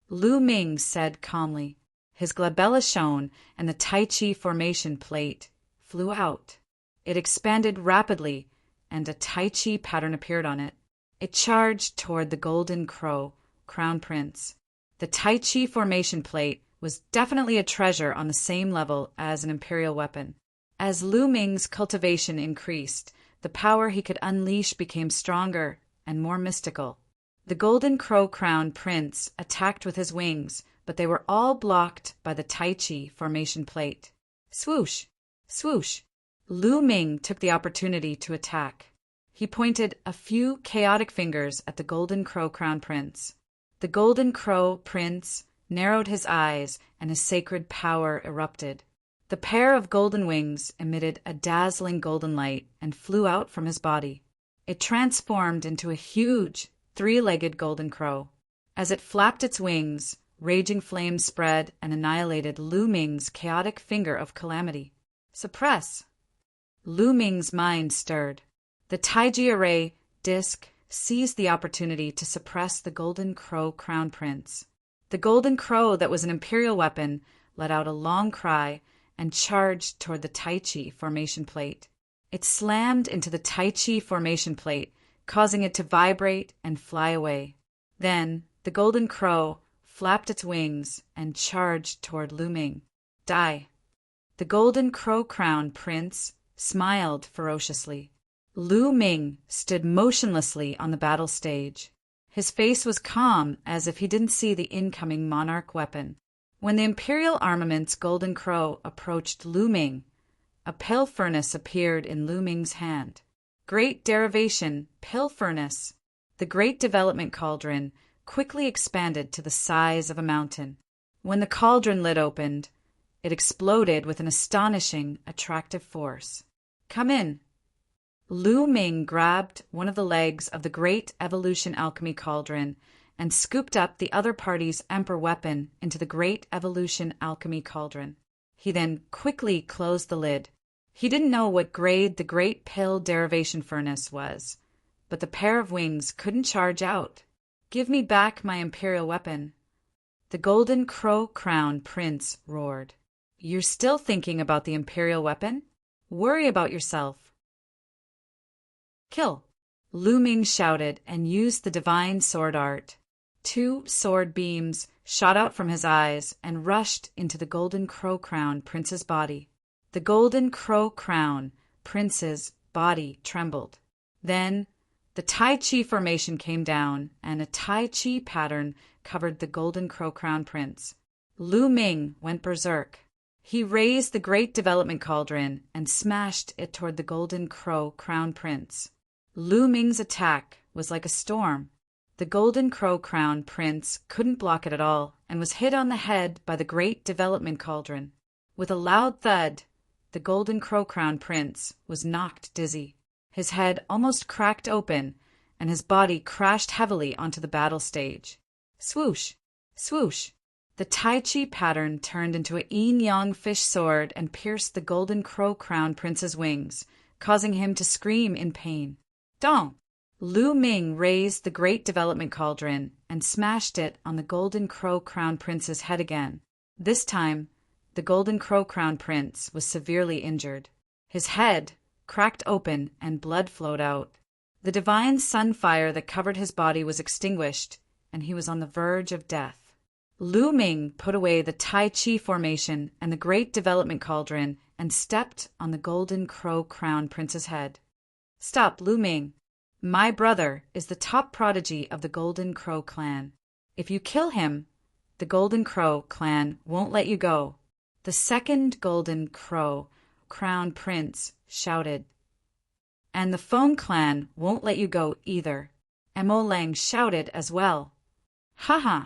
Lu Ming said calmly. His glabella shone, and the Tai Chi formation plate flew out. It expanded rapidly, and a Tai Chi pattern appeared on it. It charged toward the Golden Crow Crown Prince. The Tai Chi formation plate was definitely a treasure on the same level as an imperial weapon. As Lu Ming's cultivation increased, the power he could unleash became stronger and more mystical. The Golden Crow Crown Prince attacked with his wings, but they were all blocked by the Tai Chi formation plate. Swoosh! Swoosh! Lu Ming took the opportunity to attack. He pointed a few chaotic fingers at the Golden Crow Crown Prince. The Golden Crow Prince narrowed his eyes, and his sacred power erupted. The pair of golden wings emitted a dazzling golden light and flew out from his body. It transformed into a huge, three-legged golden crow. As it flapped its wings, raging flames spread and annihilated Lu Ming's chaotic finger of calamity. Suppress! Lu Ming's mind stirred. The Taiji array disc seized the opportunity to suppress the Golden Crow Crown Prince. The golden crow that was an imperial weapon let out a long cry and charged toward the Tai Chi formation plate. It slammed into the Tai Chi formation plate, causing it to vibrate and fly away. Then the golden crow flapped its wings and charged toward Lu Ming. Die. The Golden Crow Crown Prince smiled ferociously. Lu Ming stood motionlessly on the battle stage. His face was calm, as if he didn't see the incoming monarch weapon. When the Imperial Armament's Golden Crow approached Lu Ming, a pill furnace appeared in Lu Ming's hand. Great derivation, pill furnace. The Great Development Cauldron quickly expanded to the size of a mountain. When the cauldron lid opened, it exploded with an astonishing, attractive force. Come in. Lu Ming grabbed one of the legs of the Great Evolution Alchemy Cauldron and scooped up the other party's Emperor weapon into the Great Evolution Alchemy Cauldron. He then quickly closed the lid. He didn't know what grade the Great Pill Derivation Furnace was, but the pair of wings couldn't charge out. Give me back my imperial weapon. The Golden Crow Crown Prince roared. You're still thinking about the imperial weapon? Worry about yourself. Kill! Lu Ming shouted and used the divine sword art. 2 sword beams shot out from his eyes and rushed into the Golden Crow Crown Prince's body. The Golden Crow Crown Prince's body trembled. Then the Tai Chi formation came down, and a Tai Chi pattern covered the Golden Crow Crown Prince. Lu Ming went berserk. He raised the Great Development Cauldron and smashed it toward the Golden Crow Crown Prince. Lu Ming's attack was like a storm. The Golden Crow Crown Prince couldn't block it at all and was hit on the head by the Great Development Cauldron. With a loud thud, the Golden Crow Crown Prince was knocked dizzy. His head almost cracked open, and his body crashed heavily onto the battle stage. Swoosh! Swoosh! The Tai Chi pattern turned into a yin-yang fish sword and pierced the Golden Crow Crown Prince's wings, causing him to scream in pain. Dong! Lu Ming raised the Great Development Cauldron and smashed it on the Golden Crow Crown Prince's head again. This time, the Golden Crow Crown Prince was severely injured. His head cracked open and blood flowed out. The divine sunfire that covered his body was extinguished, and he was on the verge of death. Lu Ming put away the Tai Chi formation and the Great Development Cauldron and stepped on the Golden Crow Crown Prince's head. Stop, Lu Ming. My brother is the top prodigy of the Golden Crow clan. If you kill him, The Golden Crow clan won't let you go. The second Golden Crow Crown Prince shouted. And the Feng clan won't let you go either. Mo Lang shouted as well. Haha!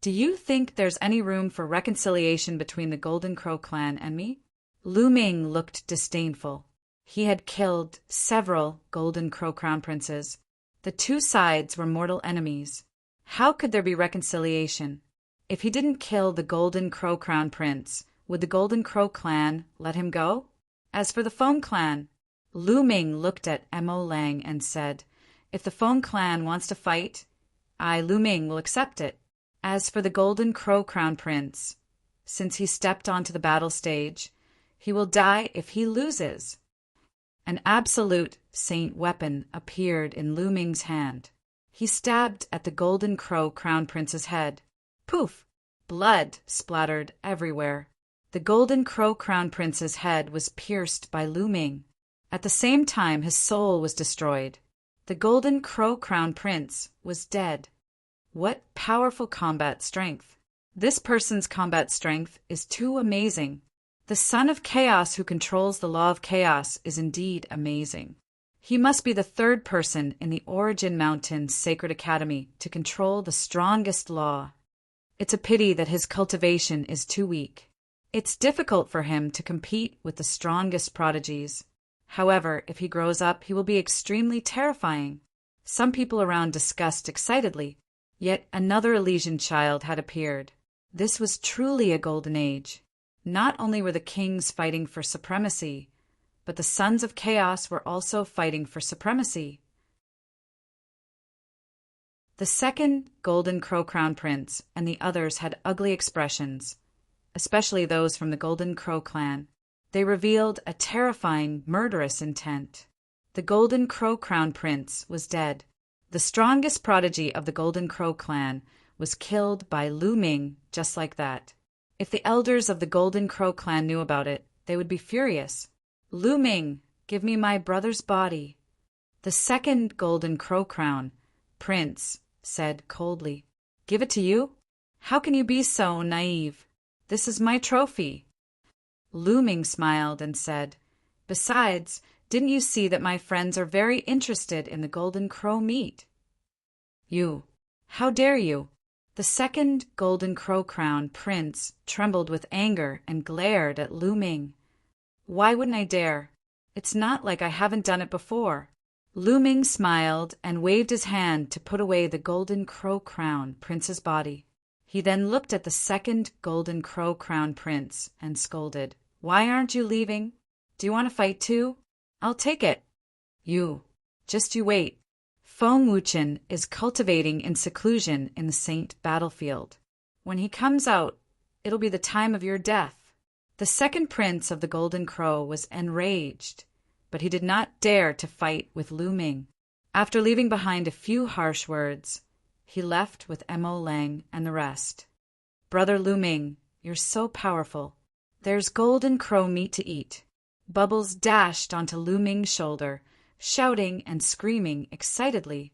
Do you think there's any room for reconciliation between the Golden Crow clan and me? Lu Ming looked disdainful. He had killed several Golden Crow Crown Princes. The two sides were mortal enemies. How could there be reconciliation? If he didn't kill the Golden Crow Crown Prince, would the Golden Crow clan let him go? As for the Feng clan, Lu Ming looked at Mo Lang and said, if the Feng clan wants to fight, I, Lu Ming, will accept it. As for the Golden Crow Crown Prince, since he stepped onto the battle stage, he will die if he loses. An absolute saint weapon appeared in Lu Ming's hand. He stabbed at the Golden Crow Crown Prince's head. Poof! Blood splattered everywhere. The Golden Crow Crown Prince's head was pierced by Lu Ming. At the same time, his soul was destroyed. The Golden Crow Crown Prince was dead. What powerful combat strength! This person's combat strength is too amazing. The Son of Chaos who controls the law of chaos is indeed amazing. He must be the third person in the Origin Mountain Sacred Academy to control the strongest law. It's a pity that his cultivation is too weak. It's difficult for him to compete with the strongest prodigies. However, if he grows up, he will be extremely terrifying. Some people around discussed excitedly, yet another Elysian child had appeared. This was truly a golden age. Not only were the kings fighting for supremacy, but the sons of chaos were also fighting for supremacy. The second Golden Crow Crown Prince and the others had ugly expressions, especially those from the Golden Crow clan. They revealed a terrifying, murderous intent. The Golden Crow Crown Prince was dead. The strongest prodigy of the Golden Crow clan was killed by Lu Ming just like that. If the elders of the Golden Crow clan knew about it, they would be furious. Lu Ming, give me my brother's body. The second Golden Crow Crown Prince said coldly. Give it to you? How can you be so naive? This is my trophy. Lu Ming smiled and said, besides, didn't you see that my friends are very interested in the Golden Crow meat? You, how dare you? The second Golden Crow Crown Prince trembled with anger and glared at Lu Ming. Why wouldn't I dare? It's not like I haven't done it before. Lu Ming smiled and waved his hand to put away the Golden Crow Crown Prince's body. He then looked at the second Golden Crow Crown Prince and scolded. Why aren't you leaving? Do you want to fight too? I'll take it. Just you wait. Feng Wuchen is cultivating in seclusion in the Saint battlefield. When he comes out, it'll be the time of your death. The second prince of the Golden Crow was enraged, but he did not dare to fight with Lu Ming. After leaving behind a few harsh words, he left with Mo Lang and the rest. Brother Lu Ming, you're so powerful. There's Golden Crow meat to eat. Bubbles dashed onto Lu Ming's shoulder, shouting and screaming excitedly.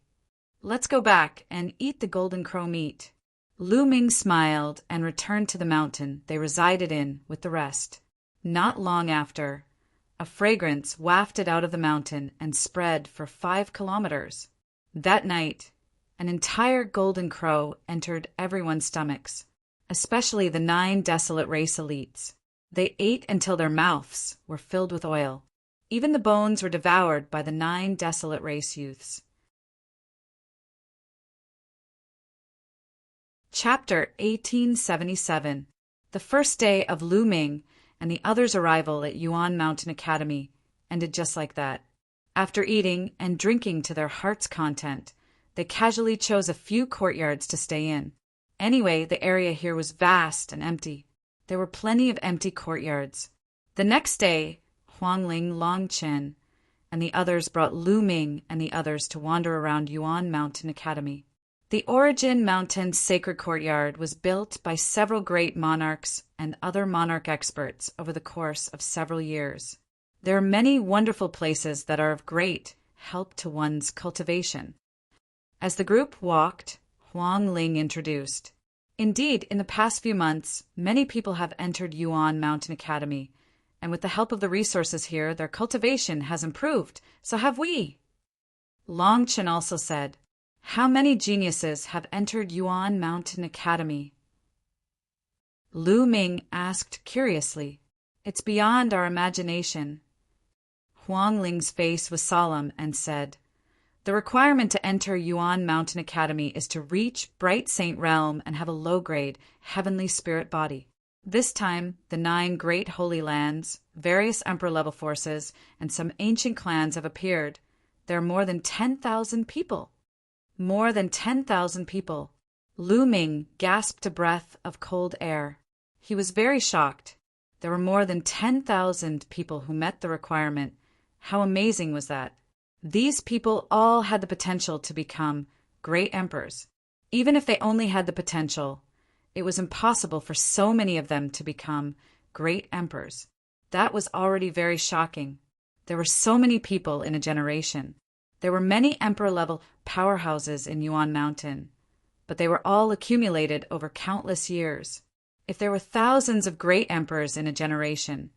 Let's go back and eat the Golden Crow meat. Lu Ming smiled and returned to the mountain they resided in with the rest. Not long after, a fragrance wafted out of the mountain and spread for 5 kilometers. That night, an entire Golden Crow entered everyone's stomachs, especially the 9 desolate race elites. They ate until their mouths were filled with oil. Even the bones were devoured by the 9 desolate race youths. Chapter 1877. The first day of Lu Ming and the others' arrival at Yuan Mountain Academy ended just like that. After eating and drinking to their heart's content, they casually chose a few courtyards to stay in. Anyway, the area here was vast and empty. There were plenty of empty courtyards. The next day, Huangling Longchen and the others brought Lu Ming and the others to wander around Yuan Mountain Academy. The Origin Mountain Sacred Courtyard was built by several great monarchs and other monarch experts over the course of several years. There are many wonderful places that are of great help to one's cultivation. As the group walked, Huang Ling introduced. Indeed, in the past few months, many people have entered Yuan Mountain Academy, and with the help of the resources here, their cultivation has improved. So have we. Long Chen also said, "How many geniuses have entered Yuan Mountain Academy?" Lu Ming asked curiously. "It's beyond our imagination." Huang Ling's face was solemn and said, "The requirement to enter Yuan Mountain Academy is to reach Bright Saint Realm and have a low-grade, heavenly spirit body. This time, the 9 great holy lands, various emperor-level forces, and some ancient clans have appeared. There are more than 10,000 people." More than 10,000 people. Lu Ming gasped a breath of cold air. He was very shocked. There were more than 10,000 people who met the requirement. How amazing was that? These people all had the potential to become great emperors. Even if they only had the potential, it was impossible for so many of them to become great emperors. That was already very shocking. There were so many people in a generation. There were many emperor-level powerhouses in Yuan Mountain, but they were all accumulated over countless years. If there were thousands of great emperors in a generation,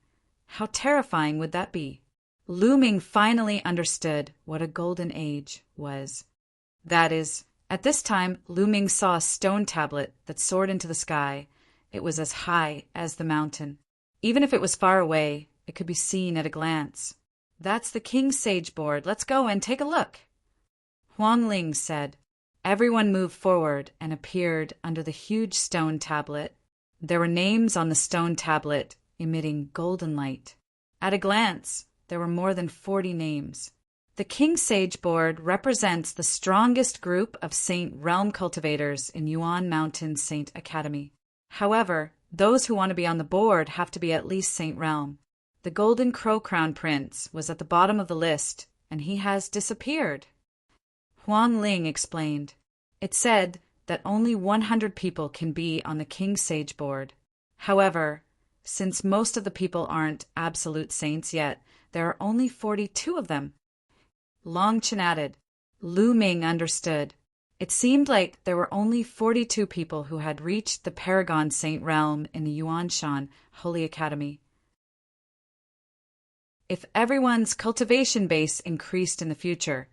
how terrifying would that be? Lu Ming finally understood what a golden age was. That is, at this time, Lu Ming saw a stone tablet that soared into the sky. It was as high as the mountain. Even if it was far away, it could be seen at a glance. "That's the King's Sage Board. Let's go and take a look," Huang Ling said. Everyone moved forward and appeared under the huge stone tablet. There were names on the stone tablet emitting golden light. At a glance, there were more than 40 names. The King Sage Board represents the strongest group of Saint Realm cultivators in Yuan Mountain Saint Academy. However, those who want to be on the board have to be at least Saint Realm. The Golden Crow Crown Prince was at the bottom of the list, and he has disappeared. Huang Ling explained. It said that only 100 people can be on the King Sage Board. However, since most of the people aren't absolute saints yet, there are only 42 of them. Long Chen added. Lu Ming understood. It seemed like there were only 42 people who had reached the Paragon Saint Realm in the Yuanshan Holy Academy. If everyone's cultivation base increased in the future,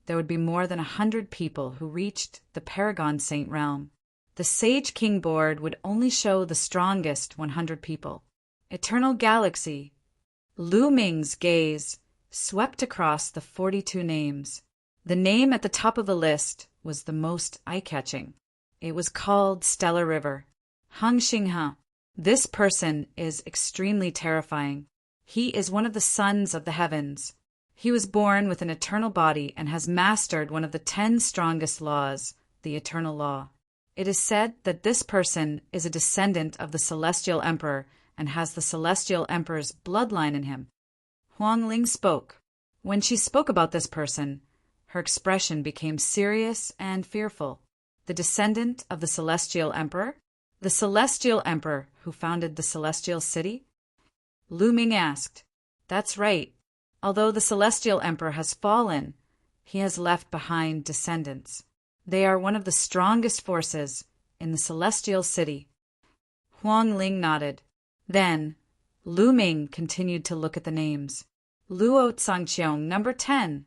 there would be more than 100 people who reached the Paragon Saint Realm. The Sage King Board would only show the strongest 100 people. Eternal Galaxy. Lu Ming's gaze swept across the 42 names. The name at the top of the list was the most eye-catching. It was called Stellar River. Hang Xinghe. This person is extremely terrifying. He is one of the sons of the heavens. He was born with an eternal body and has mastered one of the 10 strongest laws, the eternal law. It is said that this person is a descendant of the Celestial Emperor and has the Celestial Emperor's bloodline in him. Huang Ling spoke. When she spoke about this person, her expression became serious and fearful. The descendant of the Celestial Emperor? The Celestial Emperor who founded the Celestial City? Lu Ming asked. That's right. Although the Celestial Emperor has fallen, he has left behind descendants. They are one of the strongest forces in the Celestial City. Huang Ling nodded. Then, Lu Ming continued to look at the names. Luo Tsangqiong, number 10.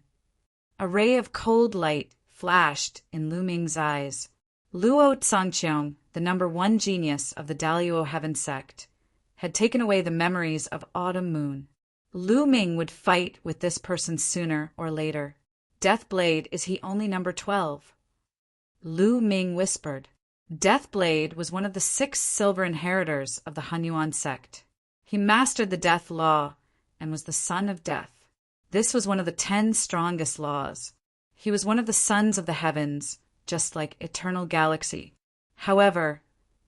A ray of cold light flashed in Lu Ming's eyes. Luo Tsangqiong, the number 1 genius of the Daluo Heaven sect, had taken away the memories of Autumn Moon. Lu Ming would fight with this person sooner or later. Deathblade, is he only number 12? Lu Ming whispered. Deathblade was one of the 6 silver inheritors of the Hunyuan sect. He mastered the death law and was the son of death. This was one of the 10 strongest laws. He was one of the sons of the heavens, just like Eternal Galaxy. However,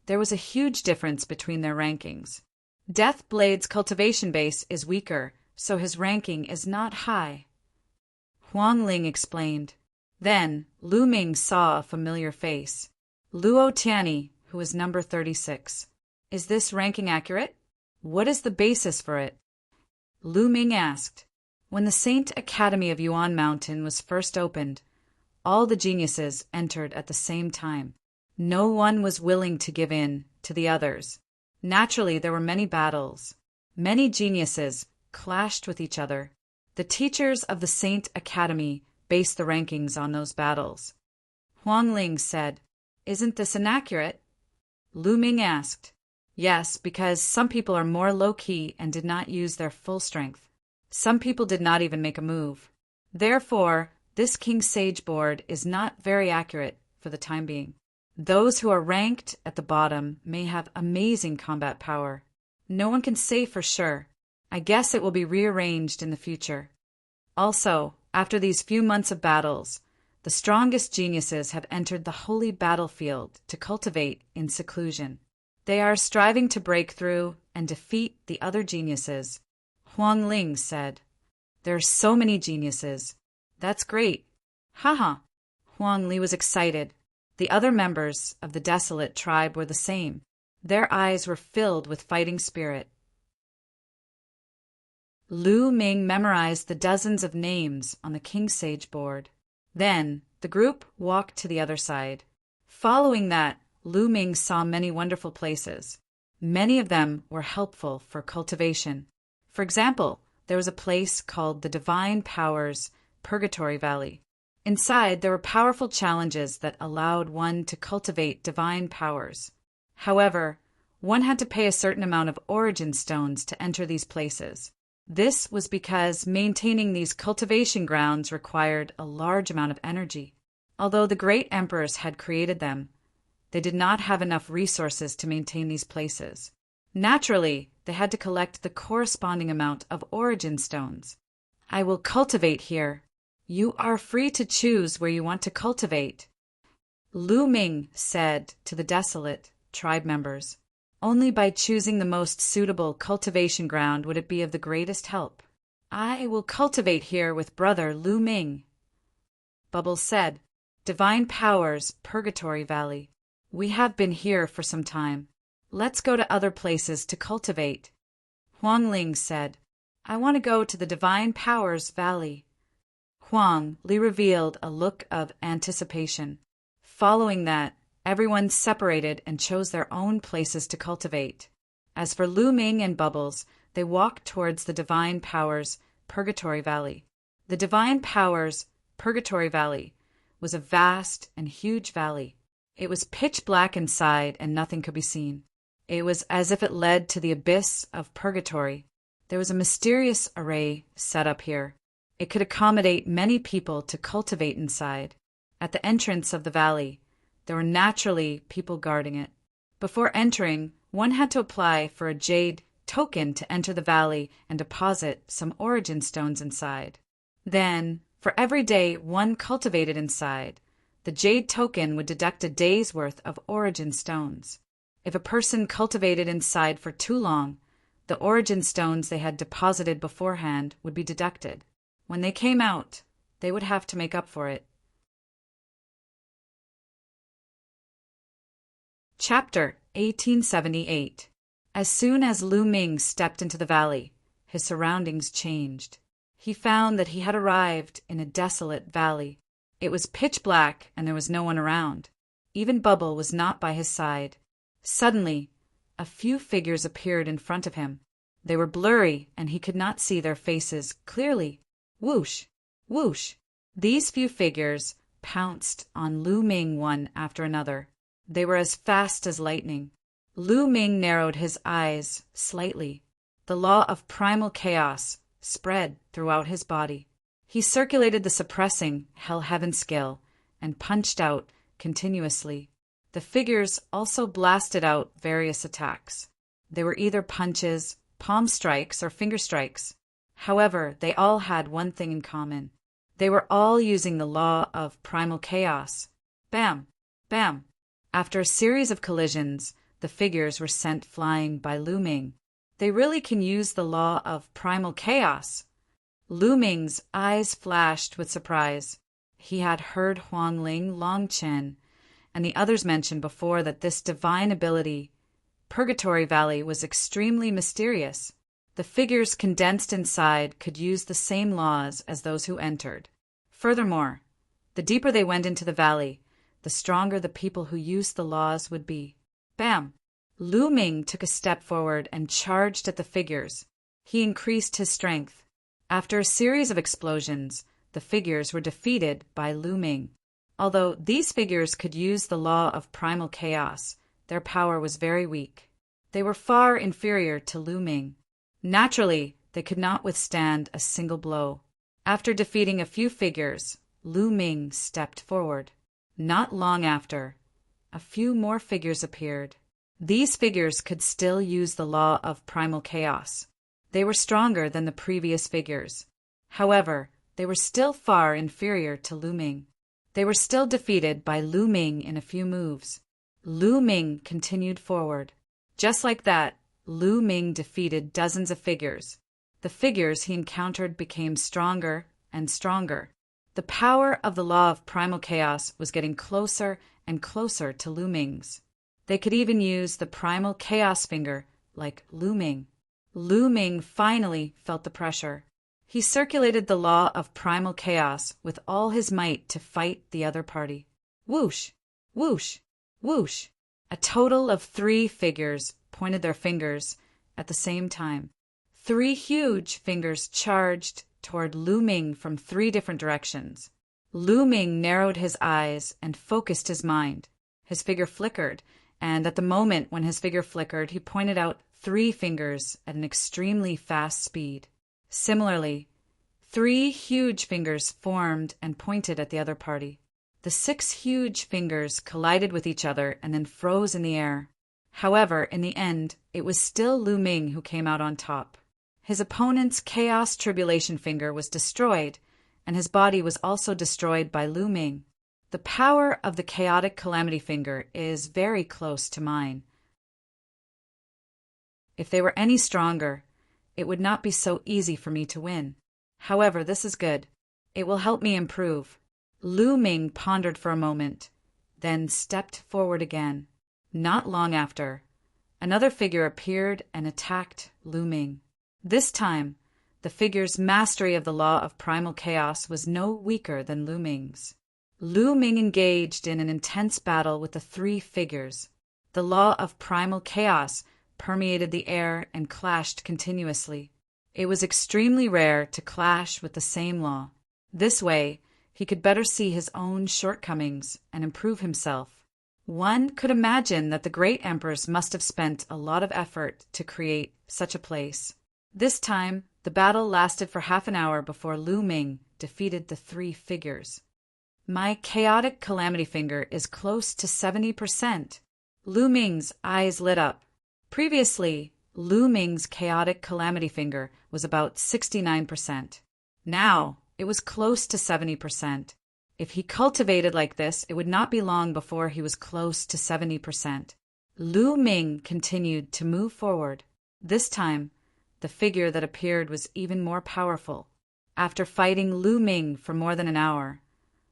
there was a huge difference between their rankings. Deathblade's cultivation base is weaker, so his ranking is not high. Huang Ling explained. Then, Lu Ming saw a familiar face. Luo Tianyi, who is number 36. Is this ranking accurate? What is the basis for it? Lu Ming asked. When the Saint Academy of Yuan Mountain was first opened, all the geniuses entered at the same time. No one was willing to give in to the others. Naturally, there were many battles. Many geniuses clashed with each other. The teachers of the Saint Academy based the rankings on those battles. Huang Ling said, "Isn't this inaccurate?" Lu Ming asked, "Yes, because some people are more low-key and did not use their full strength. Some people did not even make a move. Therefore, this King Sage board is not very accurate for the time being. Those who are ranked at the bottom may have amazing combat power. No one can say for sure. I guess it will be rearranged in the future. Also, after these few months of battles, the strongest geniuses have entered the holy battlefield to cultivate in seclusion. They are striving to break through and defeat the other geniuses." Huang Ling said, "There are so many geniuses. That's great." Haha. Huang Li was excited. The other members of the desolate tribe were the same. Their eyes were filled with fighting spirit. Lu Ming memorized the dozens of names on the King Sage board. Then, the group walked to the other side. Following that, Lu Ming saw many wonderful places. Many of them were helpful for cultivation. For example, there was a place called the Divine Powers Purgatory Valley. Inside, there were powerful challenges that allowed one to cultivate divine powers. However, one had to pay a certain amount of origin stones to enter these places. This was because maintaining these cultivation grounds required a large amount of energy. Although the great emperors had created them, they did not have enough resources to maintain these places. Naturally, they had to collect the corresponding amount of origin stones. "I will cultivate here. You are free to choose where you want to cultivate," Lu Ming said to the desolate tribe members. "Only by choosing the most suitable cultivation ground would it be of the greatest help." "I will cultivate here with brother Lu Ming," Bubbles said. "Divine Powers, Purgatory Valley. We have been here for some time. Let's go to other places to cultivate." Huang Ling said, "I want to go to the Divine Powers Valley." Huang Li revealed a look of anticipation. Following that, everyone separated and chose their own places to cultivate. As for Lu Ming and Bubbles, they walked towards the Divine Powers Purgatory Valley. The Divine Powers Purgatory Valley was a vast and huge valley. It was pitch black inside and nothing could be seen. It was as if it led to the abyss of purgatory. There was a mysterious array set up here. It could accommodate many people to cultivate inside. At the entrance of the valley, there were naturally people guarding it. Before entering, one had to apply for a jade token to enter the valley and deposit some origin stones inside. Then, for every day one cultivated inside, the jade token would deduct a day's worth of origin stones. If a person cultivated inside for too long, the origin stones they had deposited beforehand would be deducted. When they came out, they would have to make up for it. Chapter 1878. As soon as Lu Ming stepped into the valley, his surroundings changed. He found that he had arrived in a desolate valley. It was pitch black and there was no one around. Even Bubble was not by his side. Suddenly, a few figures appeared in front of him. They were blurry and he could not see their faces clearly. Whoosh! Whoosh! These few figures pounced on Lu Ming one after another. They were as fast as lightning. Lu Ming narrowed his eyes slightly. The law of primal chaos spread throughout his body. He circulated the suppressing Hell Heaven skill and punched out continuously. The figures also blasted out various attacks. They were either punches, palm strikes, or finger strikes. However, they all had one thing in common. They were all using the law of primal chaos. Bam! Bam! After a series of collisions, the figures were sent flying by Lu Ming. They really can use the law of primal chaos. Lu Ming's eyes flashed with surprise. He had heard Huang Ling, Long Chen, and the others mention before that this divine ability, Purgatory Valley, was extremely mysterious. The figures condensed inside could use the same laws as those who entered. Furthermore, the deeper they went into the valley, the stronger the people who used the laws would be. Bam! Lu Ming took a step forward and charged at the figures. He increased his strength. After a series of explosions, the figures were defeated by Lu Ming. Although these figures could use the law of primal chaos, their power was very weak. They were far inferior to Lu Ming. Naturally, they could not withstand a single blow. After defeating a few figures, Lu Ming stepped forward. Not long after, a few more figures appeared. These figures could still use the law of primal chaos. They were stronger than the previous figures. However, they were still far inferior to Lu Ming. They were still defeated by Lu Ming in a few moves. Lu Ming continued forward. Just like that, Lu Ming defeated dozens of figures. The figures he encountered became stronger and stronger. The power of the law of primal chaos was getting closer and closer to Lu Ming's. They could even use the primal chaos finger, like Lu Ming. Lu Ming finally felt the pressure. He circulated the law of primal chaos with all his might to fight the other party. Whoosh! Whoosh! Whoosh! A total of 3 figures pointed their fingers at the same time. 3 huge fingers charged toward Lu Ming from 3 different directions. Lu Ming narrowed his eyes and focused his mind. His figure flickered, and at the moment when his figure flickered, he pointed out 3 fingers at an extremely fast speed. Similarly, 3 huge fingers formed and pointed at the other party. The 6 huge fingers collided with each other and then froze in the air. However, in the end, it was still Lu Ming who came out on top. His opponent's Chaos Tribulation finger was destroyed, and his body was also destroyed by Lu Ming. The power of the Chaotic Calamity finger is very close to mine. If they were any stronger, it would not be so easy for me to win. However, this is good. It will help me improve. Lu Ming pondered for a moment, then stepped forward again. Not long after, another figure appeared and attacked Lu Ming. This time, the figure's mastery of the law of primal chaos was no weaker than Lu Ming's. Lu Ming engaged in an intense battle with the 3 figures. The law of primal chaos permeated the air and clashed continuously. It was extremely rare to clash with the same law. This way, he could better see his own shortcomings and improve himself. One could imagine that the great emperors must have spent a lot of effort to create such a place. This time, the battle lasted for half an hour before Lu Ming defeated the 3 figures. My Chaotic Calamity finger is close to 70%. Lu Ming's eyes lit up. Previously, Lu Ming's Chaotic Calamity finger was about 69%. Now, it was close to 70%. If he cultivated like this, it would not be long before he was close to 70%. Lu Ming continued to move forward. This time, the figure that appeared was even more powerful. After fighting Lu Ming for more than an hour,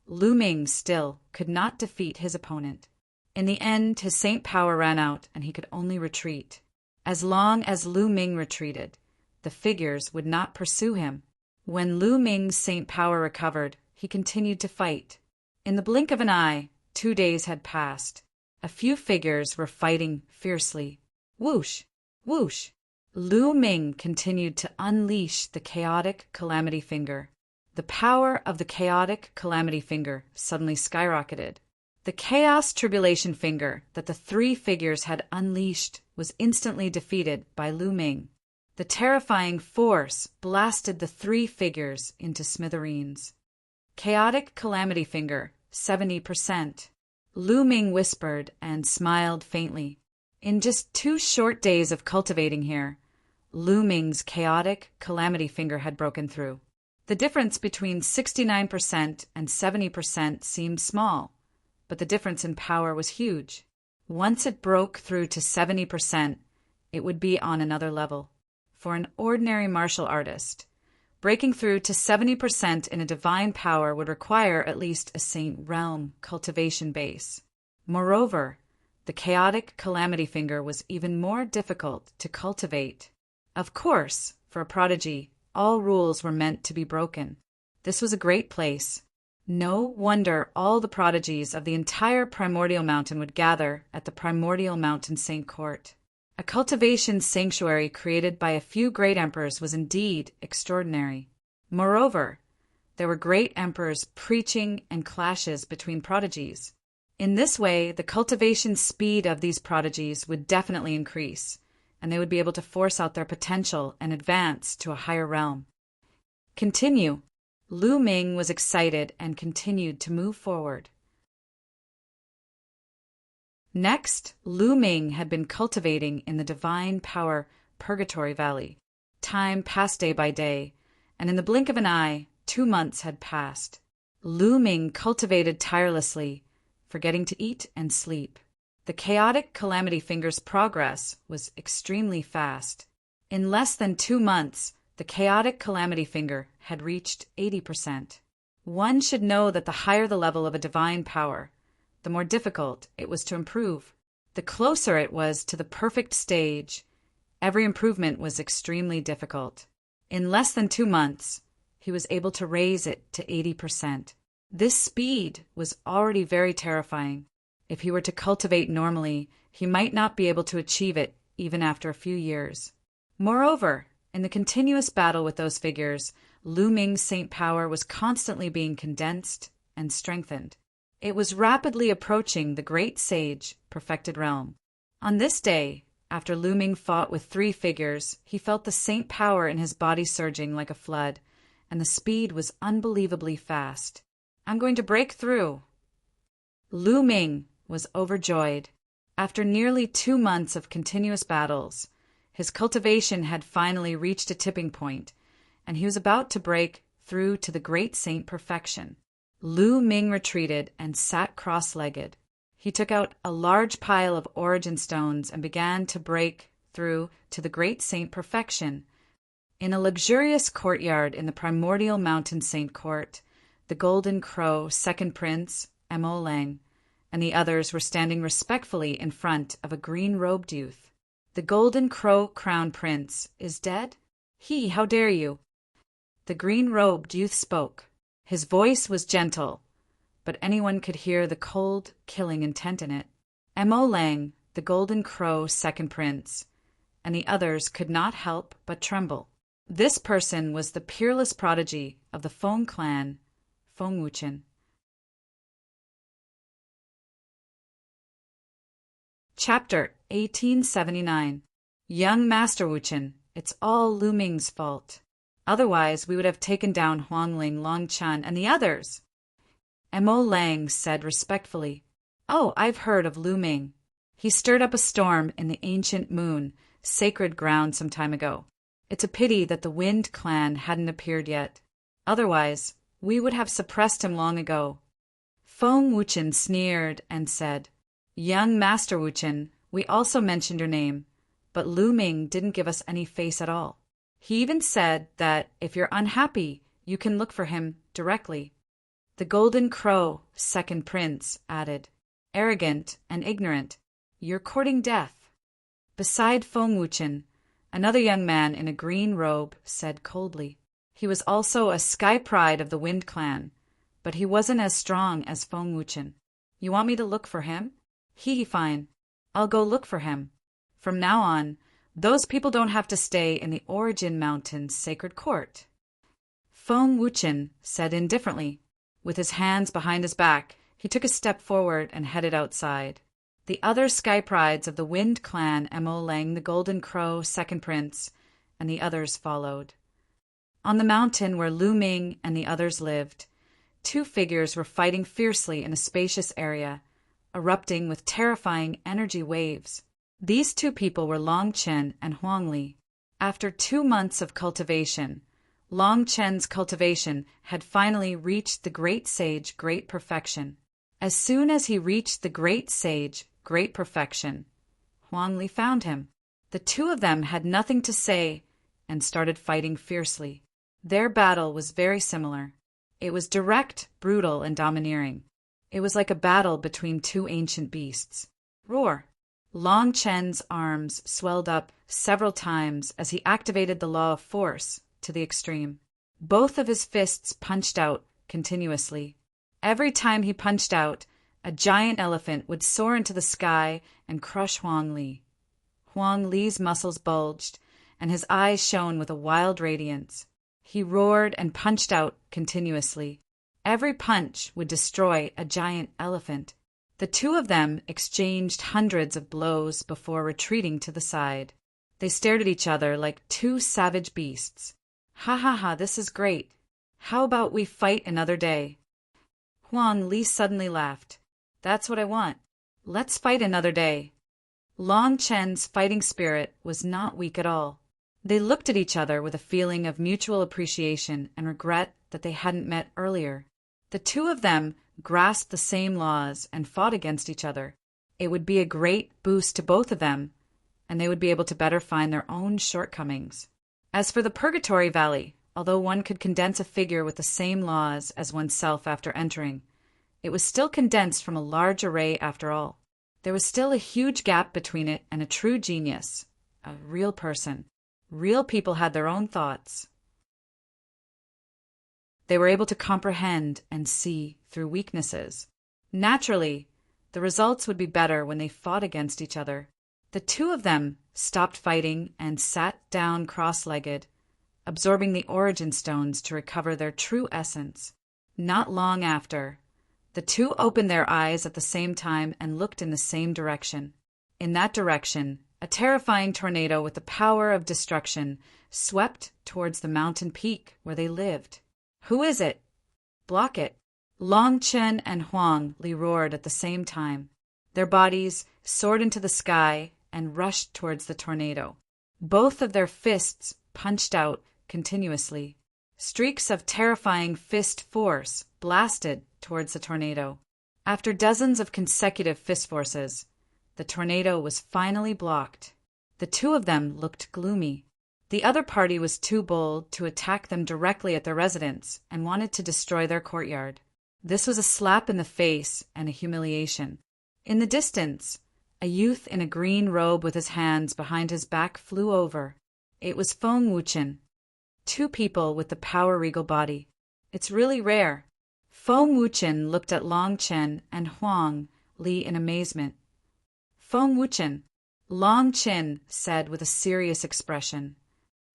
Lu Ming still could not defeat his opponent. In the end, his saint power ran out and he could only retreat. As long as Lu Ming retreated, the figures would not pursue him. When Lu Ming's saint power recovered, he continued to fight. In the blink of an eye, 2 days had passed. A few figures were fighting fiercely. Whoosh! Whoosh! Lu Ming continued to unleash the Chaotic Calamity finger. The power of the Chaotic Calamity finger suddenly skyrocketed. The Chaos Tribulation finger that the 3 figures had unleashed was instantly defeated by Lu Ming. The terrifying force blasted the 3 figures into smithereens. Chaotic Calamity finger, 70%. Lu Ming whispered and smiled faintly. In just 2 short days of cultivating here, Lu Ming's Chaotic Calamity finger had broken through. The difference between 69% and 70% seemed small, but the difference in power was huge. Once it broke through to 70%, it would be on another level. For an ordinary martial artist, breaking through to 70% in a divine power would require at least a Saint Realm cultivation base. Moreover, the Chaotic Calamity finger was even more difficult to cultivate. Of course, for a prodigy, all rules were meant to be broken. This was a great place. No wonder all the prodigies of the entire primordial mountain would gather at the primordial mountain Saint Court. A cultivation sanctuary created by a few great emperors was indeed extraordinary. Moreover, there were great emperors preaching and clashes between prodigies. In this way, the cultivation speed of these prodigies would definitely increase, and they would be able to force out their potential and advance to a higher realm. Continue. Lu Ming was excited and continued to move forward. Next, Lu Ming had been cultivating in the divine power Purgatory Valley. Time passed day by day, and in the blink of an eye, 2 months had passed. Lu Ming cultivated tirelessly, forgetting to eat and sleep. The chaotic Calamity Finger's progress was extremely fast. In less than 2 months, the chaotic Calamity Finger had reached 80%. One should know that the higher the level of a divine power, the more difficult it was to improve. The closer it was to the perfect stage, every improvement was extremely difficult. In less than 2 months, he was able to raise it to 80%. This speed was already very terrifying. If he were to cultivate normally, he might not be able to achieve it even after a few years. Moreover, in the continuous battle with those figures, Lu Ming's saint power was constantly being condensed and strengthened. It was rapidly approaching the great sage, perfected realm. On this day, after Lu Ming fought with 3 figures, he felt the saint power in his body surging like a flood, and the speed was unbelievably fast. I'm going to break through. Lu Ming was overjoyed. After nearly 2 months of continuous battles, his cultivation had finally reached a tipping point, and he was about to break through to the great saint perfection. Lu Ming retreated and sat cross-legged. He took out a large pile of origin stones and began to break through to the great saint perfection. In a luxurious courtyard in the primordial mountain Saint Court, the Golden Crow, second prince, Mo Lang, and the others were standing respectfully in front of a green-robed youth. The Golden Crow Crown Prince is dead? How dare you? The green-robed youth spoke. His voice was gentle, but anyone could hear the cold, killing intent in it. Mo Lang, the Golden Crow second prince, and the others could not help but tremble. This person was the peerless prodigy of the Feng clan, Feng Wuchen. Chapter 1879. Young Master Wuchen, it's all Lu Ming's fault. Otherwise, we would have taken down Huangling, Longchen, and the others. Mo Lang said respectfully, Oh, I've heard of Lu Ming. He stirred up a storm in the ancient moon, sacred ground some time ago. It's a pity that the Wind clan hadn't appeared yet. Otherwise, we would have suppressed him long ago. Feng Wuchen sneered and said, Young Master Wuchen, we also mentioned your name, but Lu Ming didn't give us any face at all. He even said that if you're unhappy, you can look for him directly. The Golden Crow, second prince, added, Arrogant and ignorant, you're courting death. Beside Feng Wuchen, another young man in a green robe said coldly. He was also a sky pride of the Wind clan, but he wasn't as strong as Feng Wuchen. You want me to look for him? Fine. I'll go look for him. From now on, those people don't have to stay in the Origin Mountain's sacred court. Feng Wuchen said indifferently. With his hands behind his back, he took a step forward and headed outside. The other sky prides of the Wind clan, Mo Lang, the Golden Crow, second prince, and the others followed. On the mountain where Lu Ming and the others lived, 2 figures were fighting fiercely in a spacious area, erupting with terrifying energy waves. These 2 people were Long Chen and Huang Li. After 2 months of cultivation, Long Chen's cultivation had finally reached the great sage great perfection. As soon as he reached the great sage great perfection, Huang Li found him. The 2 of them had nothing to say and started fighting fiercely. Their battle was very similar. It was direct, brutal, and domineering. It was like a battle between 2 ancient beasts. Roar! Long Chen's arms swelled up several times as he activated the law of force to the extreme. Both of his fists punched out continuously. Every time he punched out, a giant elephant would soar into the sky and crush Huang Li. Huang Li's muscles bulged, and his eyes shone with a wild radiance. He roared and punched out continuously. Every punch would destroy a giant elephant. The two of them exchanged hundreds of blows before retreating to the side. They stared at each other like two savage beasts. Ha ha ha, this is great. How about we fight another day? Huang Li suddenly laughed. That's what I want. Let's fight another day. Long Chen's fighting spirit was not weak at all. They looked at each other with a feeling of mutual appreciation and regret that they hadn't met earlier. The two of them grasped the same laws and fought against each other. It would be a great boost to both of them, and they would be able to better find their own shortcomings. As for the Purgatory Valley, although one could condense a figure with the same laws as oneself after entering, it was still condensed from a large array after all. There was still a huge gap between it and a true genius, a real person. Real people had their own thoughts. They were able to comprehend and see through weaknesses. Naturally, the results would be better when they fought against each other. The two of them stopped fighting and sat down cross-legged, absorbing the origin stones to recover their true essence. Not long after, the two opened their eyes at the same time and looked in the same direction. In that direction, a terrifying tornado with the power of destruction swept towards the mountain peak where they lived. Who is it? Block it. Long Chen and Huang Li roared at the same time. Their bodies soared into the sky and rushed towards the tornado. Both of their fists punched out continuously. Streaks of terrifying fist force blasted towards the tornado. After dozens of consecutive fist forces, the tornado was finally blocked. The two of them looked gloomy. The other party was too bold to attack them directly at their residence and wanted to destroy their courtyard. This was a slap in the face and a humiliation. In the distance, a youth in a green robe with his hands behind his back flew over. It was Feng Wuchen. Two people with the power regal body. It's really rare. Feng Wuchen looked at Long Chen and Huang Li in amazement. Feng Wuchen, Long Chen said with a serious expression.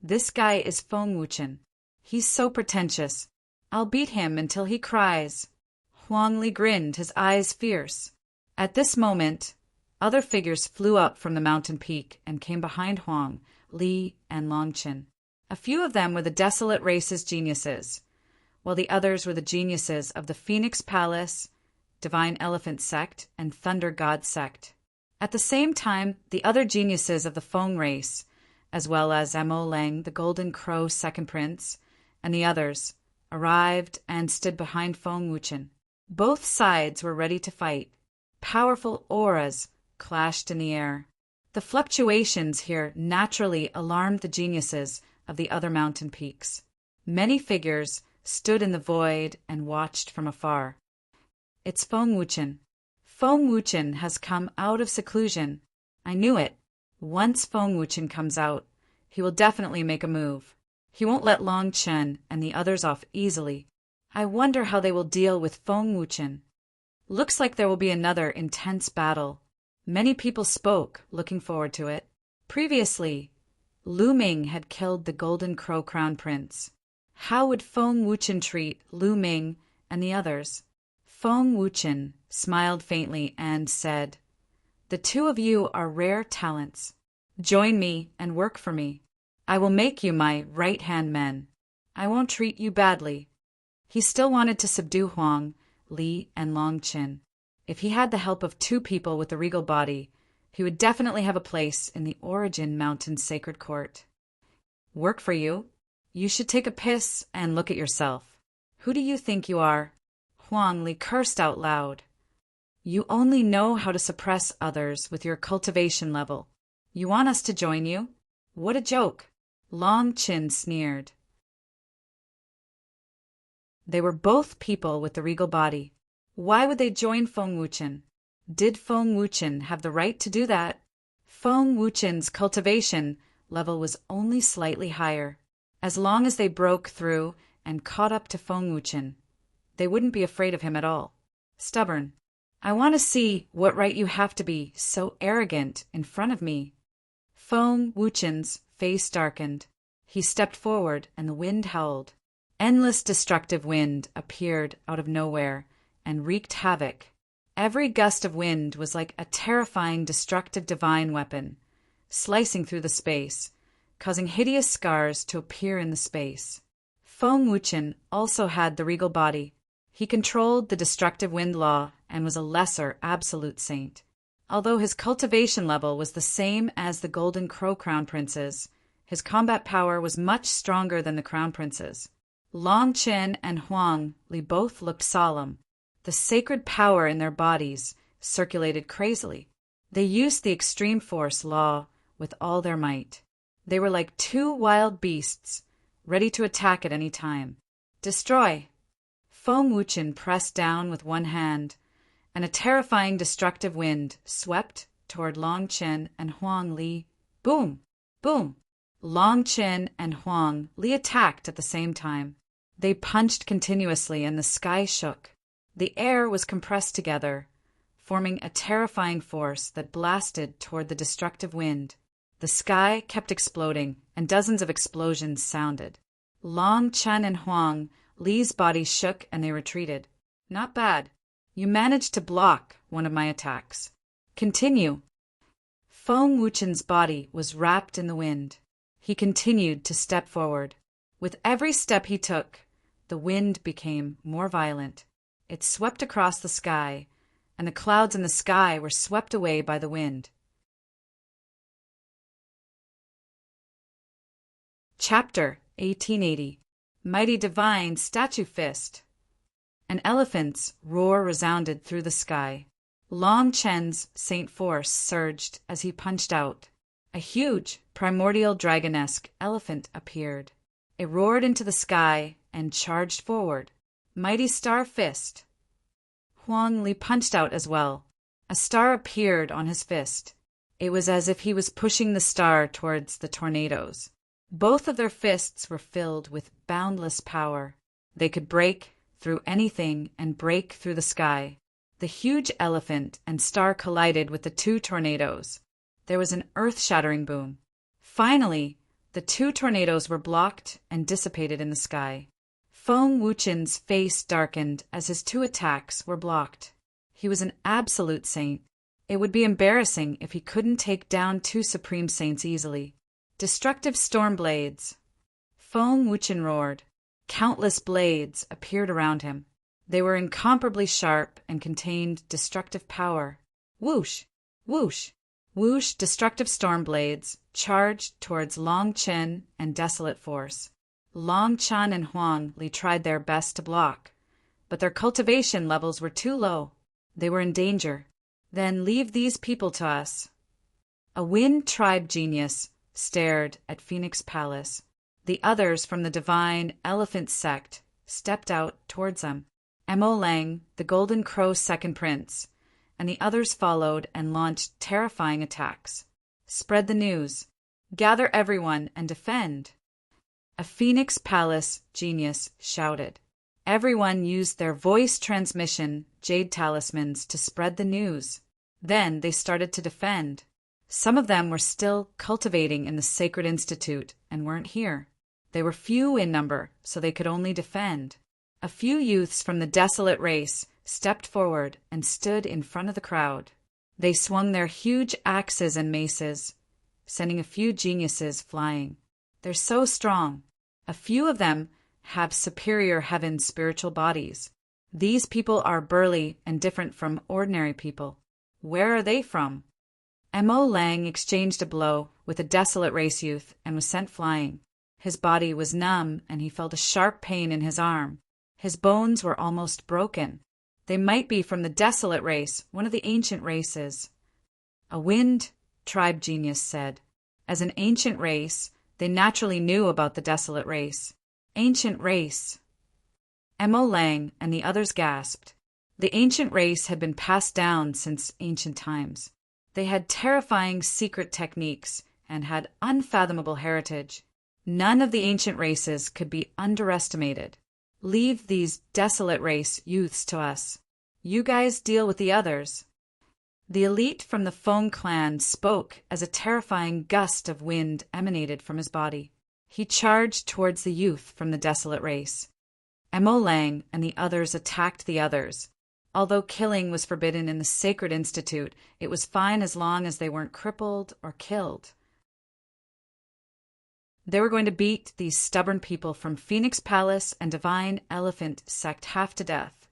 This guy is Feng Wuchen. He's so pretentious. I'll beat him until he cries. Huang Li grinned, his eyes fierce. At this moment, other figures flew up from the mountain peak and came behind Huang Li and Long Chen. A few of them were the Desolate Race's geniuses, while the others were the geniuses of the Phoenix Palace, Divine Elephant Sect, and Thunder God Sect. At the same time, the other geniuses of the Feng race, as well as Mo Leng, the Golden Crow Second Prince, and the others, arrived and stood behind Feng Wuchen. Both sides were ready to fight. Powerful auras clashed in the air. The fluctuations here naturally alarmed the geniuses of the other mountain peaks. Many figures stood in the void and watched from afar. It's Feng Wuchen. Feng Wuchen has come out of seclusion. I knew it. Once Feng Wuchen comes out, he will definitely make a move. He won't let Long Chen and the others off easily. I wonder how they will deal with Feng Wuchen. Looks like there will be another intense battle. Many people spoke, looking forward to it. Previously, Lu Ming had killed the Golden Crow Crown Prince. How would Feng Wuchen treat Lu Ming and the others? Feng Wuchen smiled faintly and said, "The two of you are rare talents. Join me and work for me. I will make you my right-hand men. I won't treat you badly." He still wanted to subdue Huang Li and Long Chen. If he had the help of two people with the regal body, he would definitely have a place in the Origin Mountain Sacred Court. Work for you? You should take a piss and look at yourself. Who do you think you are? Huang Li cursed out loud. You only know how to suppress others with your cultivation level. You want us to join you? What a joke! Long Chen sneered. They were both people with the regal body. Why would they join Feng Wuchen? Did Feng Wuchen have the right to do that? Feng Wuchen's cultivation level was only slightly higher. As long as they broke through and caught up to Feng Wuchen, they wouldn't be afraid of him at all. Stubborn. I want to see what right you have to be so arrogant in front of me. Feng Wuchen's face darkened. He stepped forward, and the wind howled. Endless destructive wind appeared out of nowhere and wreaked havoc. Every gust of wind was like a terrifying destructive divine weapon, slicing through the space, causing hideous scars to appear in the space. Feng Wuchen also had the regal body. He controlled the destructive wind law and was a lesser absolute saint. Although his cultivation level was the same as the Golden Crow Crown Prince's, his combat power was much stronger than the Crown Prince's. Long Chen and Huang Li both looked solemn. The sacred power in their bodies circulated crazily. They used the extreme force law with all their might. They were like two wild beasts, ready to attack at any time. Destroy! Feng Wuchen pressed down with one hand, and a terrifying destructive wind swept toward Long Chen and Huang Li. Boom! Boom! Long Chen and Huang Li attacked at the same time. They punched continuously and the sky shook. The air was compressed together, forming a terrifying force that blasted toward the destructive wind. The sky kept exploding, and dozens of explosions sounded. Long Chen and Huang Li's bodies shook and they retreated. Not bad. You managed to block one of my attacks. Continue. Feng Wuchen's body was wrapped in the wind. He continued to step forward. With every step he took, the wind became more violent. It swept across the sky, and the clouds in the sky were swept away by the wind. Chapter 1880. Mighty Divine Statue Fist. An elephant's roar resounded through the sky. Long Chen's Saint Force surged as he punched out. A huge, primordial dragonesque elephant appeared. It roared into the sky and charged forward. Mighty Star Fist. Huang Li punched out as well. A star appeared on his fist. It was as if he was pushing the star towards the tornadoes. Both of their fists were filled with boundless power. They could break through anything and break through the sky. The huge elephant and star collided with the two tornadoes. There was an earth-shattering boom. Finally, the two tornadoes were blocked and dissipated in the sky. Feng Wuchen's face darkened as his two attacks were blocked. He was an absolute saint. It would be embarrassing if he couldn't take down two supreme saints easily. Destructive storm blades. Feng Wuchen roared. Countless blades appeared around him. They were incomparably sharp and contained destructive power. Whoosh! Whoosh! Whoosh! Destructive storm blades charged towards Long Chen and Desolate Force. Long Chen and Huang Li tried their best to block, but their cultivation levels were too low. They were in danger. Then leave these people to us. A Wind Tribe genius stared at Phoenix Palace. The others from the divine elephant sect stepped out towards them. Mo Lang, the Golden Crow's second prince, and the others followed and launched terrifying attacks. Spread the news. Gather everyone and defend. A Phoenix Palace genius shouted. Everyone used their voice transmission jade talismans to spread the news. Then they started to defend. Some of them were still cultivating in the Sacred Institute and weren't here. They were few in number, so they could only defend. A few youths from the Desolate race stepped forward and stood in front of the crowd. They swung their huge axes and maces, sending a few geniuses flying. They're so strong. A few of them have superior heaven spiritual bodies. These people are burly and different from ordinary people. Where are they from? Mo Lang exchanged a blow with a Desolate race youth and was sent flying. His body was numb and he felt a sharp pain in his arm. His bones were almost broken. They might be from the Desolate race, one of the ancient races. A Wind Tribe genius said. As an ancient race, they naturally knew about the Desolate race. Ancient race. Mo Lang and the others gasped. The ancient race had been passed down since ancient times. They had terrifying secret techniques and had unfathomable heritage. None of the ancient races could be underestimated. Leave these desolate race youths to us. You guys deal with the others." The elite from the Feng clan spoke as a terrifying gust of wind emanated from his body. He charged towards the youth from the desolate race. Mo Lang and the others attacked the others. Although killing was forbidden in the Sacred Institute, it was fine as long as they weren't crippled or killed. They were going to beat these stubborn people from Phoenix Palace and Divine Elephant sect half to death,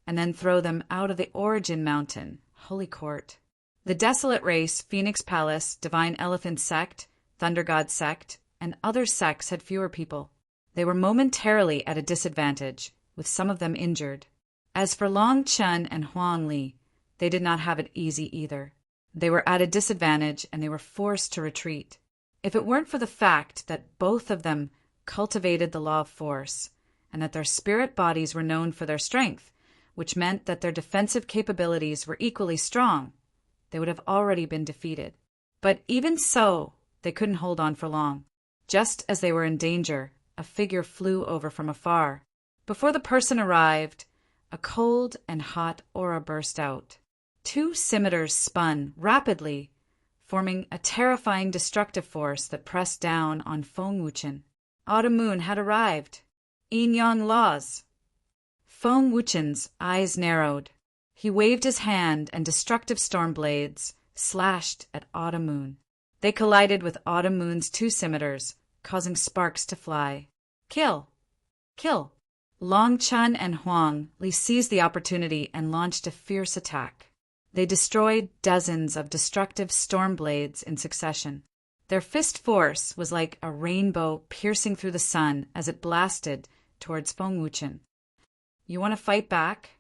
and then throw them out of the Origin Mountain, Holy Court. The desolate race, Phoenix Palace, Divine Elephant sect, Thunder God sect, and other sects had fewer people. They were momentarily at a disadvantage, with some of them injured. As for Long Chen and Huang Li, they did not have it easy either. They were at a disadvantage and they were forced to retreat. If it weren't for the fact that both of them cultivated the law of force, and that their spirit bodies were known for their strength, which meant that their defensive capabilities were equally strong, they would have already been defeated. But even so, they couldn't hold on for long. Just as they were in danger, a figure flew over from afar. Before the person arrived, a cold and hot aura burst out. 2 scimitars spun rapidly, forming a terrifying destructive force that pressed down on Feng Wuchen. Autumn Moon had arrived. Yin Yang laws. Feng Wuchen's eyes narrowed. He waved his hand and destructive storm blades slashed at Autumn Moon. They collided with Autumn Moon's 2 scimitars, causing sparks to fly. Kill! Kill! Long Chen and Huang Li seized the opportunity and launched a fierce attack. They destroyed dozens of destructive storm blades in succession. Their fist force was like a rainbow piercing through the sun as it blasted towards Feng Wuchen. "You want to fight back?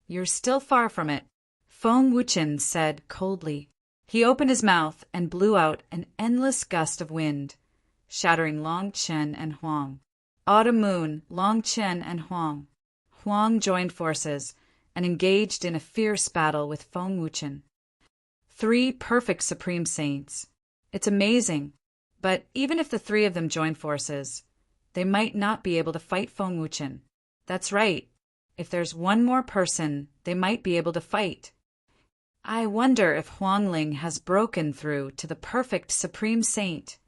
You're still far from it," Feng Wuchen said coldly. He opened his mouth and blew out an endless gust of wind, shattering Long Chen and Huang. Autumn Moon, Long Chen, and Huang joined forces and engaged in a fierce battle with Feng Wuchen. 3 perfect Supreme Saints. It's amazing, but even if the 3 of them joined forces, they might not be able to fight Feng Wuchen. That's right. If there's one more person, they might be able to fight. I wonder if Huangling has broken through to the perfect Supreme Saint.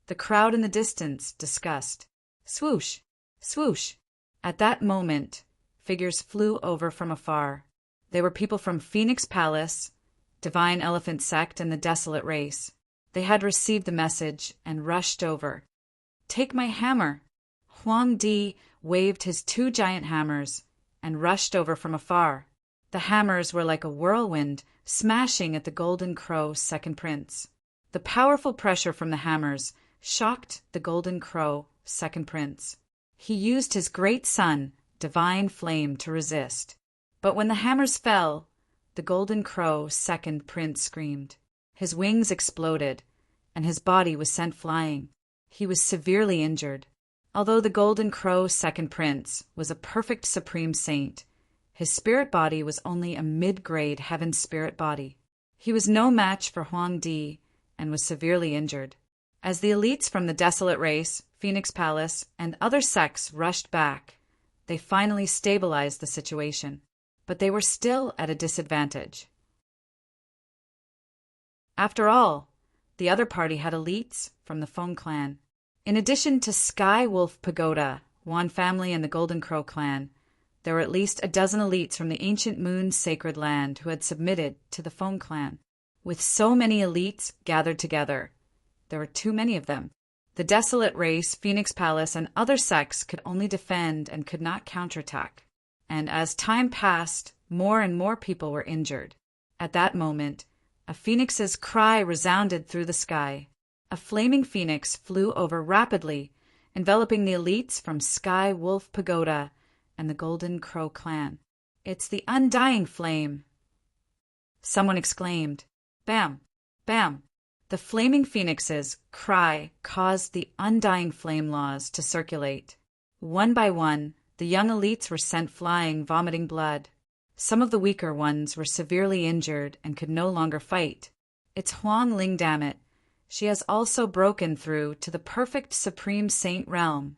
The crowd in the distance discussed. Swoosh! Swoosh! At that moment, figures flew over from afar. They were people from Phoenix Palace, Divine Elephant Sect, and the Desolate Race. They had received the message and rushed over. "Take my hammer!" Huang Di waved his 2 giant hammers and rushed over from afar. The hammers were like a whirlwind, smashing at the Golden Crow Second Prince. The powerful pressure from the hammers shocked the Golden Crow Second Prince. He used his great sun, Divine Flame, to resist. But when the hammers fell, the Golden Crow Second Prince screamed. His wings exploded, and his body was sent flying. He was severely injured. Although the Golden Crow Second Prince was a perfect Supreme Saint, his spirit body was only a mid-grade heaven spirit body. He was no match for Huang Di and was severely injured. As the elites from the Desolate Race, Phoenix Palace, and other sects rushed back, they finally stabilized the situation. But they were still at a disadvantage. After all, the other party had elites from the Feng clan. In addition to Sky Wolf Pagoda, Wan family, and the Golden Crow clan, there were at least a dozen elites from the ancient Moon Sacred Land who had submitted to the Feng clan. With so many elites gathered together, there were too many of them. The Desolate Race, Phoenix Palace, and other sects could only defend and could not counterattack. And as time passed, more and more people were injured. At that moment, a phoenix's cry resounded through the sky. A flaming phoenix flew over rapidly, enveloping the elites from Sky Wolf Pagoda and the Golden Crow clan. "It's the undying flame!" Someone exclaimed. Bam! Bam! The flaming phoenix's cry caused the undying flame laws to circulate. One by one, the young elites were sent flying, vomiting blood. Some of the weaker ones were severely injured and could no longer fight. "It's Huang Ling, damn it. She has also broken through to the perfect Supreme Saint realm."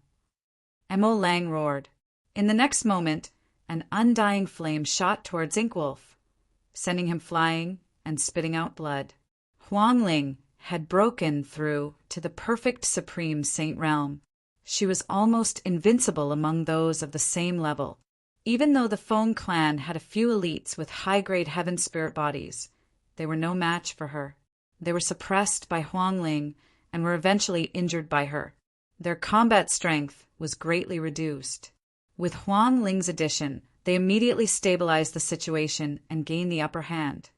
Mo Lang roared. In the next moment, an undying flame shot towards Inkwolf, sending him flying and spitting out blood. Huang Ling had broken through to the perfect supreme saint realm. She was almost invincible among those of the same level. Even though the Feng clan had a few elites with high-grade heaven spirit bodies, they were no match for her. They were suppressed by Huang Ling and were eventually injured by her. Their combat strength was greatly reduced. With Huang Ling's addition, they immediately stabilized the situation and gained the upper hand.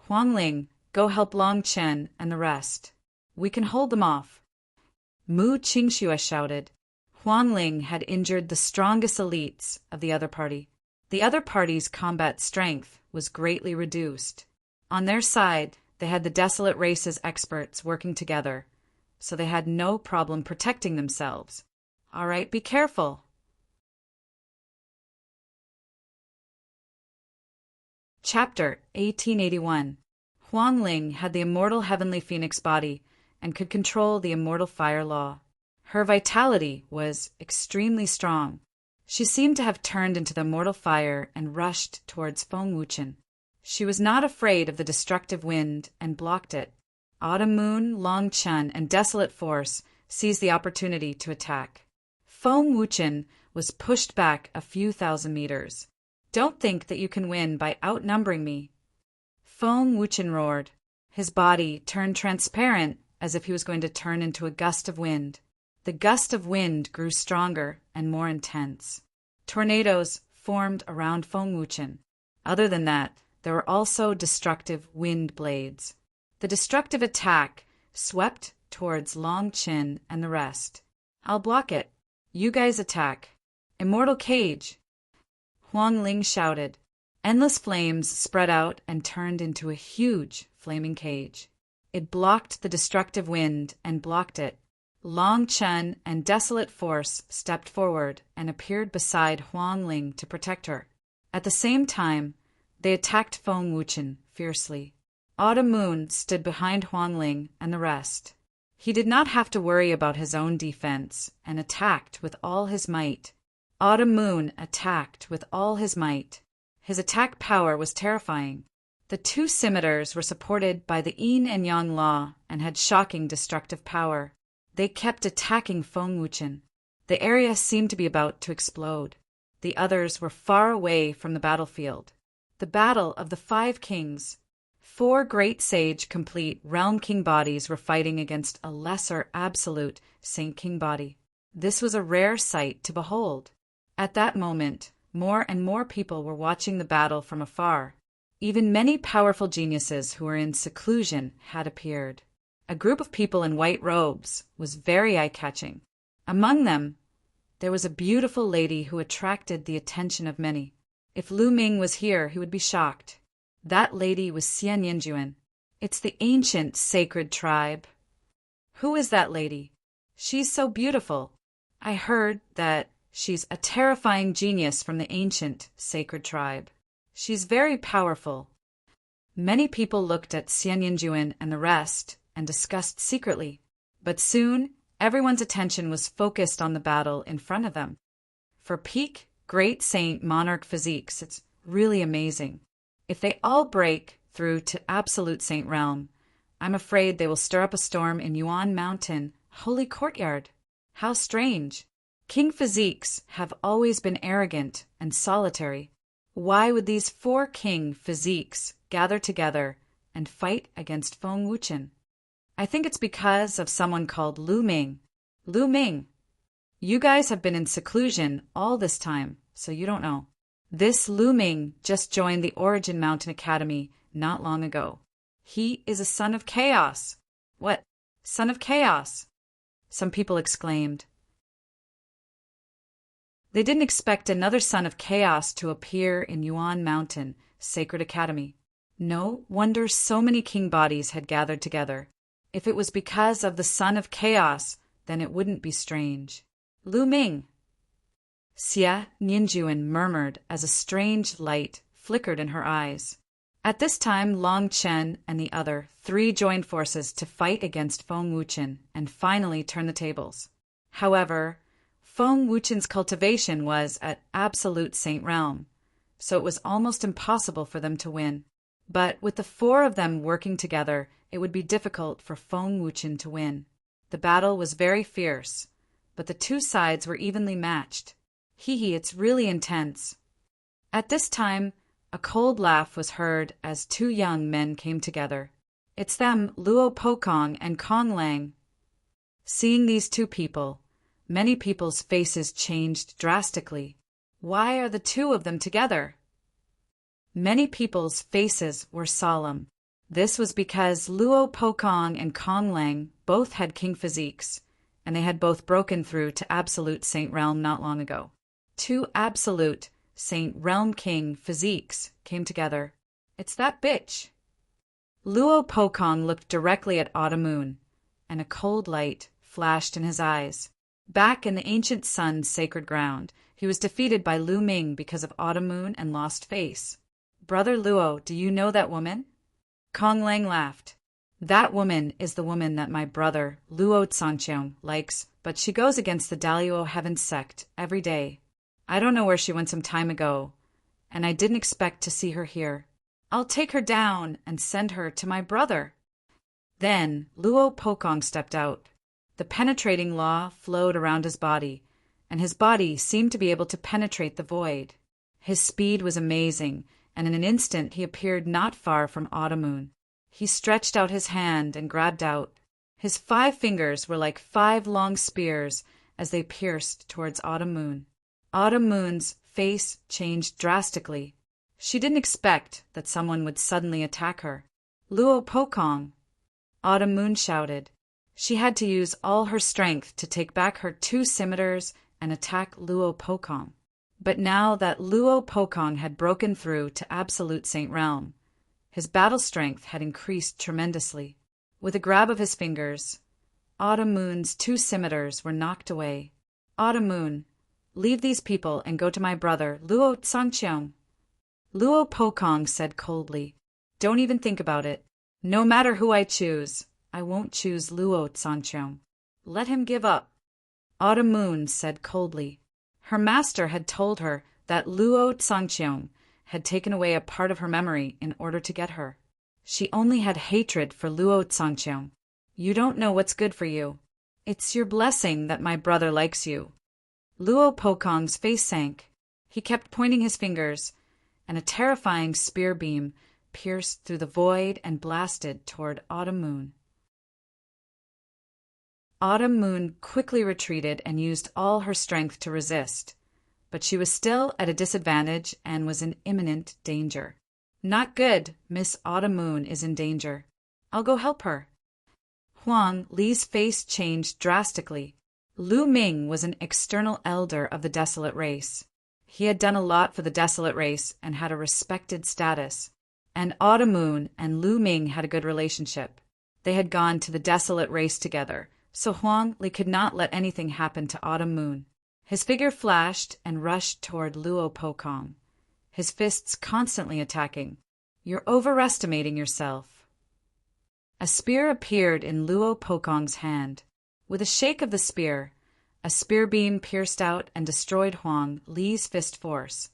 Huang Ling, go help Long Chen and the rest. We can hold them off. Mu Qingxue shouted. Huang Ling had injured the strongest elites of the other party. The other party's combat strength was greatly reduced. On their side, they had the Desolate Race's experts working together, so they had no problem protecting themselves. All right, be careful. Chapter 1881. Huang Ling had the immortal heavenly phoenix body and could control the immortal fire law. Her vitality was extremely strong. She seemed to have turned into the immortal fire and rushed towards Feng Wuchen. She was not afraid of the destructive wind and blocked it. Autumn Moon, Long Chen, and Desolate Force seized the opportunity to attack. Feng Wuchen was pushed back a few thousand meters. Don't think that you can win by outnumbering me. Feng Wuchen roared. His body turned transparent as if he was going to turn into a gust of wind. The gust of wind grew stronger and more intense. Tornadoes formed around Feng Wuchen. Other than that, there were also destructive wind blades. The destructive attack swept towards Long Chen and the rest. I'll block it. You guys attack. Immortal Cage! Huang Ling shouted. Endless flames spread out and turned into a huge flaming cage. It blocked the destructive wind and blocked it. Long Chen and Desolate Force stepped forward and appeared beside Huang Ling to protect her. At the same time, they attacked Feng Wuchen fiercely. Autumn Moon stood behind Huang Ling and the rest. He did not have to worry about his own defense and attacked with all his might. Autumn Moon attacked with all his might. His attack power was terrifying. The two scimitars were supported by the Yin and Yang law and had shocking destructive power. They kept attacking Feng Wuchen. The area seemed to be about to explode. The others were far away from the battlefield. The battle of the 5 kings. 4 great sage complete realm king bodies were fighting against a lesser absolute saint king body. This was a rare sight to behold. At that moment, more and more people were watching the battle from afar. Even many powerful geniuses who were in seclusion had appeared. A group of people in white robes was very eye-catching. Among them, there was a beautiful lady who attracted the attention of many. If Lu Ming was here, he would be shocked. That lady was Xian Yinjuan. It's the ancient sacred tribe. Who is that lady? She's so beautiful. I heard that she's a terrifying genius from the ancient sacred tribe. She's very powerful. Many people looked at Xian Yinjuan and the rest and discussed secretly, but soon everyone's attention was focused on the battle in front of them. For peak great saint monarch physiques, it's really amazing. If they all break through to absolute saint realm, I'm afraid they will stir up a storm in Yuan Mountain, Holy Courtyard. How strange. King physiques have always been arrogant and solitary. Why would these 4 king physiques gather together and fight against Feng Wuchen? I think it's because of someone called Lu Ming. Lu Ming, you guys have been in seclusion all this time, so you don't know. This Lu Ming just joined the Origin Mountain Academy not long ago. He is a son of chaos. What? Son of chaos? Some people exclaimed. They didn't expect another son of chaos to appear in Yuan Mountain Sacred Academy. No wonder so many king bodies had gathered together. If it was because of the son of chaos, then it wouldn't be strange. Lu Ming! Xia Ninjuan murmured as a strange light flickered in her eyes. At this time, Long Chen and the other 3 joined forces to fight against Feng Wuchen and finally turn the tables. However, Feng Wuchen's cultivation was at absolute Saint Realm, so it was almost impossible for them to win. But with the four of them working together, it would be difficult for Feng Wuchen to win. The battle was very fierce, but the two sides were evenly matched. Hee, it's really intense. At this time, a cold laugh was heard as two young men came together. It's them, Luo Pokong and Kong Lang. Seeing these two people, many people's faces changed drastically. Why are the two of them together? Many people's faces were solemn. This was because Luo Pokong and Kong Lang both had king physiques, and they had both broken through to absolute Saint Realm not long ago. Two absolute Saint Realm king physiques came together. It's that bitch. Luo Pokong looked directly at Autumn Moon, and a cold light flashed in his eyes. Back in the ancient sun's sacred ground, he was defeated by Lu Ming because of Autumn Moon and Lost Face. Brother Luo, do you know that woman? Kong Lang laughed. That woman is the woman that my brother, Luo Tsangqiang, likes, but she goes against the Daluo Heaven sect every day. I don't know where she went some time ago, and I didn't expect to see her here. I'll take her down and send her to my brother. Then Luo Pokong stepped out. The penetrating law flowed around his body, and his body seemed to be able to penetrate the void. His speed was amazing, and in an instant he appeared not far from Autumn Moon. He stretched out his hand and grabbed out. His 5 fingers were like 5 long spears as they pierced towards Autumn Moon. Autumn Moon's face changed drastically. She didn't expect that someone would suddenly attack her. Luo Pokong! Autumn Moon shouted. She had to use all her strength to take back her 2 scimitars and attack Luo Pokong. But now that Luo Pokong had broken through to absolute Saint Realm, his battle strength had increased tremendously. With a grab of his fingers, Autumn Moon's 2 scimitars were knocked away. Autumn Moon, leave these people and go to my brother, Luo Tsangqiang. Luo Pokong said coldly, Don't even think about it. No matter who I choose, I won't choose Luo Tsangqiang. Let him give up. Autumn Moon said coldly. Her master had told her that Luo Tsangqiang had taken away a part of her memory in order to get her. She only had hatred for Luo Tsangqiang. You don't know what's good for you. It's your blessing that my brother likes you. Luo Pokong's face sank. He kept pointing his fingers, and a terrifying spear beam pierced through the void and blasted toward Autumn Moon. Autumn Moon quickly retreated and used all her strength to resist, but she was still at a disadvantage and was in imminent danger. Not good, Miss Autumn Moon is in danger. I'll go help her. Huang Li's face changed drastically. Lu Ming was an external elder of the Desolate race. He had done a lot for the Desolate race and had a respected status. And Autumn Moon and Lu Ming had a good relationship. They had gone to the Desolate race together, so Huang Li could not let anything happen to Autumn Moon. His figure flashed and rushed toward Luo Pokong, his fists constantly attacking. You're overestimating yourself. A spear appeared in Luo Pokong's hand. With a shake of the spear, a spear beam pierced out and destroyed Huang Li's fist force,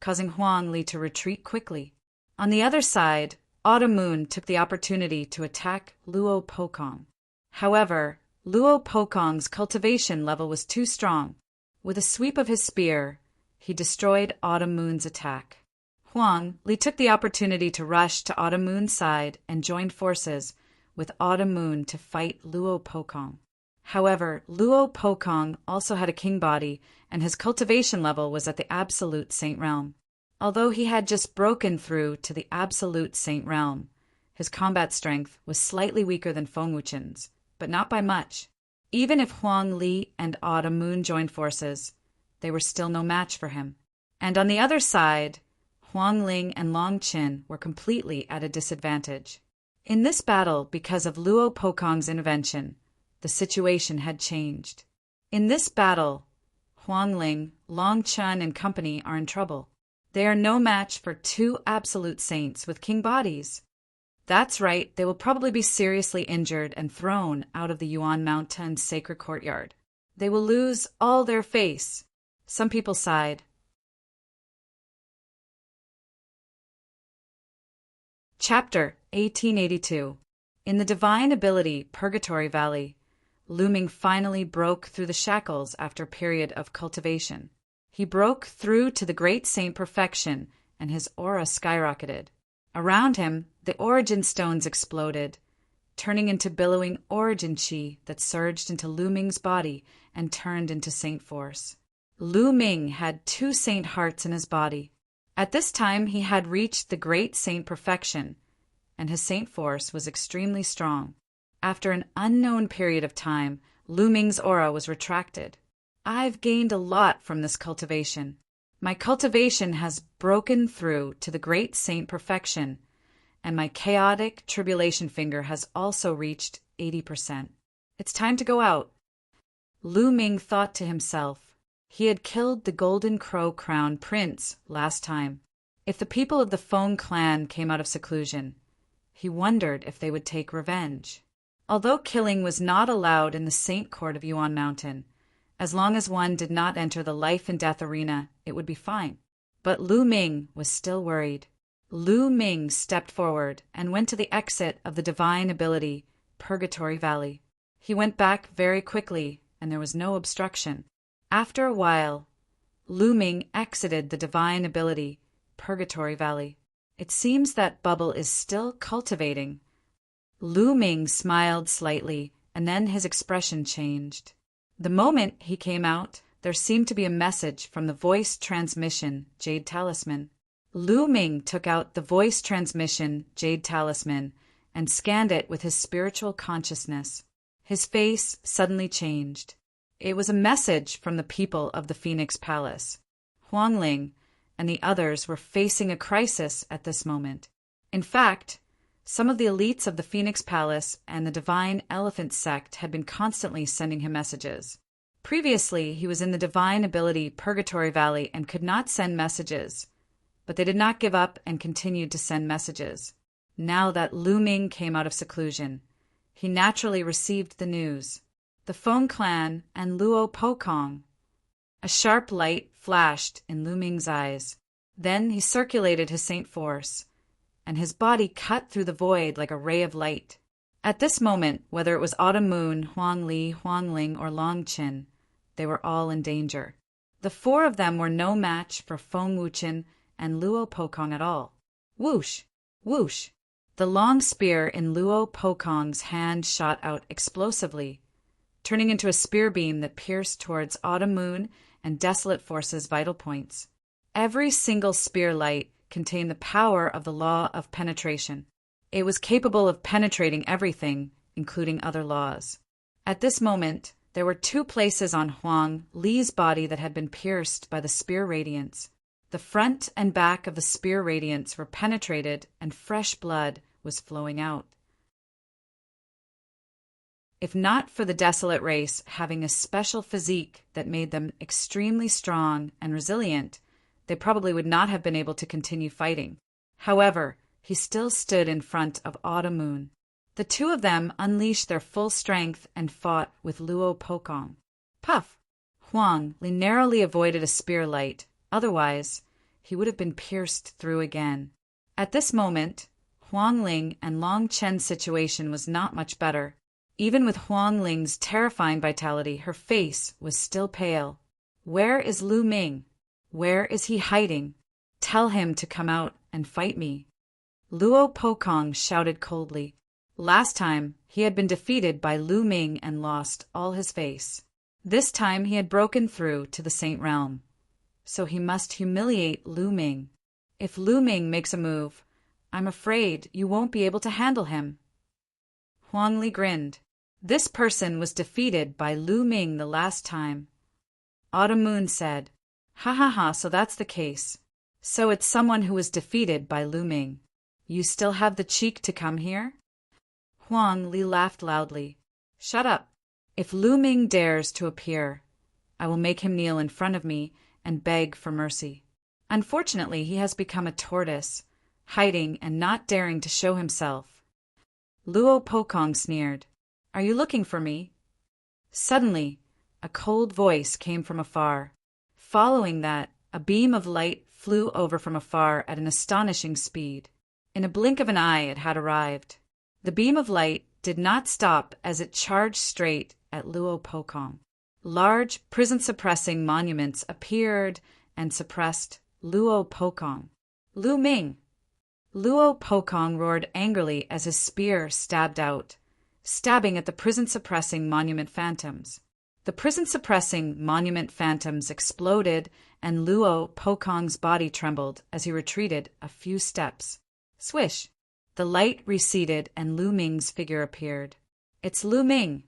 causing Huang Li to retreat quickly. On the other side, Autumn Moon took the opportunity to attack Luo Pokong. However, Luo Pokong's cultivation level was too strong. With a sweep of his spear, he destroyed Autumn Moon's attack. Huang Li took the opportunity to rush to Autumn Moon's side and joined forces with Autumn Moon to fight Luo Pokong. However, Luo Pokong also had a king body, and his cultivation level was at the absolute Saint Realm. Although he had just broken through to the absolute Saint Realm, his combat strength was slightly weaker than Feng Wuchen's, but not by much. Even if Huang Li and Autumn Moon joined forces, they were still no match for him. And on the other side, Huang Ling and Long Qin were completely at a disadvantage. In this battle, because of Luo Pokong's intervention, the situation had changed. In this battle, Huang Ling, Long Qin, and company are in trouble. They are no match for 2 absolute saints with king bodies. That's right, they will probably be seriously injured and thrown out of the Yuan Mountain's sacred courtyard. They will lose all their face. Some people sighed. Chapter 1882. In the divine ability Purgatory Valley, Lu Ming finally broke through the shackles after a period of cultivation. He broke through to the great saint perfection, and his aura skyrocketed. Around him, the origin stones exploded, turning into billowing origin chi that surged into Lu Ming's body and turned into saint force. Lu Ming had 2 saint hearts in his body. At this time he had reached the great saint perfection, and his saint force was extremely strong. After an unknown period of time, Lu Ming's aura was retracted. I've gained a lot from this cultivation. My cultivation has broken through to the great saint perfection, and my chaotic tribulation finger has also reached 80%. It's time to go out. Lu Ming thought to himself. He had killed the Golden Crow Crown Prince last time. If the people of the Feng clan came out of seclusion, he wondered if they would take revenge. Although killing was not allowed in the Saint Court of Yuan Mountain, as long as one did not enter the life and death arena, it would be fine. But Lu Ming was still worried. Lu Ming stepped forward and went to the exit of the divine ability, Purgatory Valley. He went back very quickly, and there was no obstruction. After a while, Lu Ming exited the divine ability, Purgatory Valley. It seems that bubble is still cultivating. Lu Ming smiled slightly, and then his expression changed. The moment he came out, there seemed to be a message from the voice transmission Jade Talisman. Lu Ming took out the voice transmission Jade Talisman and scanned it with his spiritual consciousness. His face suddenly changed. It was a message from the people of the Phoenix Palace. Huangling and the others were facing a crisis at this moment. In fact, some of the elites of the Phoenix Palace and the Divine Elephant Sect had been constantly sending him messages. Previously, he was in the Divine Ability Purgatory Valley and could not send messages, but they did not give up and continued to send messages. Now that Lu Ming came out of seclusion, he naturally received the news. The Feng clan and Luo Pokong. A sharp light flashed in Lu Ming's eyes. Then he circulated his saint force, and his body cut through the void like a ray of light. At this moment, whether it was Autumn Moon, Huang Li, Huang Ling, or Long Qin, they were all in danger. The 4 of them were no match for Feng Wuchen and Luo Pokong at all. Whoosh! Whoosh! The long spear in Luo Pokong's hand shot out explosively, turning into a spear beam that pierced towards Autumn Moon and Desolate Force's vital points. Every single spear light contained the power of the law of penetration. It was capable of penetrating everything, including other laws. At this moment, there were 2 places on Huang Li's body that had been pierced by the spear radiance. The front and back of the spear radiance were penetrated, and fresh blood was flowing out. If not for the Desolate race having a special physique that made them extremely strong and resilient, they probably would not have been able to continue fighting. However, he still stood in front of Autumn Moon. The 2 of them unleashed their full strength and fought with Luo Pokong. Puff! Huang Li narrowly avoided a spear light, otherwise he would have been pierced through again. At this moment, Huang Ling and Long Chen's situation was not much better. Even with Huang Ling's terrifying vitality, her face was still pale. Where is Lu Ming? Where is he hiding? Tell him to come out and fight me. Luo Pokong shouted coldly. Last time, he had been defeated by Lu Ming and lost all his face. This time he had broken through to the Saint Realm. So he must humiliate Lu Ming. If Lu Ming makes a move, I'm afraid you won't be able to handle him. Huang Li grinned. This person was defeated by Lu Ming the last time. Autumn Moon said, "Ha ha ha, so that's the case. So it's someone who was defeated by Lu Ming. You still have the cheek to come here?" Huang Li laughed loudly. "Shut up. If Lu Ming dares to appear, I will make him kneel in front of me and beg for mercy. Unfortunately, he has become a tortoise, hiding and not daring to show himself." Luo Pokong sneered. "Are you looking for me?" Suddenly, a cold voice came from afar. Following that, a beam of light flew over from afar at an astonishing speed. In a blink of an eye it had arrived. The beam of light did not stop as it charged straight at Luo Pokong. Large, prison-suppressing monuments appeared and suppressed Luo Pokong. Lu Ming! Luo Pokong roared angrily as his spear stabbed out, stabbing at the prison-suppressing monument phantoms. The prison-suppressing monument phantoms exploded, and Luo Pokong's body trembled as he retreated a few steps. Swish! The light receded, and Lu Ming's figure appeared. It's Lu Ming!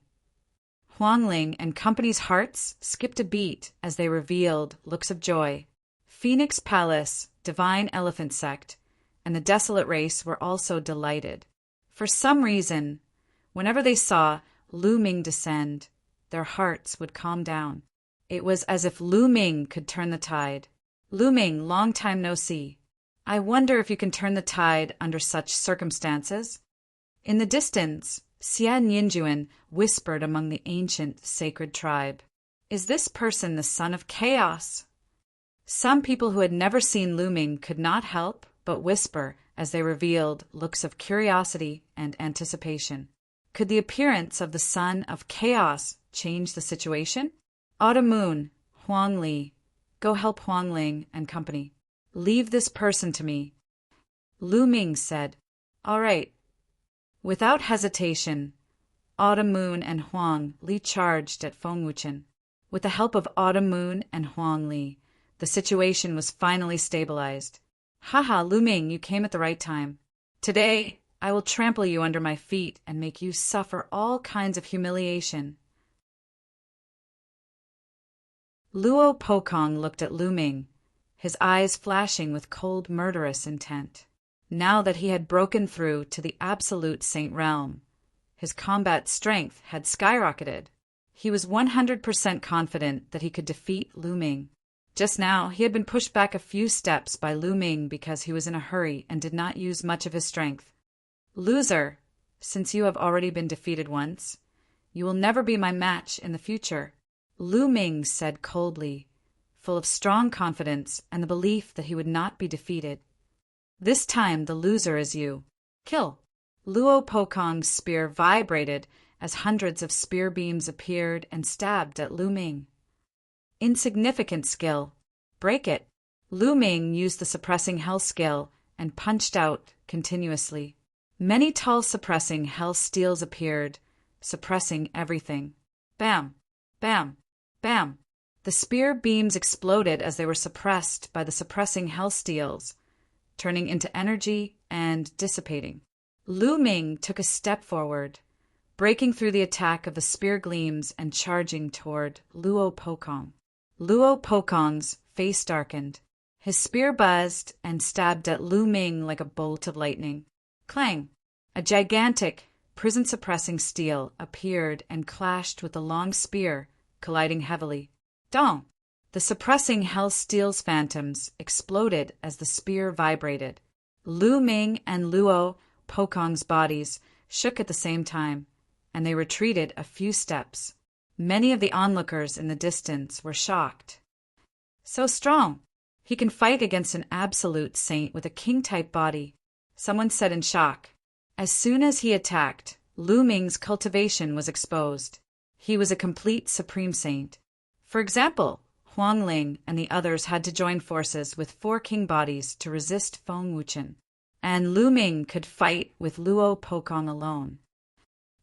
Huang Ling and company's hearts skipped a beat as they revealed looks of joy. Phoenix Palace, Divine Elephant Sect, and the Desolate Race were also delighted. For some reason, whenever they saw Lu Ming descend, their hearts would calm down. It was as if Lu Ming could turn the tide. Lu Ming, long time no see. I wonder if you can turn the tide under such circumstances. In the distance, Xian Yinjuan whispered among the ancient sacred tribe, "Is this person the son of chaos?" Some people who had never seen Lu Ming could not help but whisper as they revealed looks of curiosity and anticipation. Could the appearance of the son of chaos change the situation? Autumn Moon, Huang Li, go help Huang Ling and company. Leave this person to me. Lu Ming said, "All right." Without hesitation, Autumn Moon and Huang Li charged at Feng Wuchen. With the help of Autumn Moon and Huang Li, the situation was finally stabilized. Haha, Lu Ming, you came at the right time. Today, I will trample you under my feet and make you suffer all kinds of humiliation. Luo Pokong looked at Lu Ming, his eyes flashing with cold, murderous intent. Now that he had broken through to the absolute Saint Realm, his combat strength had skyrocketed. He was 100% confident that he could defeat Lu Ming. Just now, he had been pushed back a few steps by Lu Ming because he was in a hurry and did not use much of his strength. Loser, since you have already been defeated once, you will never be my match in the future, Lu Ming said coldly, full of strong confidence and the belief that he would not be defeated. This time the loser is you. Kill. Luo Pokong's spear vibrated as hundreds of spear beams appeared and stabbed at Lu Ming. Insignificant skill. Break it. Lu Ming used the suppressing hell skill and punched out continuously. Many tall suppressing hell steels appeared, suppressing everything. Bam! Bam! Bam! The spear beams exploded as they were suppressed by the suppressing hell steels, turning into energy and dissipating. Lu Ming took a step forward, breaking through the attack of the spear gleams and charging toward Luo Pokong. Luo Pokong's face darkened. His spear buzzed and stabbed at Lu Ming like a bolt of lightning. Clang! A gigantic, prison-suppressing steel appeared and clashed with the long spear, colliding heavily. Dong! The suppressing hell steel's phantoms exploded as the spear vibrated. Lu Ming and Luo Pokong's bodies shook at the same time, and they retreated a few steps. Many of the onlookers in the distance were shocked. So strong! He can fight against an absolute saint with a king-type body, someone said in shock. As soon as he attacked, Lu Ming's cultivation was exposed. He was a complete supreme saint. For example, Huang Ling and the others had to join forces with 4 king bodies to resist Feng Wuchen, and Lu Ming could fight with Luo Pokong alone.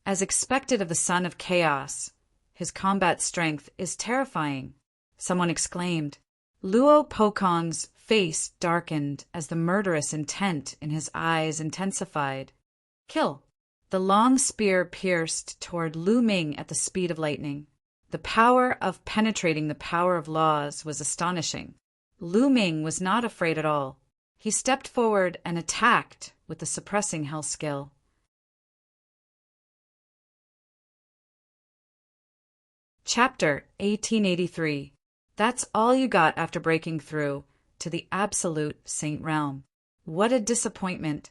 As expected of the son of chaos, his combat strength is terrifying, someone exclaimed. Luo Pokong's face darkened as the murderous intent in his eyes intensified. Kill! The long spear pierced toward Lu Ming at the speed of lightning. The power of penetrating the power of laws was astonishing. Lu Ming was not afraid at all. He stepped forward and attacked with the suppressing hell skill. Chapter 1883. That's all you got after breaking through to the absolute Saint Realm. What a disappointment.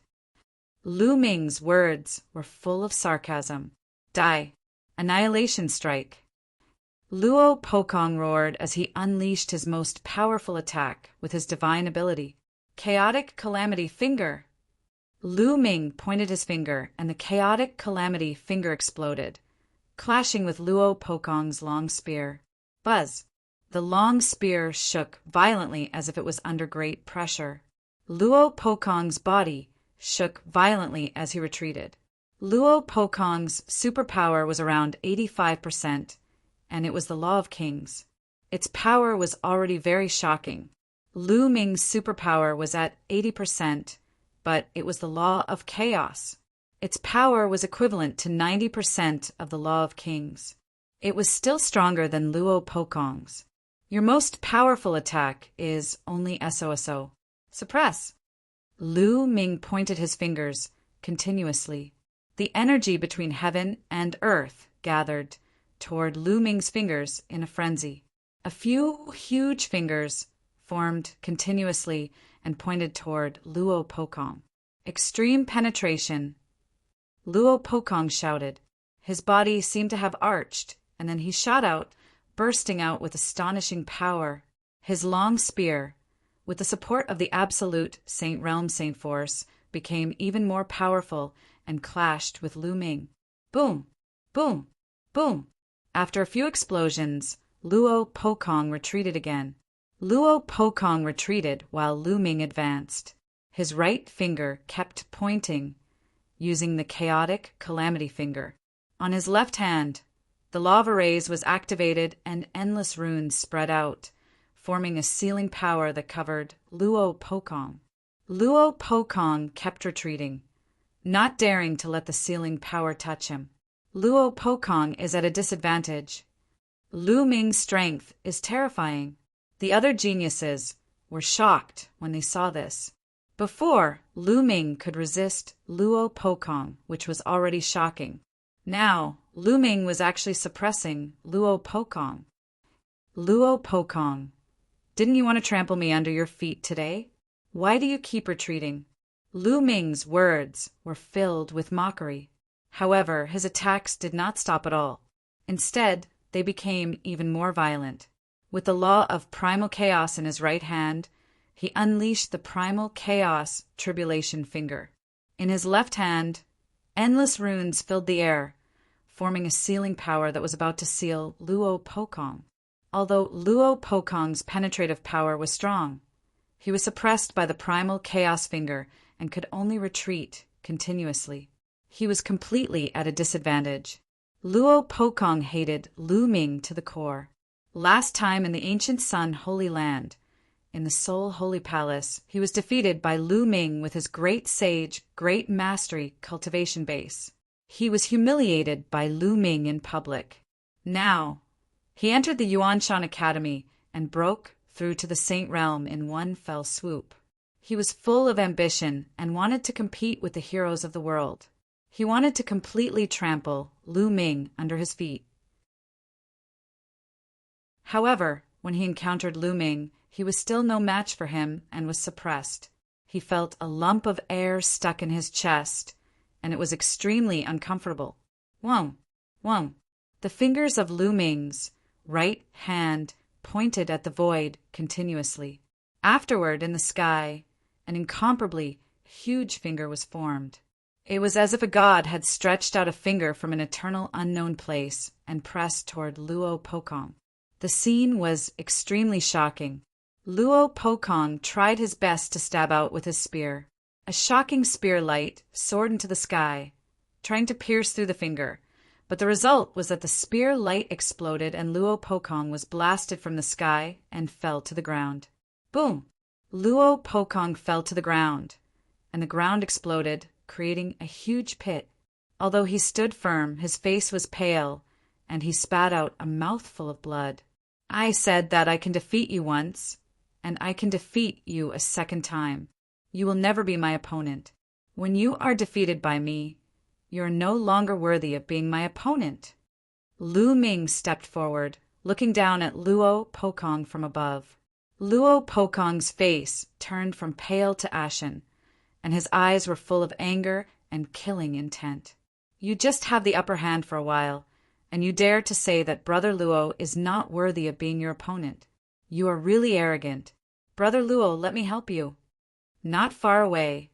Lu Ming's words were full of sarcasm. Die. Annihilation strike. Luo Pokong roared as he unleashed his most powerful attack with his divine ability. Chaotic Calamity Finger! Lu Ming pointed his finger, and the Chaotic Calamity Finger exploded, clashing with Luo Pokong's long spear. Buzz! The long spear shook violently as if it was under great pressure. Luo Pokong's body shook violently as he retreated. Luo Pokong's superpower was around 85%, and it was the Law of Kings. Its power was already very shocking. Lu Ming's superpower was at 80%, but it was the Law of Chaos. Its power was equivalent to 90% of the Law of Kings. It was still stronger than Luo Pokong's. Your most powerful attack is only SOSO. Suppress. Lu Ming pointed his fingers continuously. The energy between heaven and earth gathered toward Lu Ming's fingers in a frenzy. A few huge fingers formed continuously and pointed toward Luo Pokong. Extreme penetration. Luo Pokong shouted. His body seemed to have arched, and then he shot out, bursting out with astonishing power. His long spear, with the support of the absolute Saint Realm Saint Force, became even more powerful and clashed with Lu Ming. Boom! Boom! Boom! After a few explosions, Luo Pokong retreated again. Luo Pokong retreated while Lu Ming advanced. His right finger kept pointing, using the Chaotic Calamity Finger. On his left hand, the Law of Arrays was activated and endless runes spread out, forming a sealing power that covered Luo Pokong. Luo Pokong kept retreating, not daring to let the sealing power touch him. Luo Pokong is at a disadvantage. Lu Ming's strength is terrifying. The other geniuses were shocked when they saw this. Before, Lu Ming could resist Luo Pokong, which was already shocking. Now, Lu Ming was actually suppressing Luo Pokong. Luo Pokong, didn't you want to trample me under your feet today? Why do you keep retreating? Lu Ming's words were filled with mockery. However, his attacks did not stop at all. Instead, they became even more violent. With the Law of Primal Chaos in his right hand, he unleashed the Primal Chaos Tribulation Finger. In his left hand, endless runes filled the air, forming a sealing power that was about to seal Luo Pokong. Although Luo Pokong's penetrative power was strong, he was suppressed by the Primal Chaos Finger and could only retreat continuously. He was completely at a disadvantage. Luo Pokong hated Lu Ming to the core. Last time in the Ancient Sun Holy Land, in the Soul Holy Palace, he was defeated by Lu Ming with his Great Sage, Great Mastery cultivation base. He was humiliated by Lu Ming in public. Now, he entered the Yuanshan Academy and broke through to the Saint Realm in one fell swoop. He was full of ambition and wanted to compete with the heroes of the world. He wanted to completely trample Lu Ming under his feet. However, when he encountered Lu Ming, he was still no match for him and was suppressed. He felt a lump of air stuck in his chest, and it was extremely uncomfortable. Wong, wong. The fingers of Lu Ming's right hand pointed at the void continuously. Afterward, in the sky, an incomparably huge finger was formed. It was as if a god had stretched out a finger from an eternal unknown place and pressed toward Luo Pokong. The scene was extremely shocking. Luo Pokong tried his best to stab out with his spear. A shocking spear light soared into the sky, trying to pierce through the finger, but the result was that the spear light exploded and Luo Pokong was blasted from the sky and fell to the ground. Boom! Luo Pokong fell to the ground, and the ground exploded, creating a huge pit. Although he stood firm, his face was pale, and he spat out a mouthful of blood. I said that I can defeat you once, and I can defeat you a second time. You will never be my opponent. When you are defeated by me, you are no longer worthy of being my opponent. Lu Ming stepped forward, looking down at Luo Pokong from above. Luo Pokong's face turned from pale to ashen, and his eyes were full of anger and killing intent. You just have the upper hand for a while, and you dare to say that Brother Luo is not worthy of being your opponent. You are really arrogant. Brother Luo, let me help you. Not far away,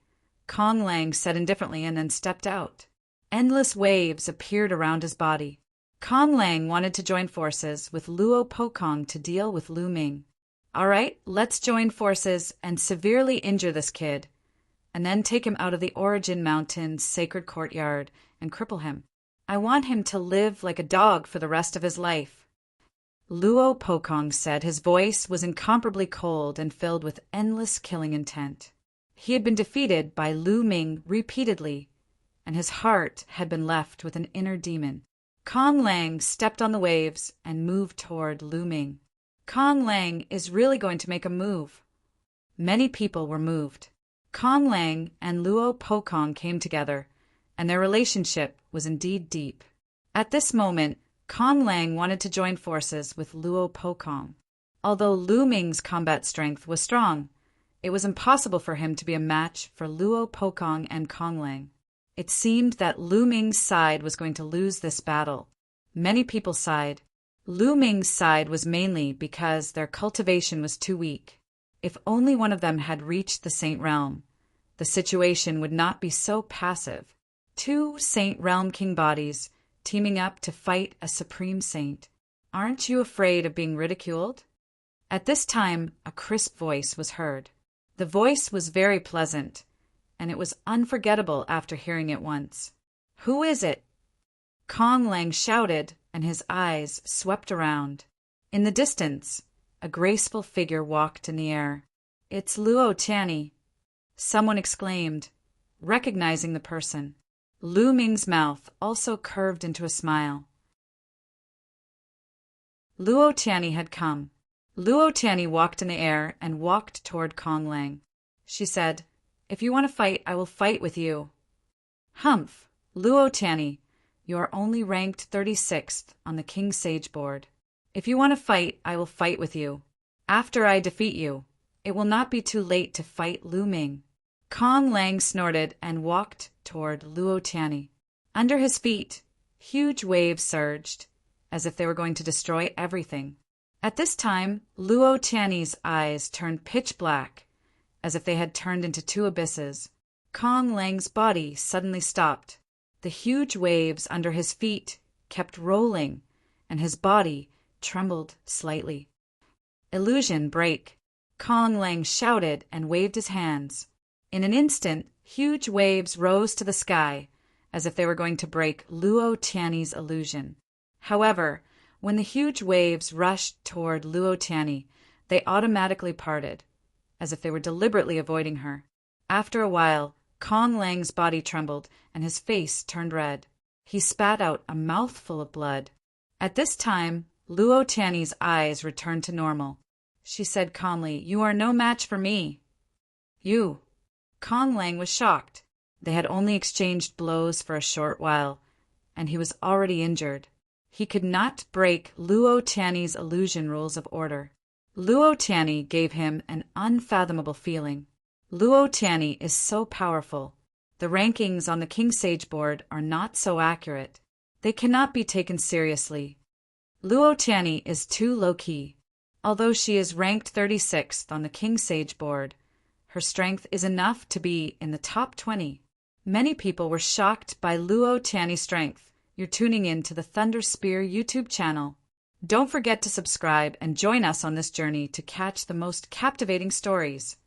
Kong Lang said indifferently and then stepped out. Endless waves appeared around his body. Kong Lang wanted to join forces with Luo Pokong to deal with Lu Ming. All right, let's join forces and severely injure this kid, and then take him out of the Origin Mountain's sacred courtyard and cripple him. I want him to live like a dog for the rest of his life. Luo Pokong said. His voice was incomparably cold and filled with endless killing intent. He had been defeated by Lu Ming repeatedly, and his heart had been left with an inner demon. Kong Lang stepped on the waves and moved toward Lu Ming. Kong Lang is really going to make a move. Many people were moved. Kong Lang and Luo Pokong came together, and their relationship was indeed deep. At this moment, Kong Lang wanted to join forces with Luo Pokong. Although Lu Ming's combat strength was strong, it was impossible for him to be a match for Luo Pokong and Kong Lang. It seemed that Lu Ming's side was going to lose this battle. Many people sighed. Lu Ming's side was mainly because their cultivation was too weak. If only one of them had reached the Saint Realm, the situation would not be so passive. Two Saint Realm King bodies teaming up to fight a supreme saint. Aren't you afraid of being ridiculed? At this time, a crisp voice was heard. The voice was very pleasant, and it was unforgettable after hearing it once. Who is it? Kong Lang shouted, and his eyes swept around. In the distance, a graceful figure walked in the air. It's Luo Tianyi, someone exclaimed, recognizing the person. Lu Ming's mouth also curved into a smile. Luo Tianyi had come. Luo Tianyi walked in the air and walked toward Kong Lang. She said, "If you want to fight, I will fight with you." Humph, Luo Tianyi, you are only ranked 36th on the King Sage board. If you want to fight, I will fight with you. After I defeat you, it will not be too late to fight Lu Ming. Kong Lang snorted and walked toward Luo Tianyi. Under his feet, huge waves surged, as if they were going to destroy everything. At this time, Luo Tianyi's eyes turned pitch black, as if they had turned into two abysses. Kong Lang's body suddenly stopped. The huge waves under his feet kept rolling, and his body trembled slightly. Illusion break. Kong Lang shouted and waved his hands. In an instant, huge waves rose to the sky, as if they were going to break Luo Tianyi's illusion. However, when the huge waves rushed toward Luo Tianyi, they automatically parted, as if they were deliberately avoiding her. After a while, Kong Lang's body trembled and his face turned red. He spat out a mouthful of blood. At this time, Luo Tianyi's eyes returned to normal. She said calmly, "You are no match for me." "You?" Kong Lang was shocked. They had only exchanged blows for a short while, and he was already injured. He could not break Luo Tianyi's illusion rules of order. Luo Tianyi gave him an unfathomable feeling. Luo Tianyi is so powerful. The rankings on the King Sage board are not so accurate. They cannot be taken seriously. Luo Tianyi is too low-key. Although she is ranked 36th on the King Sage board, her strength is enough to be in the top 20. Many people were shocked by Luo Tianyi's strength. You're tuning in to the Thunder Spear YouTube channel. Don't forget to subscribe and join us on this journey to catch the most captivating stories.